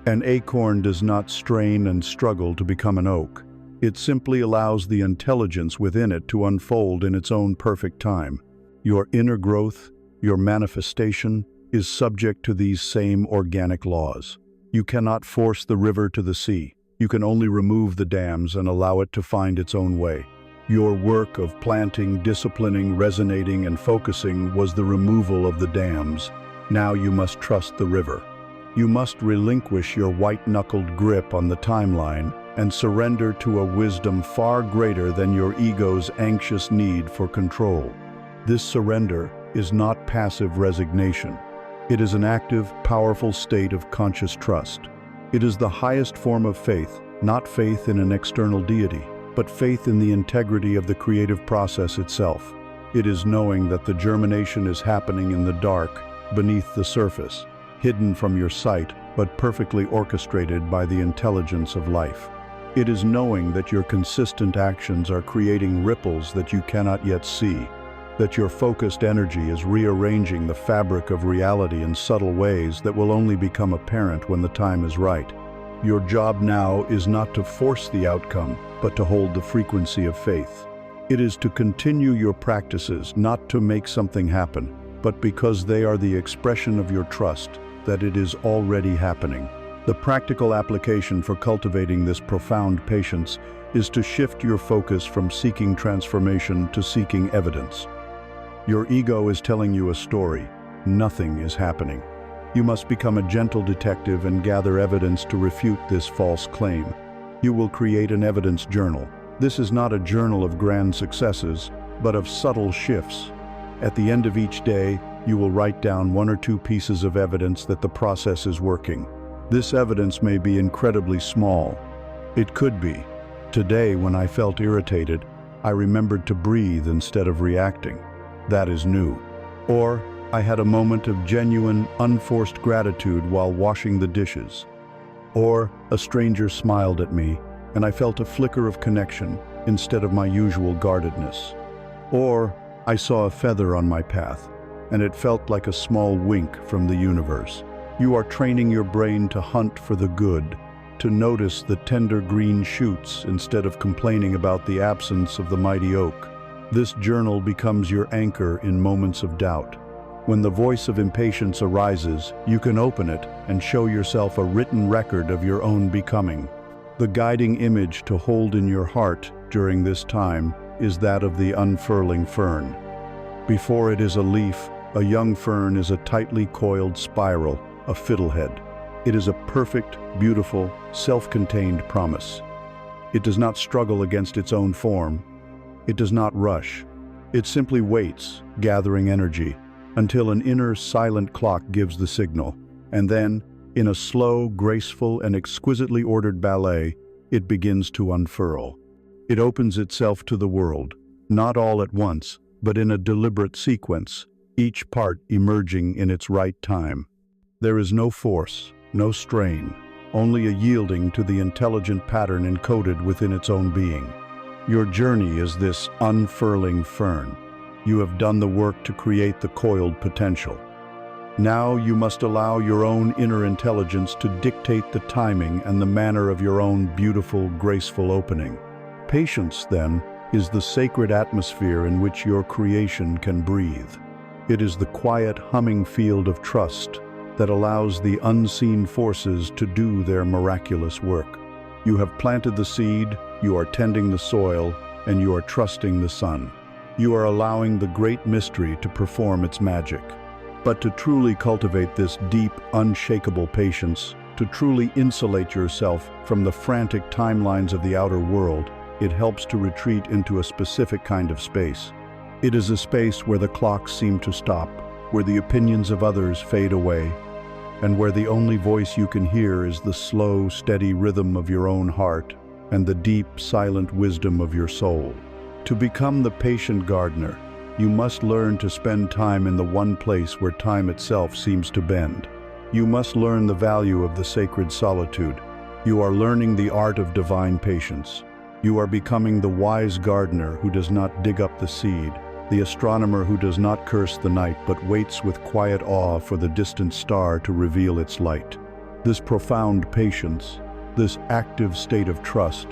[SPEAKER 1] An acorn does not strain and struggle to become an oak. It simply allows the intelligence within it to unfold in its own perfect time. Your inner growth, your manifestation, is subject to these same organic laws. You cannot force the river to the sea. You can only remove the dams and allow it to find its own way. Your work of planting, disciplining, resonating, and focusing was the removal of the dams. Now you must trust the river. You must relinquish your white-knuckled grip on the timeline and surrender to a wisdom far greater than your ego's anxious need for control. This surrender is not passive resignation. It is an active, powerful state of conscious trust. It is the highest form of faith, not faith in an external deity, but faith in the integrity of the creative process itself. It is knowing that the germination is happening in the dark, beneath the surface, hidden from your sight, but perfectly orchestrated by the intelligence of life. It is knowing that your consistent actions are creating ripples that you cannot yet see, that your focused energy is rearranging the fabric of reality in subtle ways that will only become apparent when the time is right. Your job now is not to force the outcome, but to hold the frequency of faith. It is to continue your practices, not to make something happen, but because they are the expression of your trust that it is already happening. The practical application for cultivating this profound patience is to shift your focus from seeking transformation to seeking evidence. Your ego is telling you a story. Nothing is happening. You must become a gentle detective and gather evidence to refute this false claim. You will create an evidence journal. This is not a journal of grand successes, but of subtle shifts. At the end of each day, you will write down 1 or 2 pieces of evidence that the process is working. This evidence may be incredibly small, It could be. Today, when I felt irritated, I remembered to breathe instead of reacting. That is new. Or I had a moment of genuine, unforced gratitude while washing the dishes. Or a stranger smiled at me, and I felt a flicker of connection instead of my usual guardedness. Or I saw a feather on my path, and it felt like a small wink from the universe. You are training your brain to hunt for the good, to notice the tender green shoots instead of complaining about the absence of the mighty oak. This journal becomes your anchor in moments of doubt. When the voice of impatience arises, you can open it and show yourself a written record of your own becoming. The guiding image to hold in your heart during this time is that of the unfurling fern. Before it is a leaf, a young fern is a tightly coiled spiral, a fiddlehead. It is a perfect, beautiful, self-contained promise. It does not struggle against its own form. It does not rush. It simply waits, gathering energy, until an inner silent clock gives the signal. And then, in a slow, graceful, and exquisitely ordered ballet, it begins to unfurl. It opens itself to the world, not all at once, but in a deliberate sequence, each part emerging in its right time. There is no force, no strain, only a yielding to the intelligent pattern encoded within its own being. Your journey is this unfurling fern. You have done the work to create the coiled potential. Now you must allow your own inner intelligence to dictate the timing and the manner of your own beautiful, graceful opening. Patience, then, is the sacred atmosphere in which your creation can breathe. It is the quiet, humming field of trust that allows the unseen forces to do their miraculous work. You have planted the seed, you are tending the soil, and you are trusting the sun. You are allowing the great mystery to perform its magic. But to truly cultivate this deep, unshakable patience, to truly insulate yourself from the frantic timelines of the outer world, it helps to retreat into a specific kind of space. It is a space where the clocks seem to stop, where the opinions of others fade away, and where the only voice you can hear is the slow, steady rhythm of your own heart and the deep, silent wisdom of your soul. To become the patient gardener, you must learn to spend time in the one place where time itself seems to bend. You must learn the value of the sacred solitude. You are learning the art of divine patience. You are becoming the wise gardener who does not dig up the seed, the astronomer who does not curse the night but waits with quiet awe for the distant star to reveal its light. This profound patience, this active state of trust,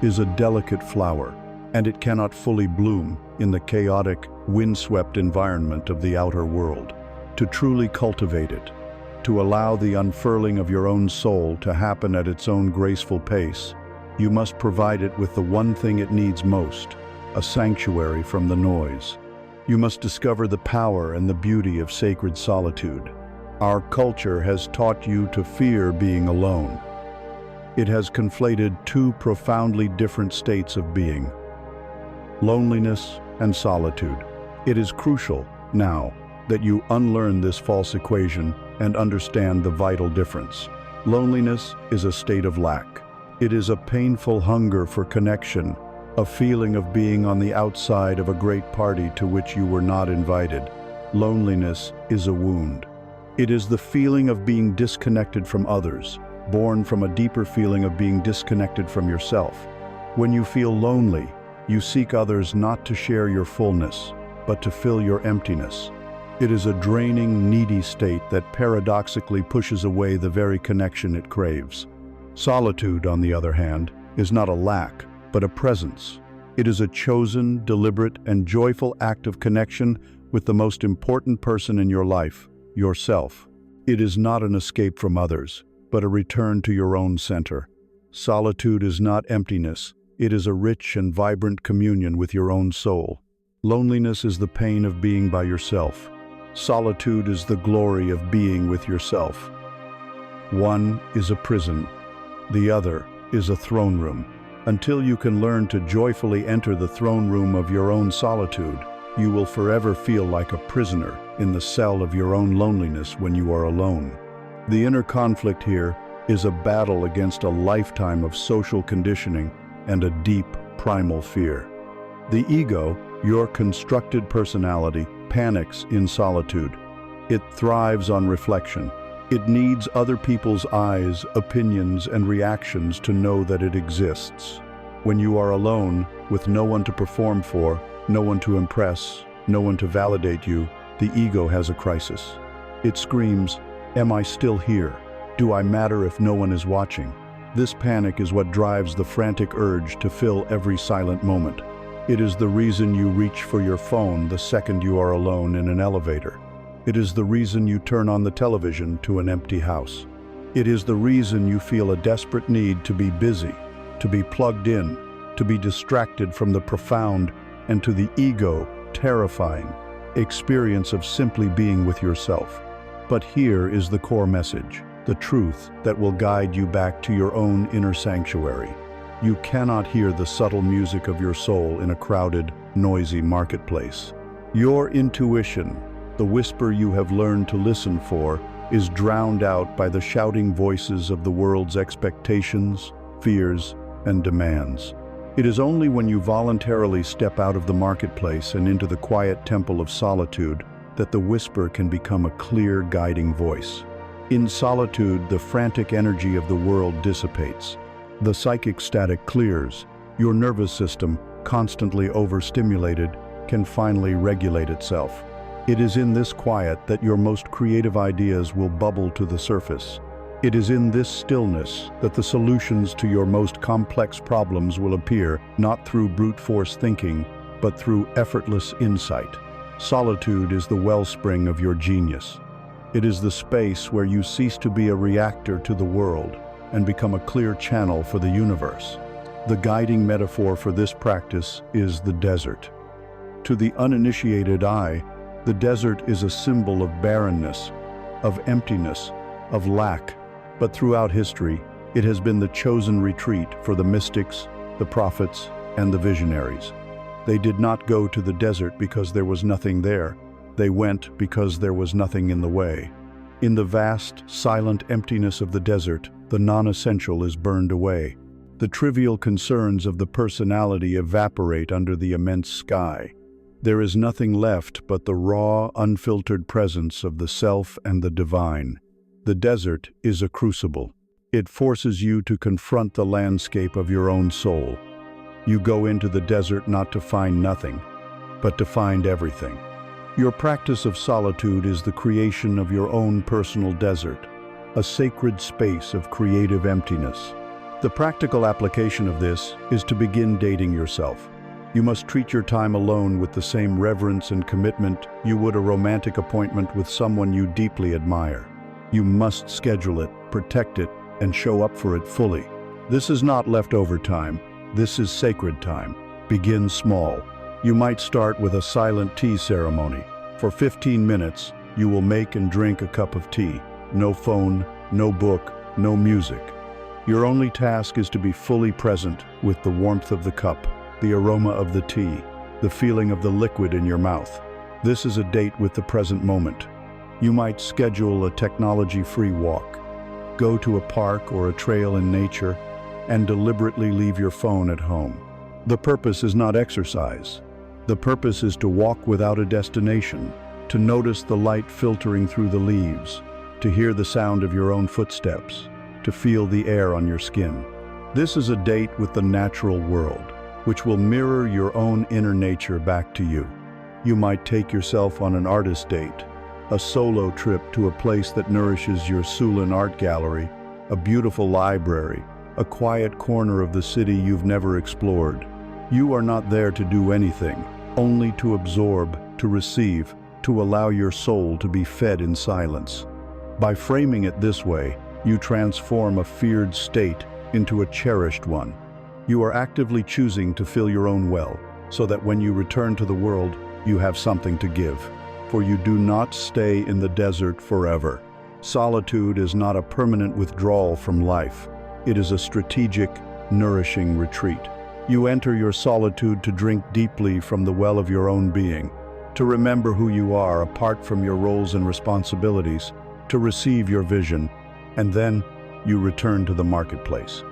[SPEAKER 1] is a delicate flower, and it cannot fully bloom in the chaotic, windswept environment of the outer world. To truly cultivate it, to allow the unfurling of your own soul to happen at its own graceful pace, you must provide it with the one thing it needs most, a sanctuary from the noise. You must discover the power and the beauty of sacred solitude. Our culture has taught you to fear being alone. It has conflated two profoundly different states of being: loneliness and solitude. It is crucial, now, that you unlearn this false equation and understand the vital difference. Loneliness is a state of lack. It is a painful hunger for connection, a feeling of being on the outside of a great party to which you were not invited. Loneliness is a wound. It is the feeling of being disconnected from others, born from a deeper feeling of being disconnected from yourself. When you feel lonely, you seek others not to share your fullness, but to fill your emptiness. It is a draining, needy state that paradoxically pushes away the very connection it craves. Solitude, on the other hand, is not a lack, but a presence. It is a chosen, deliberate, and joyful act of connection with the most important person in your life, yourself. It is not an escape from others, but a return to your own center. Solitude is not emptiness. It is a rich and vibrant communion with your own soul. Loneliness is the pain of being by yourself. Solitude is the glory of being with yourself. One is a prison. The other is a throne room. Until you can learn to joyfully enter the throne room of your own solitude, you will forever feel like a prisoner in the cell of your own loneliness when you are alone. The inner conflict here is a battle against a lifetime of social conditioning and a deep, primal fear. The ego, your constructed personality, panics in solitude. It thrives on reflection. It needs other people's eyes, opinions, and reactions to know that it exists. When you are alone, with no one to perform for, no one to impress, no one to validate you, the ego has a crisis. It screams, "Am I still here? Do I matter if no one is watching?" This panic is what drives the frantic urge to fill every silent moment. It is the reason you reach for your phone the second you are alone in an elevator. It is the reason you turn on the television to an empty house. It is the reason you feel a desperate need to be busy, to be plugged in, to be distracted from the profound and, to the ego, terrifying experience of simply being with yourself. But here is the core message, the truth that will guide you back to your own inner sanctuary. You cannot hear the subtle music of your soul in a crowded, noisy marketplace. Your intuition, the whisper you have learned to listen for, is drowned out by the shouting voices of the world's expectations, fears, and demands. It is only when you voluntarily step out of the marketplace and into the quiet temple of solitude that the whisper can become a clear, guiding voice. In solitude, the frantic energy of the world dissipates. The psychic static clears. Your nervous system, constantly overstimulated, can finally regulate itself. It is in this quiet that your most creative ideas will bubble to the surface. It is in this stillness that the solutions to your most complex problems will appear, not through brute force thinking, but through effortless insight. Solitude is the wellspring of your genius. It is the space where you cease to be a reactor to the world and become a clear channel for the universe. The guiding metaphor for this practice is the desert. To the uninitiated eye, the desert is a symbol of barrenness, of emptiness, of lack. But throughout history, it has been the chosen retreat for the mystics, the prophets, and the visionaries. They did not go to the desert because there was nothing there. They went because there was nothing in the way. In the vast, silent emptiness of the desert, the non-essential is burned away. The trivial concerns of the personality evaporate under the immense sky. There is nothing left but the raw, unfiltered presence of the self and the divine. The desert is a crucible. It forces you to confront the landscape of your own soul. You go into the desert not to find nothing, but to find everything. Your practice of solitude is the creation of your own personal desert, a sacred space of creative emptiness. The practical application of this is to begin dating yourself. You must treat your time alone with the same reverence and commitment you would a romantic appointment with someone you deeply admire. You must schedule it, protect it, and show up for it fully. This is not leftover time. This is sacred time. Begin small. You might start with a silent tea ceremony. For 15 minutes, you will make and drink a cup of tea. No phone, no book, no music. Your only task is to be fully present with the warmth of the cup, the aroma of the tea, the feeling of the liquid in your mouth. This is a date with the present moment. You might schedule a technology-free walk. Go to a park or a trail in nature and deliberately leave your phone at home. The purpose is not exercise. The purpose is to walk without a destination, to notice the light filtering through the leaves, to hear the sound of your own footsteps, to feel the air on your skin. This is a date with the natural world, which will mirror your own inner nature back to you. You might take yourself on an artist date, a solo trip to a place that nourishes your Sulin art gallery, a beautiful library, a quiet corner of the city you've never explored. You are not there to do anything, only to absorb, to receive, to allow your soul to be fed in silence. By framing it this way, you transform a feared state into a cherished one. You are actively choosing to fill your own well, so that when you return to the world, you have something to give. For you do not stay in the desert forever. Solitude is not a permanent withdrawal from life. It is a strategic, nourishing retreat. You enter your solitude to drink deeply from the well of your own being, to remember who you are apart from your roles and responsibilities, to receive your vision, and then, you return to the marketplace.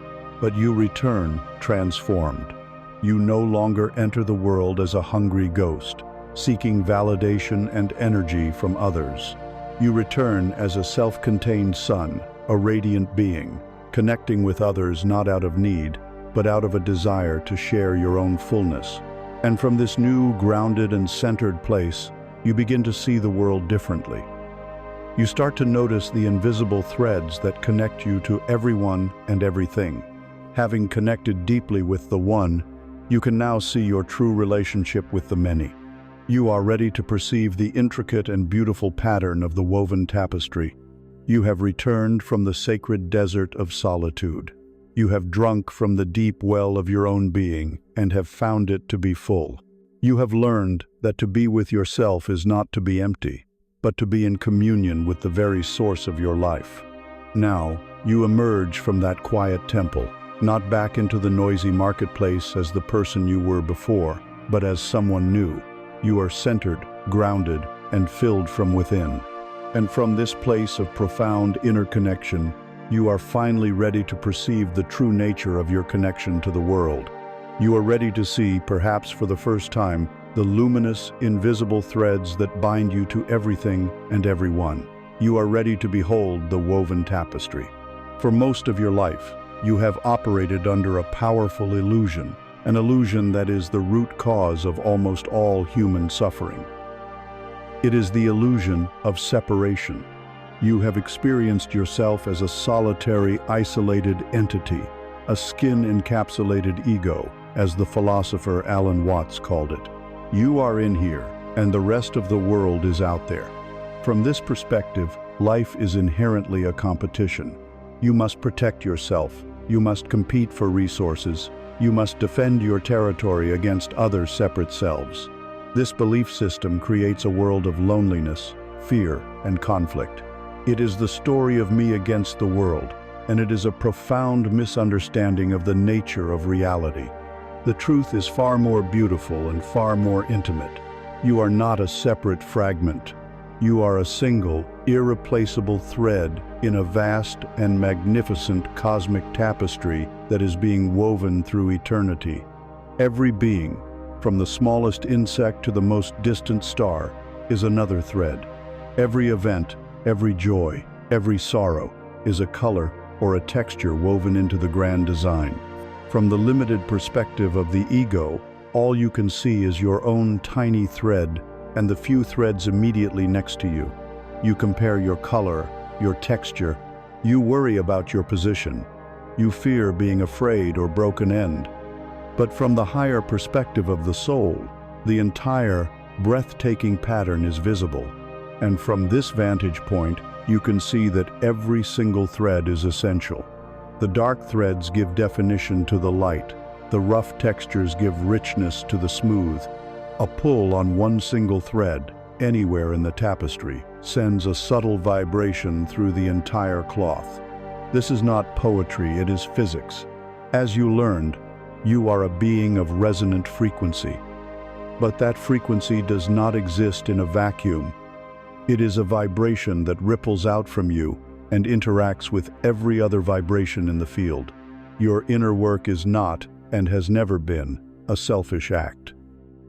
[SPEAKER 1] But you return transformed. You no longer enter the world as a hungry ghost, seeking validation and energy from others. You return as a self-contained sun, a radiant being, connecting with others not out of need, but out of a desire to share your own fullness. And from this new, grounded and centered place, you begin to see the world differently. You start to notice the invisible threads that connect you to everyone and everything. Having connected deeply with the One, you can now see your true relationship with the many. You are ready to perceive the intricate and beautiful pattern of the woven tapestry. You have returned from the sacred desert of solitude. You have drunk from the deep well of your own being and have found it to be full. You have learned that to be with yourself is not to be empty, but to be in communion with the very source of your life. Now, you emerge from that quiet temple, not back into the noisy marketplace as the person you were before, but as someone new. You are centered, grounded, and filled from within. And from this place of profound inner connection, you are finally ready to perceive the true nature of your connection to the world. You are ready to see, perhaps for the first time, the luminous, invisible threads that bind you to everything and everyone. You are ready to behold the woven tapestry. For most of your life, you have operated under a powerful illusion, an illusion that is the root cause of almost all human suffering. It is the illusion of separation. You have experienced yourself as a solitary, isolated entity, a skin-encapsulated ego, as the philosopher Alan Watts called it. You are in here, and the rest of the world is out there. From this perspective, life is inherently a competition. You must protect yourself. You must compete for resources. You must defend your territory against other separate selves. This belief system creates a world of loneliness, fear, and conflict. It is the story of me against the world, and it is a profound misunderstanding of the nature of reality. The truth is far more beautiful and far more intimate. You are not a separate fragment. You are a single, irreplaceable thread in a vast and magnificent cosmic tapestry that is being woven through eternity. Every being, from the smallest insect to the most distant star, is another thread. Every event, every joy, every sorrow is a color or a texture woven into the grand design. From the limited perspective of the ego, all you can see is your own tiny thread and the few threads immediately next to you. You compare your color, your texture. You worry about your position. You fear being afraid or broken end. But from the higher perspective of the soul, the entire, breathtaking pattern is visible. And from this vantage point, you can see that every single thread is essential. The dark threads give definition to the light. The rough textures give richness to the smooth. A pull on one single thread, anywhere in the tapestry, sends a subtle vibration through the entire cloth. This is not poetry, it is physics. As you learned, you are a being of resonant frequency. But that frequency does not exist in a vacuum. It is a vibration that ripples out from you and interacts with every other vibration in the field. Your inner work is not, and has never been, a selfish act.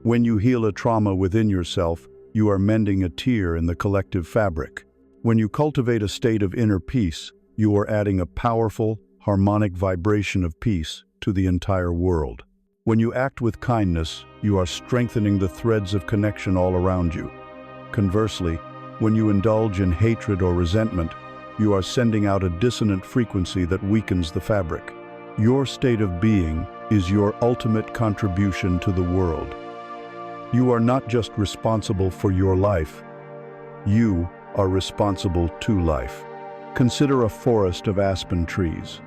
[SPEAKER 1] When you heal a trauma within yourself, you are mending a tear in the collective fabric. When you cultivate a state of inner peace, you are adding a powerful, harmonic vibration of peace to the entire world. When you act with kindness, you are strengthening the threads of connection all around you. Conversely, when you indulge in hatred or resentment, you are sending out a dissonant frequency that weakens the fabric. Your state of being is your ultimate contribution to the world. You are not just responsible for your life. You are responsible to life. Consider a forest of aspen trees.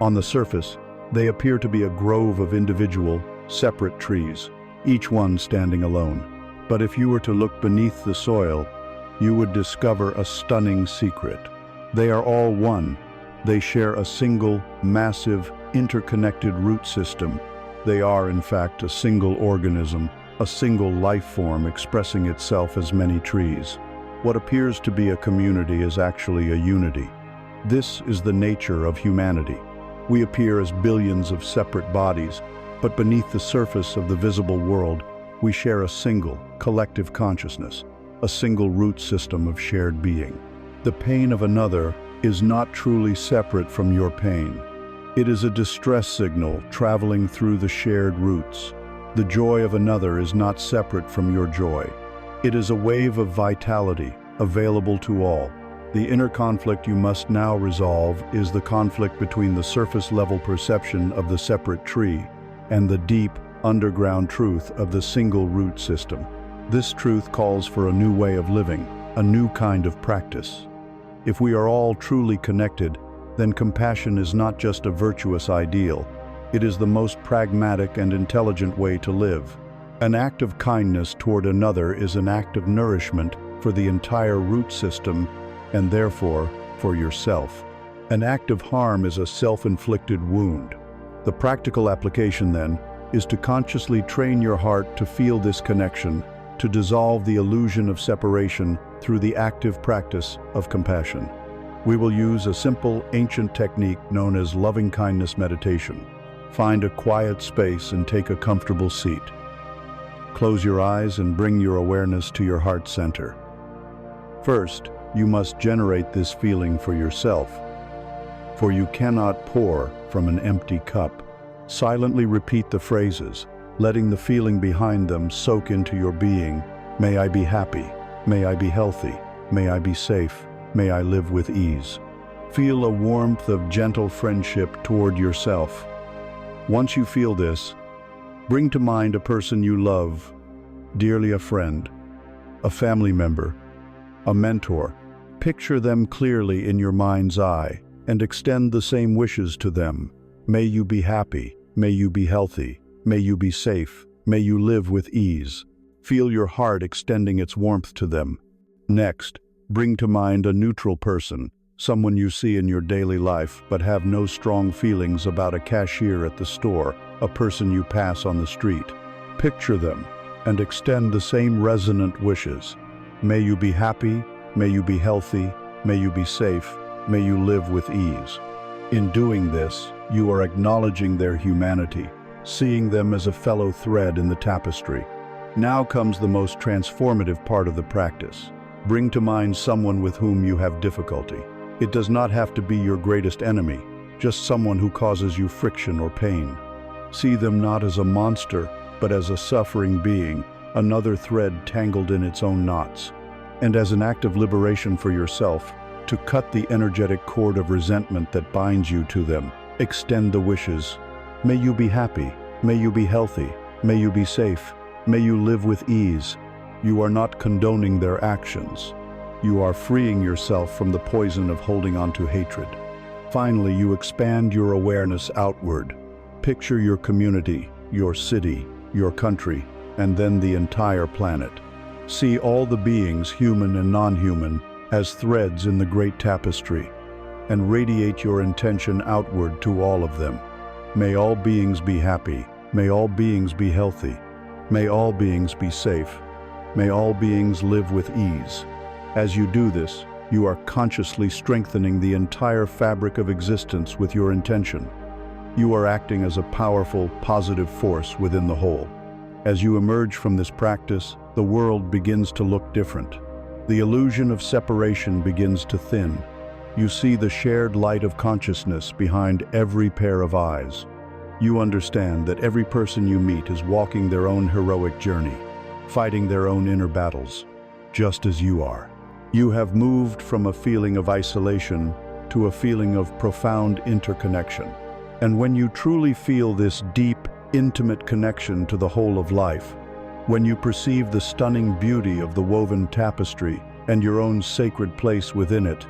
[SPEAKER 1] On the surface, they appear to be a grove of individual, separate trees, each one standing alone. But if you were to look beneath the soil, you would discover a stunning secret. They are all one. They share a single, massive, interconnected root system. They are, in fact, a single organism, a single life form expressing itself as many trees. What appears to be a community is actually a unity. This is the nature of humanity. We appear as billions of separate bodies, but beneath the surface of the visible world, we share a single, collective consciousness, a single root system of shared being. The pain of another is not truly separate from your pain. It is a distress signal traveling through the shared roots. The joy of another is not separate from your joy. It is a wave of vitality, available to all. The inner conflict you must now resolve is the conflict between the surface-level perception of the separate tree and the deep, underground truth of the single root system. This truth calls for a new way of living, a new kind of practice. If we are all truly connected, then compassion is not just a virtuous ideal. It is the most pragmatic and intelligent way to live. An act of kindness toward another is an act of nourishment for the entire root system and therefore for yourself. An act of harm is a self-inflicted wound. The practical application, then, is to consciously train your heart to feel this connection, to dissolve the illusion of separation through the active practice of compassion. We will use a simple, ancient technique known as loving-kindness meditation. Find a quiet space and take a comfortable seat. Close your eyes and bring your awareness to your heart center. First, you must generate this feeling for yourself, for you cannot pour from an empty cup. Silently repeat the phrases, letting the feeling behind them soak into your being. May I be happy. May I be healthy. May I be safe. May I live with ease. Feel a warmth of gentle friendship toward yourself. Once you feel this, bring to mind a person you love, dearly, a friend, a family member, a mentor. Picture them clearly in your mind's eye and extend the same wishes to them. May you be happy. May you be healthy. May you be safe. May you live with ease. Feel your heart extending its warmth to them. Next, bring to mind a neutral person, someone you see in your daily life but have no strong feelings about, a cashier at the store, a person you pass on the street. Picture them and extend the same resonant wishes. May you be happy. May you be healthy. May you be safe. May you live with ease. In doing this, you are acknowledging their humanity, seeing them as a fellow thread in the tapestry. Now comes the most transformative part of the practice. Bring to mind someone with whom you have difficulty. It does not have to be your greatest enemy, just someone who causes you friction or pain. See them not as a monster, but as a suffering being, another thread tangled in its own knots. And as an act of liberation for yourself, to cut the energetic cord of resentment that binds you to them, extend the wishes. May you be happy. May you be healthy. May you be safe. May you live with ease. You are not condoning their actions. You are freeing yourself from the poison of holding on to hatred. Finally, you expand your awareness outward. Picture your community, your city, your country, and then the entire planet. See all the beings, human and non-human, as threads in the great tapestry, and radiate your intention outward to all of them. May all beings be happy. May all beings be healthy. May all beings be safe. May all beings live with ease. As you do this, you are consciously strengthening the entire fabric of existence with your intention. You are acting as a powerful, positive force within the whole. As you emerge from this practice, the world begins to look different. The illusion of separation begins to thin. You see the shared light of consciousness behind every pair of eyes. You understand that every person you meet is walking their own heroic journey, fighting their own inner battles, just as you are. You have moved from a feeling of isolation to a feeling of profound interconnection. And when you truly feel this deep, intimate connection to the whole of life, when you perceive the stunning beauty of the woven tapestry and your own sacred place within it,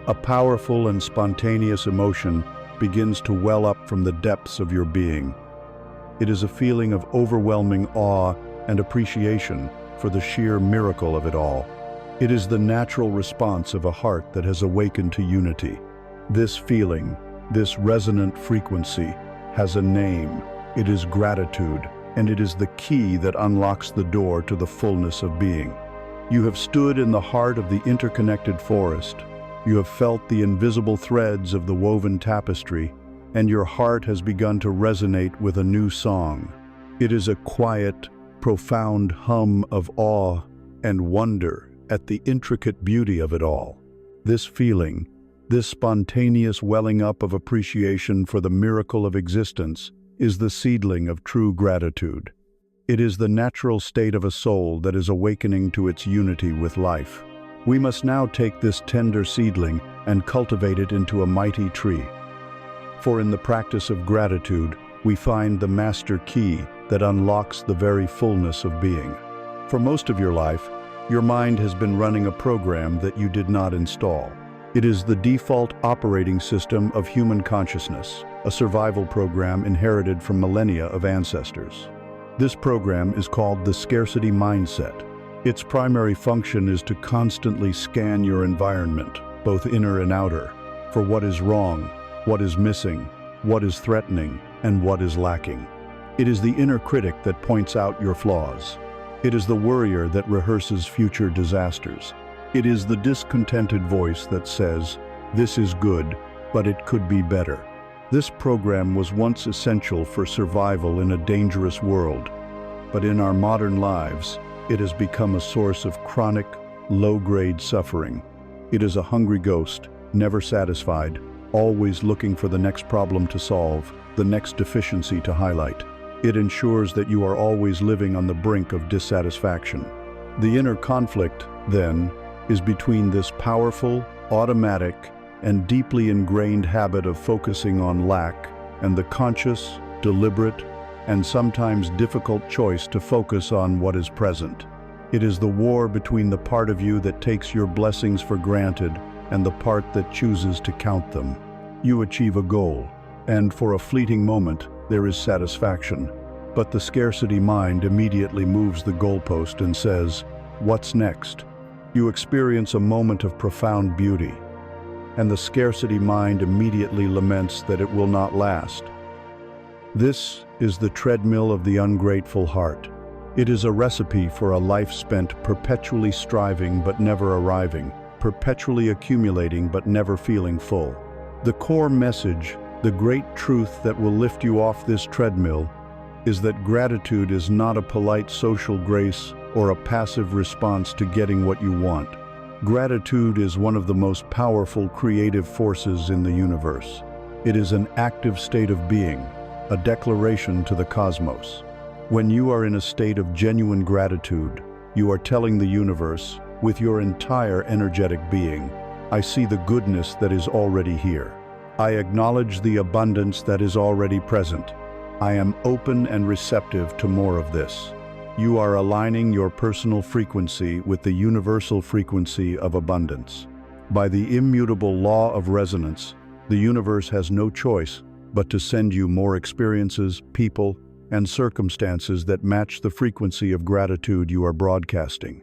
[SPEAKER 1] a powerful and spontaneous emotion begins to well up from the depths of your being. It is a feeling of overwhelming awe and appreciation for the sheer miracle of it all. It is the natural response of a heart that has awakened to unity. This feeling, this resonant frequency, has a name. It is gratitude, and it is the key that unlocks the door to the fullness of being. You have stood in the heart of the interconnected forest, You have felt the invisible threads of the woven tapestry, and your heart has begun to resonate with a new song. It is a quiet, profound hum of awe and wonder at the intricate beauty of it all. This feeling, this spontaneous welling up of appreciation for the miracle of existence, is the seedling of true gratitude. It is the natural state of a soul that is awakening to its unity with life. We must now take this tender seedling and cultivate it into a mighty tree. For in the practice of gratitude, we find the master key that unlocks the very fullness of being. For most of your life, your mind has been running a program that you did not install. It is the default operating system of human consciousness, a survival program inherited from millennia of ancestors. This program is called the scarcity mindset. Its primary function is to constantly scan your environment, both inner and outer, for what is wrong, what is missing, what is threatening, and what is lacking. It is the inner critic that points out your flaws. It is the worrier that rehearses future disasters. It is the discontented voice that says, "This is good, but it could be better." This program was once essential for survival in a dangerous world, but in our modern lives, it has become a source of chronic, low-grade suffering. It is a hungry ghost, never satisfied, always looking for the next problem to solve, the next deficiency to highlight. It ensures that you are always living on the brink of dissatisfaction. The inner conflict, then, is between this powerful, automatic, and deeply ingrained habit of focusing on lack and the conscious, deliberate, and sometimes difficult choice to focus on what is present. It is the war between the part of you that takes your blessings for granted and the part that chooses to count them. You achieve a goal, and for a fleeting moment, there is satisfaction. But the scarcity mind immediately moves the goalpost and says, "What's next?" You experience a moment of profound beauty, and the scarcity mind immediately laments that it will not last. This is the treadmill of the ungrateful heart. It is a recipe for a life spent perpetually striving but never arriving, perpetually accumulating but never feeling full. The core message, the great truth that will lift you off this treadmill, is that gratitude is not a polite social grace or a passive response to getting what you want. Gratitude is one of the most powerful creative forces in the universe. It is an active state of being, a declaration to the cosmos. When you are in a state of genuine gratitude, you are telling the universe, with your entire energetic being, "I see the goodness that is already here. I acknowledge the abundance that is already present. I am open and receptive to more of this." You are aligning your personal frequency with the universal frequency of abundance. By the immutable law of resonance, the universe has no choice but to send you more experiences, people, and circumstances that match the frequency of gratitude you are broadcasting.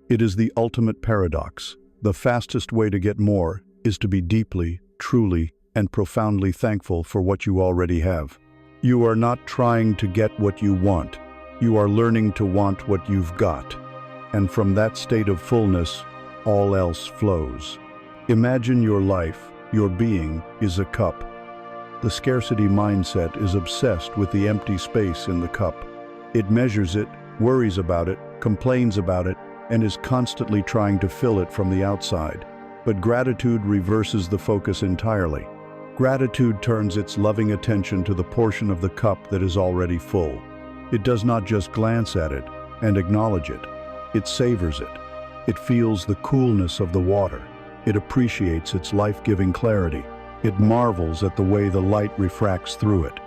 [SPEAKER 1] It is the ultimate paradox. The fastest way to get more is to be deeply, truly, and profoundly thankful for what you already have. You are not trying to get what you want. You are learning to want what you've got. And from that state of fullness, all else flows. Imagine your life, your being, is a cup. The scarcity mindset is obsessed with the empty space in the cup. It measures it, worries about it, complains about it, and is constantly trying to fill it from the outside. But gratitude reverses the focus entirely. Gratitude turns its loving attention to the portion of the cup that is already full. It does not just glance at it and acknowledge it. It savors it. It feels the coolness of the water. It appreciates its life-giving clarity. It marvels at the way the light refracts through it.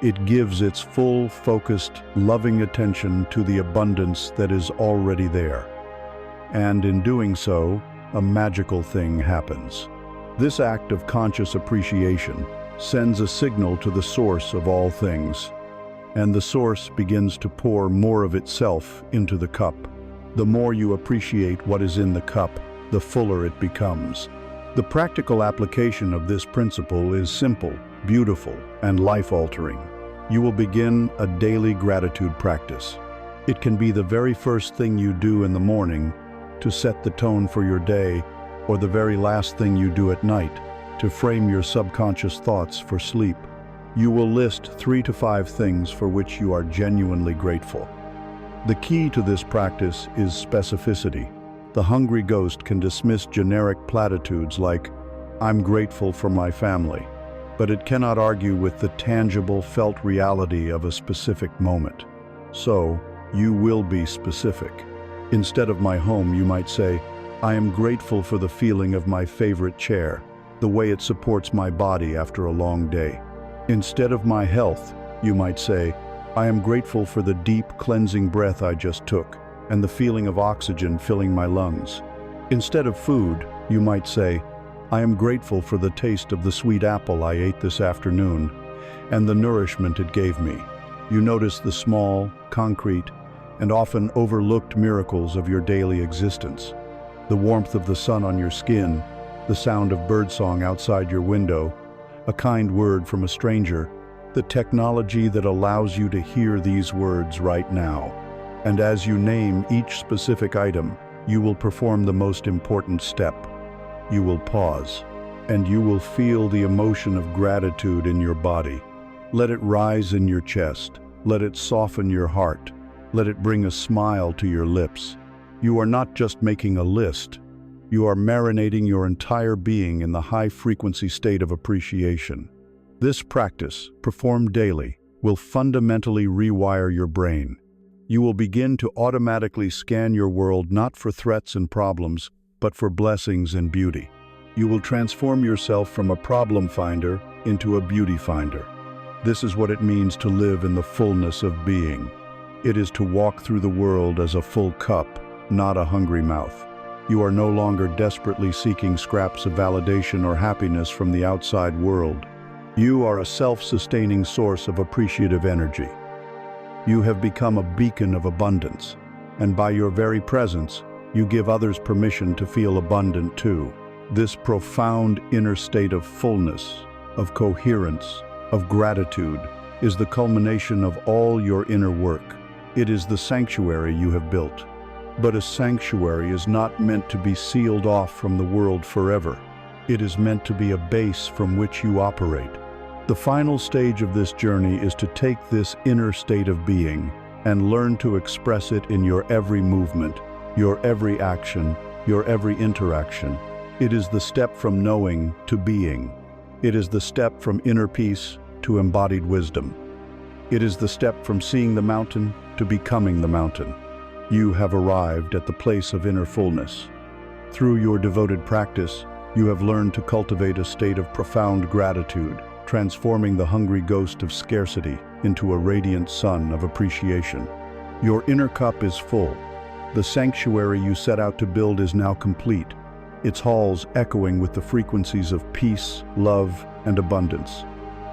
[SPEAKER 1] It gives its full, focused, loving attention to the abundance that is already there. And in doing so, a magical thing happens. This act of conscious appreciation sends a signal to the source of all things, and the source begins to pour more of itself into the cup. The more you appreciate what is in the cup, the fuller it becomes. The practical application of this principle is simple, beautiful, and life-altering. You will begin a daily gratitude practice. It can be the very first thing you do in the morning to set the tone for your day or the very last thing you do at night to frame your subconscious thoughts for sleep. You will list 3 to 5 things for which you are genuinely grateful. The key to this practice is specificity. The hungry ghost can dismiss generic platitudes like, "I'm grateful for my family," but it cannot argue with the tangible, felt reality of a specific moment. So, you will be specific. Instead of "my home," you might say, "I am grateful for the feeling of my favorite chair, the way it supports my body after a long day." Instead of "my health," you might say, "I am grateful for the deep, cleansing breath I just took and the feeling of oxygen filling my lungs." Instead of food, you might say, "I am grateful for the taste of the sweet apple I ate this afternoon and the nourishment it gave me." You notice the small, concrete, and often overlooked miracles of your daily existence. The warmth of the sun on your skin, the sound of birdsong outside your window, a kind word from a stranger, the technology that allows you to hear these words right now. And as you name each specific item, you will perform the most important step. You will pause, and you will feel the emotion of gratitude in your body. Let it rise in your chest. Let it soften your heart. Let it bring a smile to your lips. You are not just making a list. You are marinating your entire being in the high-frequency state of appreciation. This practice, performed daily, will fundamentally rewire your brain. You will begin to automatically scan your world not for threats and problems, but for blessings and beauty. You will transform yourself from a problem finder into a beauty finder. This is what it means to live in the fullness of being. It is to walk through the world as a full cup, not a hungry mouth. You are no longer desperately seeking scraps of validation or happiness from the outside world. You are a self-sustaining source of appreciative energy. You have become a beacon of abundance, and by your very presence, you give others permission to feel abundant too. This profound inner state of fullness, of coherence, of gratitude, is the culmination of all your inner work. It is the sanctuary you have built. But a sanctuary is not meant to be sealed off from the world forever. It is meant to be a base from which you operate. The final stage of this journey is to take this inner state of being and learn to express it in your every movement, your every action, your every interaction. It is the step from knowing to being. It is the step from inner peace to embodied wisdom. It is the step from seeing the mountain to becoming the mountain. You have arrived at the place of inner fullness. Through your devoted practice, you have learned to cultivate a state of profound gratitude, transforming the hungry ghost of scarcity into a radiant sun of appreciation. Your inner cup is full. The sanctuary you set out to build is now complete, its halls echoing with the frequencies of peace, love, and abundance.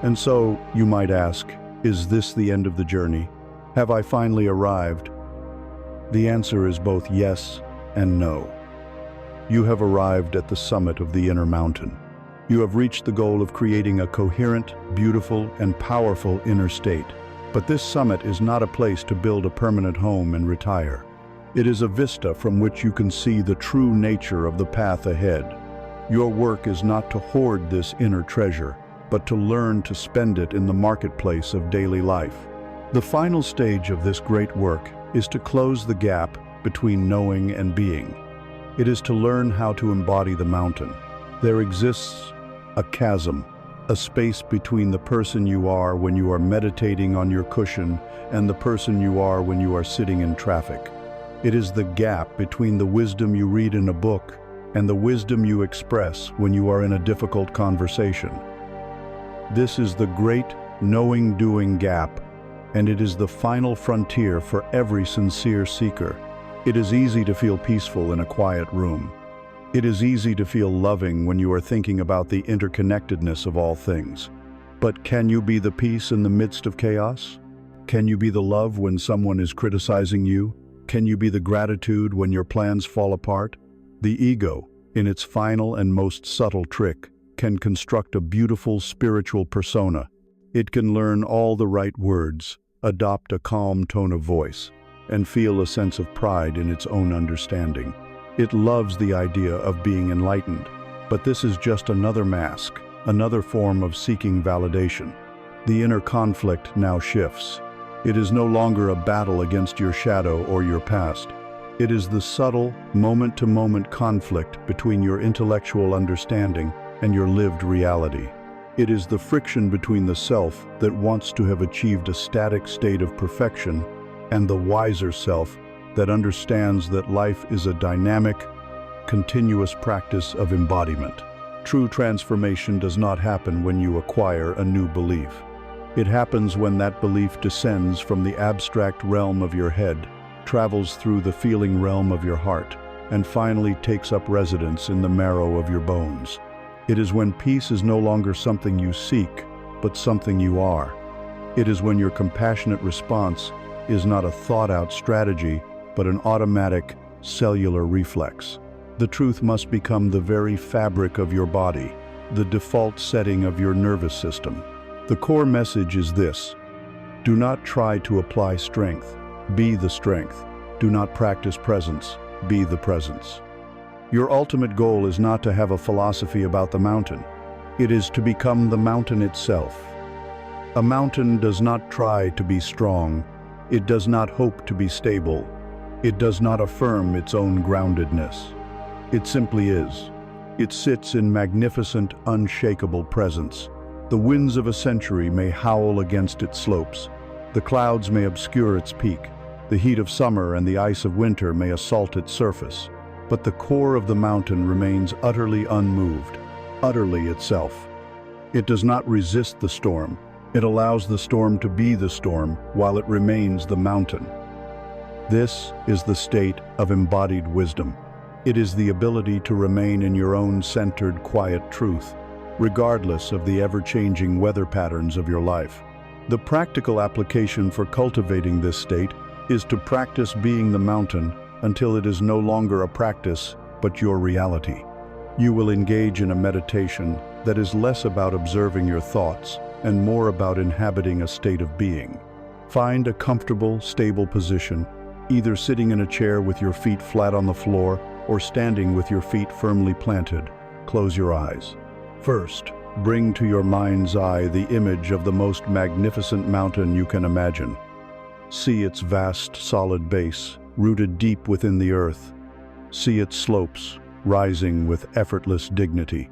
[SPEAKER 1] And so, you might ask, is this the end of the journey? Have I finally arrived? The answer is both yes and no. You have arrived at the summit of the inner mountain. You have reached the goal of creating a coherent, beautiful, and powerful inner state. But this summit is not a place to build a permanent home and retire. It is a vista from which you can see the true nature of the path ahead. Your work is not to hoard this inner treasure, but to learn to spend it in the marketplace of daily life. The final stage of this great work is to close the gap between knowing and being. It is to learn how to embody the mountain. There exists a chasm, a space between the person you are when you are meditating on your cushion and the person you are when you are sitting in traffic. It is the gap between the wisdom you read in a book and the wisdom you express when you are in a difficult conversation. This is the great knowing-doing gap, and it is the final frontier for every sincere seeker. It is easy to feel peaceful in a quiet room. It is easy to feel loving when you are thinking about the interconnectedness of all things. But can you be the peace in the midst of chaos? Can you be the love when someone is criticizing you? Can you be the gratitude when your plans fall apart? The ego, in its final and most subtle trick, can construct a beautiful spiritual persona. It can learn all the right words, adopt a calm tone of voice, and feel a sense of pride in its own understanding. It loves the idea of being enlightened. But this is just another mask, another form of seeking validation. The inner conflict now shifts. It is no longer a battle against your shadow or your past. It is the subtle, moment-to-moment conflict between your intellectual understanding and your lived reality. It is the friction between the self that wants to have achieved a static state of perfection and the wiser self that understands that life is a dynamic, continuous practice of embodiment. True transformation does not happen when you acquire a new belief. It happens when that belief descends from the abstract realm of your head, travels through the feeling realm of your heart, and finally takes up residence in the marrow of your bones. It is when peace is no longer something you seek, but something you are. It is when your compassionate response is not a thought-out strategy, but an automatic, cellular reflex. The truth must become the very fabric of your body, the default setting of your nervous system. The core message is this: do not try to apply strength, be the strength. Do not practice presence, be the presence. Your ultimate goal is not to have a philosophy about the mountain. It is to become the mountain itself. A mountain does not try to be strong. It does not hope to be stable. It does not affirm its own groundedness. It simply is. It sits in magnificent, unshakable presence. The winds of a century may howl against its slopes. The clouds may obscure its peak. The heat of summer and the ice of winter may assault its surface. But the core of the mountain remains utterly unmoved, utterly itself. It does not resist the storm. It allows the storm to be the storm while it remains the mountain. This is the state of embodied wisdom. It is the ability to remain in your own centered, quiet truth, regardless of the ever-changing weather patterns of your life. The practical application for cultivating this state is to practice being the mountain until it is no longer a practice, but your reality. You will engage in a meditation that is less about observing your thoughts and more about inhabiting a state of being. Find a comfortable, stable position, either sitting in a chair with your feet flat on the floor or standing with your feet firmly planted. Close your eyes. First, bring to your mind's eye the image of the most magnificent mountain you can imagine. See its vast, solid base, rooted deep within the earth. See its slopes, rising with effortless dignity.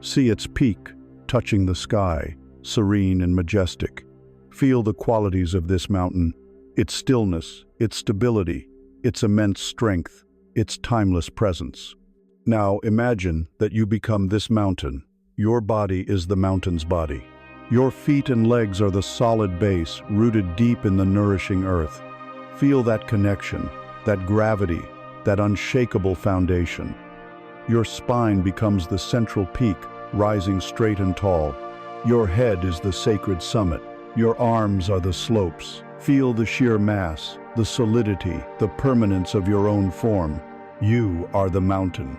[SPEAKER 1] See its peak, touching the sky, serene and majestic. Feel the qualities of this mountain, its stillness, its stability, its immense strength, its timeless presence. Now imagine that you become this mountain. Your body is the mountain's body. Your feet and legs are the solid base, rooted deep in the nourishing earth. Feel that connection, that gravity, that unshakable foundation. Your spine becomes the central peak, rising straight and tall. Your head is the sacred summit. Your arms are the slopes. Feel the sheer mass, the solidity, the permanence of your own form. You are the mountain.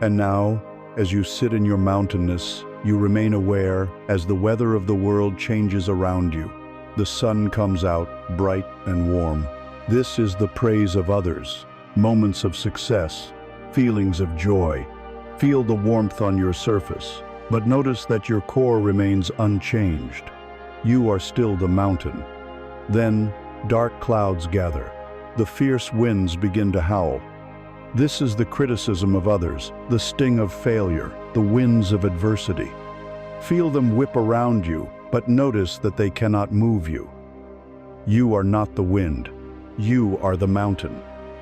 [SPEAKER 1] And now, as you sit in your mountainness, you remain aware as the weather of the world changes around you. The sun comes out, bright and warm. This is the praise of others, moments of success, feelings of joy. Feel the warmth on your surface, but notice that your core remains unchanged. You are still the mountain. Then, dark clouds gather. The fierce winds begin to howl. This is the criticism of others, the sting of failure, the winds of adversity. Feel them whip around you, but notice that they cannot move you. You are not the wind. You are the mountain.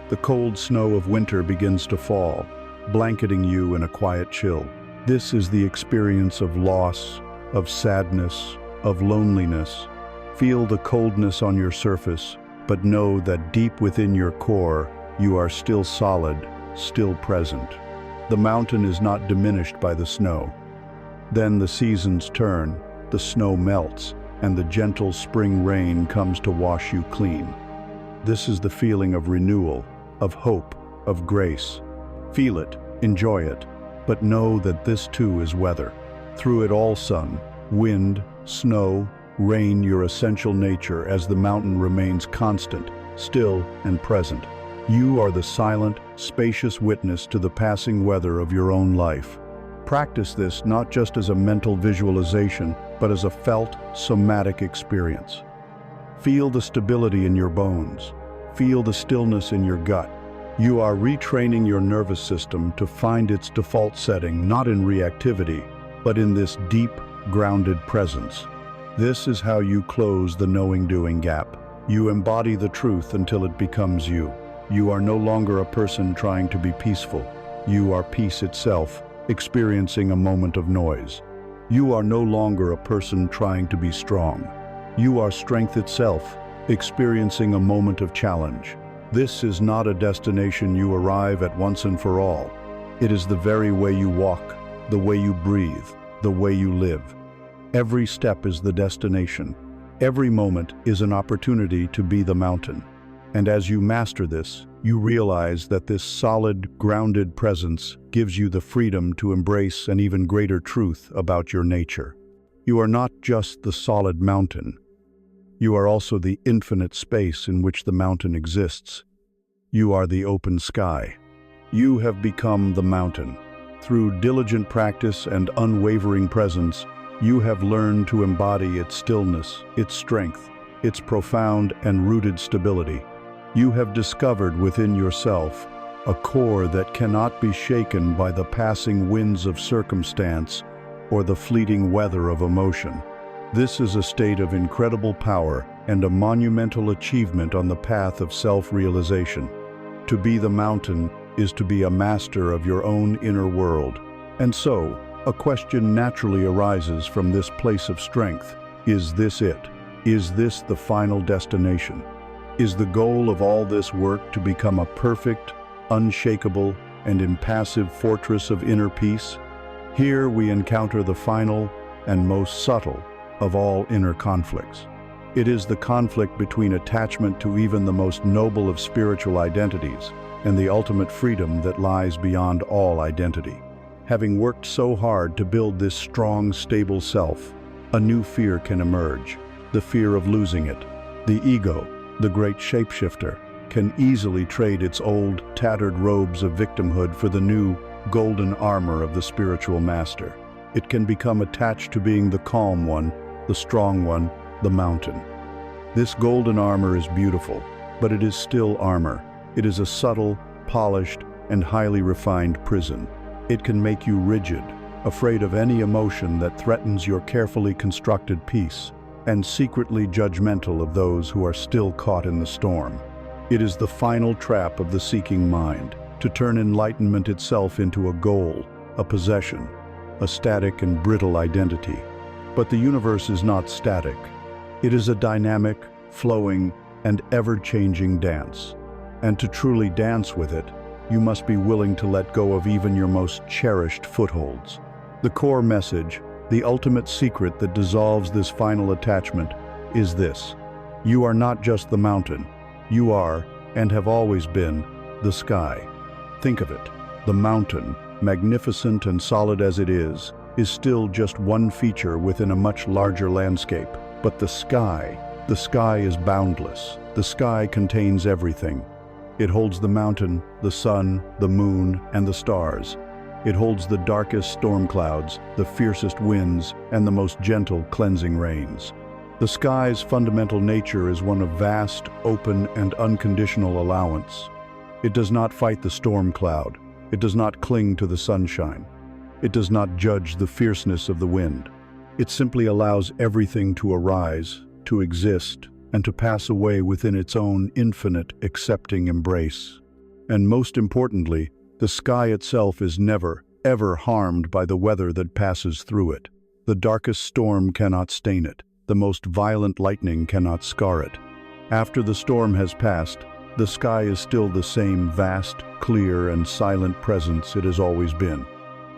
[SPEAKER 1] The cold snow of winter begins to fall, blanketing you in a quiet chill. This is the experience of loss, of sadness, of loneliness. Feel the coldness on your surface, but know that deep within your core, you are still solid, still present. The mountain is not diminished by the snow. Then the seasons turn, the snow melts, and the gentle spring rain comes to wash you clean. This is the feeling of renewal, of hope, of grace. Feel it, enjoy it, but know that this too is weather. Through it all, sun, wind, snow, rain, your essential nature as the mountain remains constant, still and present. You are the silent, spacious witness to the passing weather of your own life. Practice this not just as a mental visualization, but as a felt, somatic experience. Feel the stability in your bones. Feel the stillness in your gut. You are retraining your nervous system to find its default setting not in reactivity, but in this deep, grounded presence. This is how you close the knowing-doing gap. You embody the truth until it becomes you. You are no longer a person trying to be peaceful. You are peace itself, experiencing a moment of noise. You are no longer a person trying to be strong. You are strength itself, experiencing a moment of challenge. This is not a destination you arrive at once and for all. It is the very way you walk, the way you breathe, the way you live. Every step is the destination. Every moment is an opportunity to be the mountain. And as you master this, you realize that this solid, grounded presence gives you the freedom to embrace an even greater truth about your nature. You are not just the solid mountain. You are also the infinite space in which the mountain exists. You are the open sky. You have become the mountain. Through diligent practice and unwavering presence, you have learned to embody its stillness, its strength, its profound and rooted stability. You have discovered within yourself a core that cannot be shaken by the passing winds of circumstance or the fleeting weather of emotion. This is a state of incredible power and a monumental achievement on the path of self-realization. To be the mountain is to be a master of your own inner world. And so, a question naturally arises from this place of strength. Is this it? Is this the final destination? Is the goal of all this work to become a perfect, unshakable, and impassive fortress of inner peace? Here we encounter the final and most subtle of all inner conflicts. It is the conflict between attachment to even the most noble of spiritual identities and the ultimate freedom that lies beyond all identity. Having worked so hard to build this strong, stable self, a new fear can emerge, the fear of losing it. The ego, the great shapeshifter, can easily trade its old, tattered robes of victimhood for the new, golden armor of the spiritual master. It can become attached to being the calm one, the strong one, the mountain. This golden armor is beautiful, but it is still armor. It is a subtle, polished, and highly refined prison. It can make you rigid, afraid of any emotion that threatens your carefully constructed peace, and secretly judgmental of those who are still caught in the storm. It is the final trap of the seeking mind, to turn enlightenment itself into a goal, a possession, a static and brittle identity. But the universe is not static. It is a dynamic, flowing, and ever-changing dance. And to truly dance with it, you must be willing to let go of even your most cherished footholds. The core message, the ultimate secret that dissolves this final attachment, is this: you are not just the mountain. You are, and have always been, the sky. Think of it. The mountain, magnificent and solid as it is still just one feature within a much larger landscape. But the sky is boundless. The sky contains everything. It holds the mountain, the sun, the moon, and the stars. It holds the darkest storm clouds, the fiercest winds, and the most gentle cleansing rains. The sky's fundamental nature is one of vast, open, and unconditional allowance. It does not fight the storm cloud. It does not cling to the sunshine. It does not judge the fierceness of the wind. It simply allows everything to arise, to exist, and to pass away within its own infinite, accepting embrace. And most importantly, the sky itself is never, ever harmed by the weather that passes through it. The darkest storm cannot stain it. The most violent lightning cannot scar it. After the storm has passed, the sky is still the same vast, clear, and silent presence it has always been.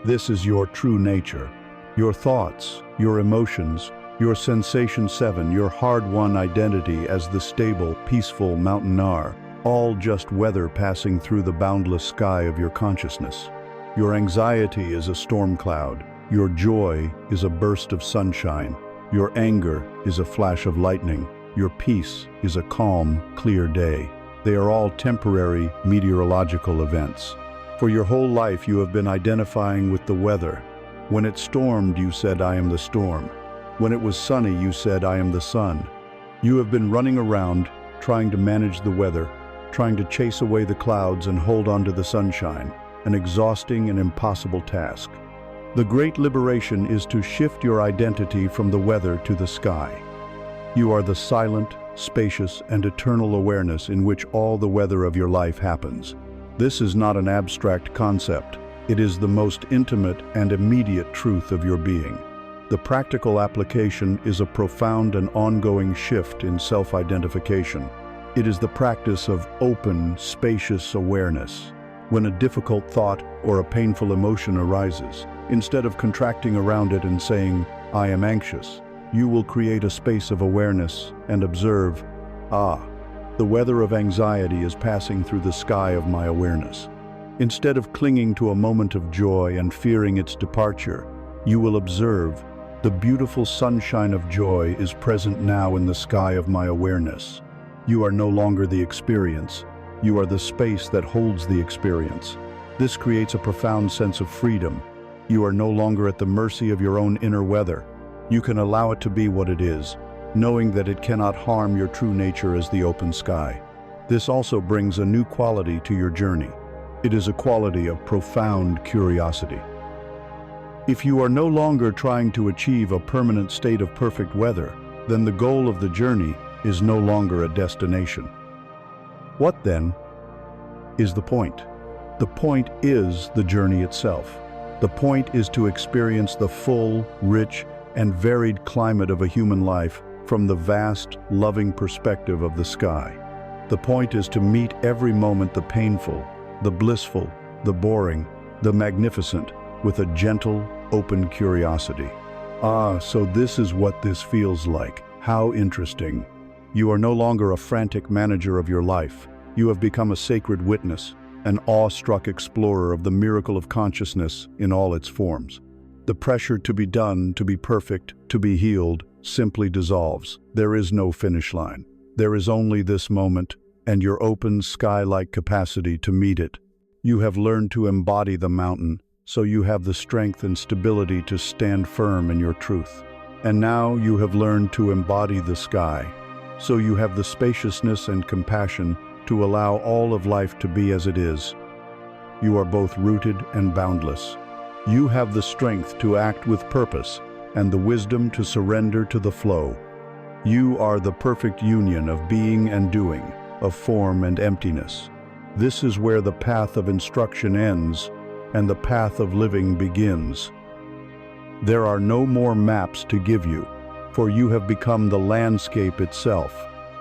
[SPEAKER 1] This is your true nature. Your thoughts, your emotions, your sensation seven, your hard-won identity as the stable, peaceful mountain are, all just weather passing through the boundless sky of your consciousness. Your anxiety is a storm cloud. Your joy is a burst of sunshine. Your anger is a flash of lightning. Your peace is a calm, clear day. They are all temporary meteorological events. For your whole life you have been identifying with the weather. When it stormed, you said, "I am the storm." When it was sunny, you said, "I am the sun." You have been running around, trying to manage the weather, trying to chase away the clouds and hold on to the sunshine, an exhausting and impossible task. The great liberation is to shift your identity from the weather to the sky. You are the silent, spacious, and eternal awareness in which all the weather of your life happens. This is not an abstract concept. It is the most intimate and immediate truth of your being. The practical application is a profound and ongoing shift in self-identification. It is the practice of open, spacious awareness. When a difficult thought or a painful emotion arises, instead of contracting around it and saying, "I am anxious," you will create a space of awareness and observe, the weather of anxiety is passing through the sky of my awareness. Instead of clinging to a moment of joy and fearing its departure, you will observe, the beautiful sunshine of joy is present now in the sky of my awareness. You are no longer the experience. You are the space that holds the experience. This creates a profound sense of freedom. You are no longer at the mercy of your own inner weather. You can allow it to be what it is, knowing that it cannot harm your true nature as the open sky. This also brings a new quality to your journey. It is a quality of profound curiosity. If you are no longer trying to achieve a permanent state of perfect weather, then the goal of the journey is no longer a destination. What then is the point? The point is the journey itself. The point is to experience the full, rich, and varied climate of a human life from the vast, loving perspective of the sky. The point is to meet every moment the painful, the blissful, the boring, the magnificent, with a gentle, open curiosity. So this is what this feels like. How interesting. You are no longer a frantic manager of your life. You have become a sacred witness, an awe-struck explorer of the miracle of consciousness in all its forms. The pressure to be done, to be perfect, to be healed, simply dissolves. There is no finish line. There is only this moment, and your open, sky-like capacity to meet it. You have learned to embody the mountain, so you have the strength and stability to stand firm in your truth. And now you have learned to embody the sky, so you have the spaciousness and compassion to allow all of life to be as it is. You are both rooted and boundless. You have the strength to act with purpose and the wisdom to surrender to the flow. You are the perfect union of being and doing, of form and emptiness. This is where the path of instruction ends and the path of living begins. There are no more maps to give you, for you have become the landscape itself.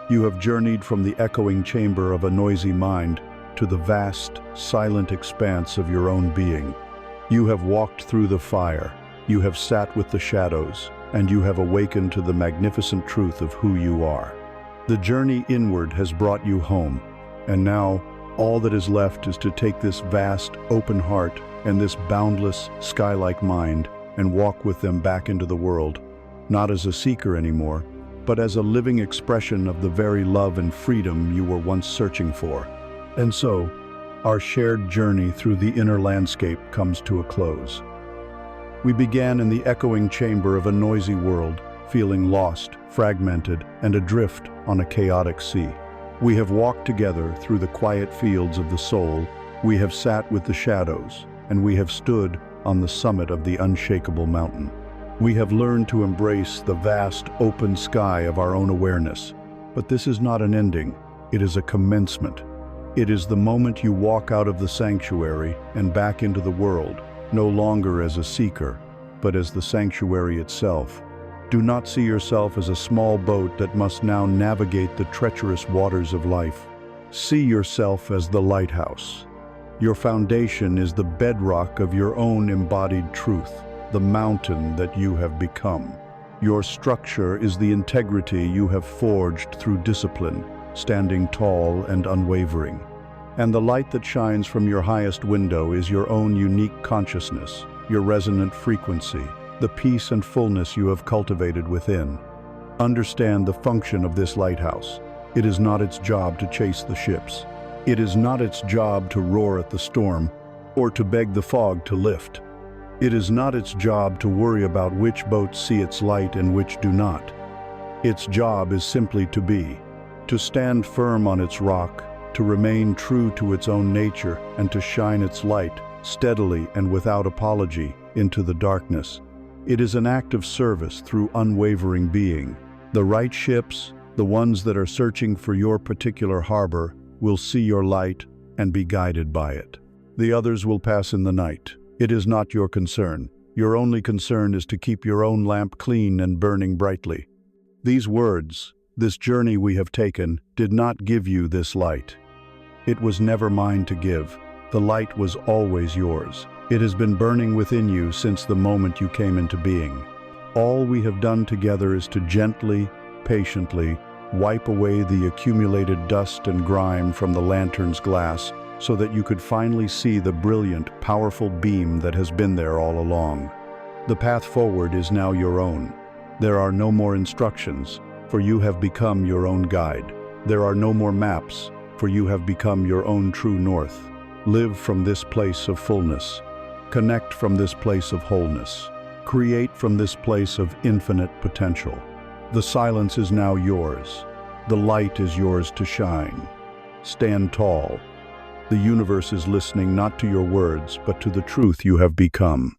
[SPEAKER 1] You have journeyed from the echoing chamber of a noisy mind to the vast, silent expanse of your own being. You have walked through the fire, you have sat with the shadows, and you have awakened to the magnificent truth of who you are. The journey inward has brought you home, and now all that is left is to take this vast, open heart and this boundless, sky-like mind and walk with them back into the world, not as a seeker anymore, but as a living expression of the very love and freedom you were once searching for. And so, our shared journey through the inner landscape comes to a close. We began in the echoing chamber of a noisy world, feeling lost, fragmented, and adrift on a chaotic sea. We have walked together through the quiet fields of the soul, we have sat with the shadows, and we have stood on the summit of the unshakable mountain. We have learned to embrace the vast, open sky of our own awareness. But this is not an ending, it is a commencement. It is the moment you walk out of the sanctuary and back into the world, no longer as a seeker, but as the sanctuary itself. Do not see yourself as a small boat that must now navigate the treacherous waters of life. See yourself as the lighthouse. Your foundation is the bedrock of your own embodied truth, the mountain that you have become. Your structure is the integrity you have forged through discipline, standing tall and unwavering. And the light that shines from your highest window is your own unique consciousness, your resonant frequency, the peace and fullness you have cultivated within. Understand the function of this lighthouse. It is not its job to chase the ships. It is not its job to roar at the storm or to beg the fog to lift. It is not its job to worry about which boats see its light and which do not. Its job is simply to be, to stand firm on its rock, to remain true to its own nature, and to shine its light, steadily and without apology, into the darkness. It is an act of service through unwavering being. The right ships, the ones that are searching for your particular harbor, will see your light and be guided by it. The others will pass in the night. It is not your concern. Your only concern is to keep your own lamp clean and burning brightly. These words, this journey we have taken, did not give you this light. It was never mine to give. The light was always yours. It has been burning within you since the moment you came into being. All we have done together is to gently, patiently, wipe away the accumulated dust and grime from the lantern's glass so that you could finally see the brilliant, powerful beam that has been there all along. The path forward is now your own. There are no more instructions, for you have become your own guide. There are no more maps, for you have become your own true north. Live from this place of fullness. Connect from this place of wholeness. Create from this place of infinite potential. The silence is now yours. The light is yours to shine. Stand tall. The universe is listening not to your words, but to the truth you have become.